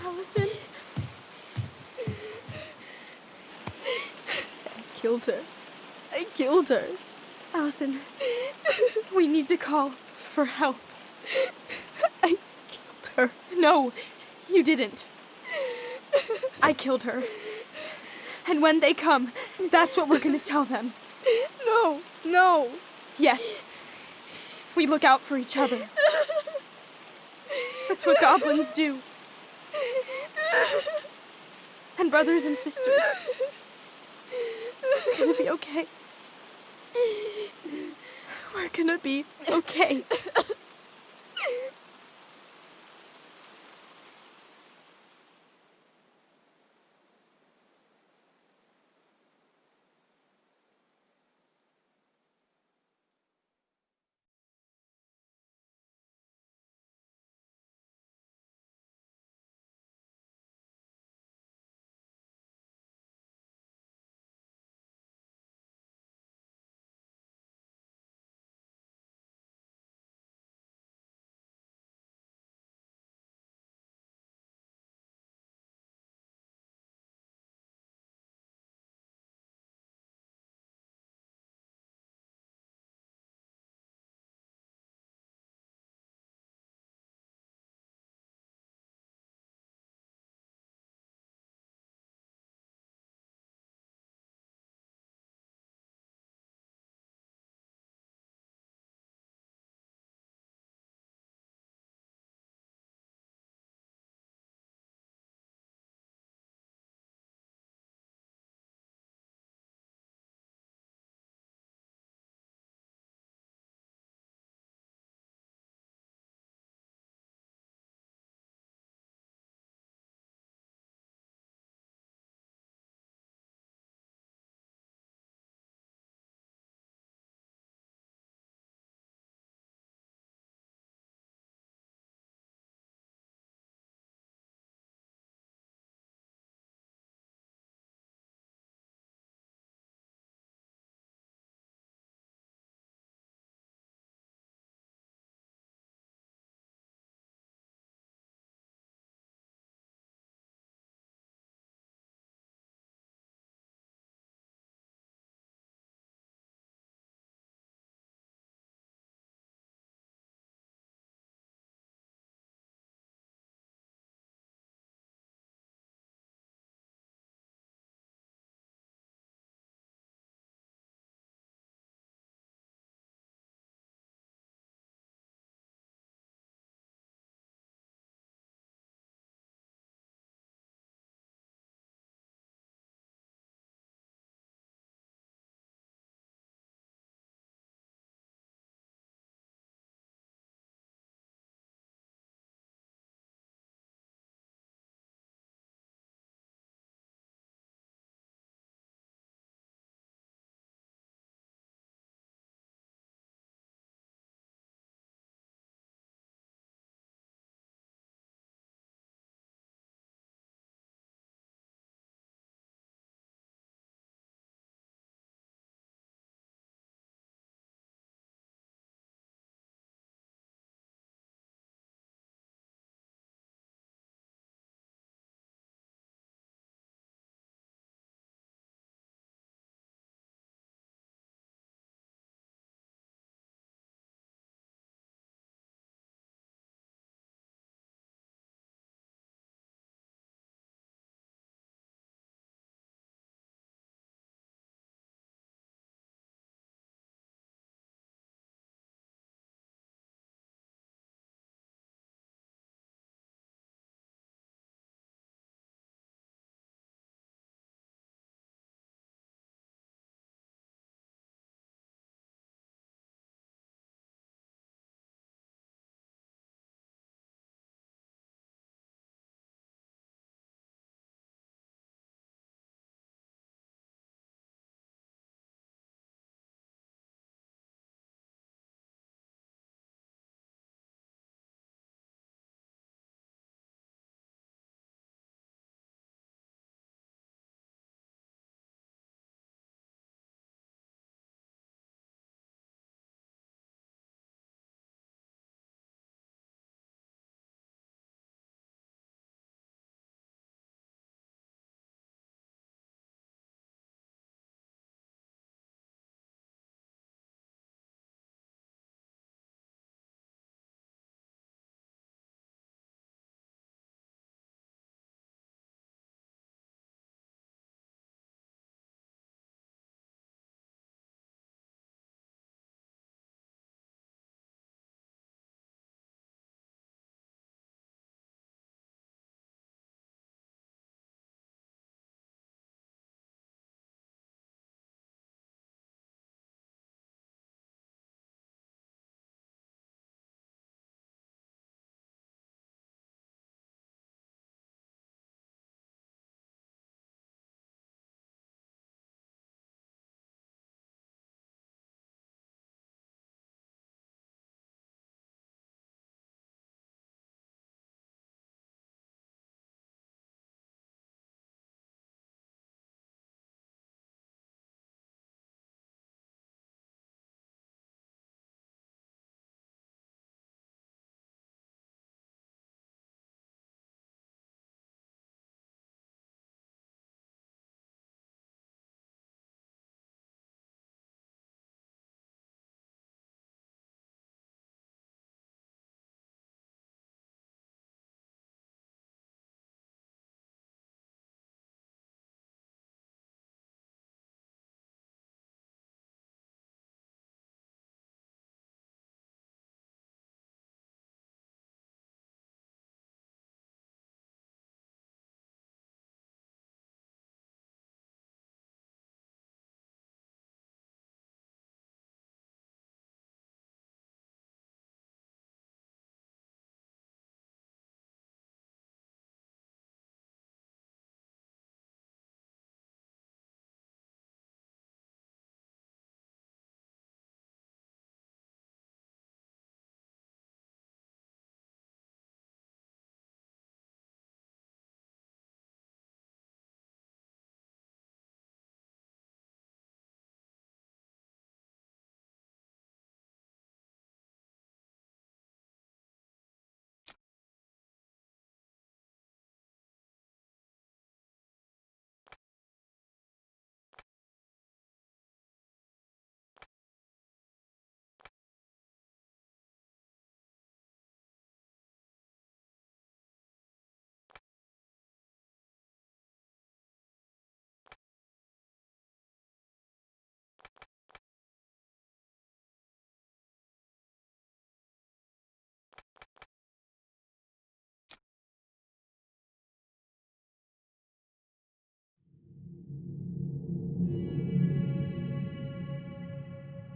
Allison. I killed her. I killed her. Allison, we need to call for help. I killed her. No, you didn't. I killed her. And when they come, that's what we're gonna tell them. No, no. Yes. We look out for each other. That's what goblins do. And brothers and sisters. It's gonna be okay. We're gonna be okay.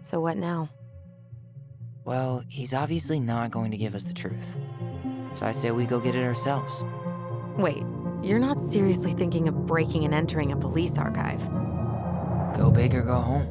So what now? Well, he's obviously not going to give us the truth. So I say we go get it ourselves. Wait, you're not seriously thinking of breaking and entering a police archive? Go big or go home.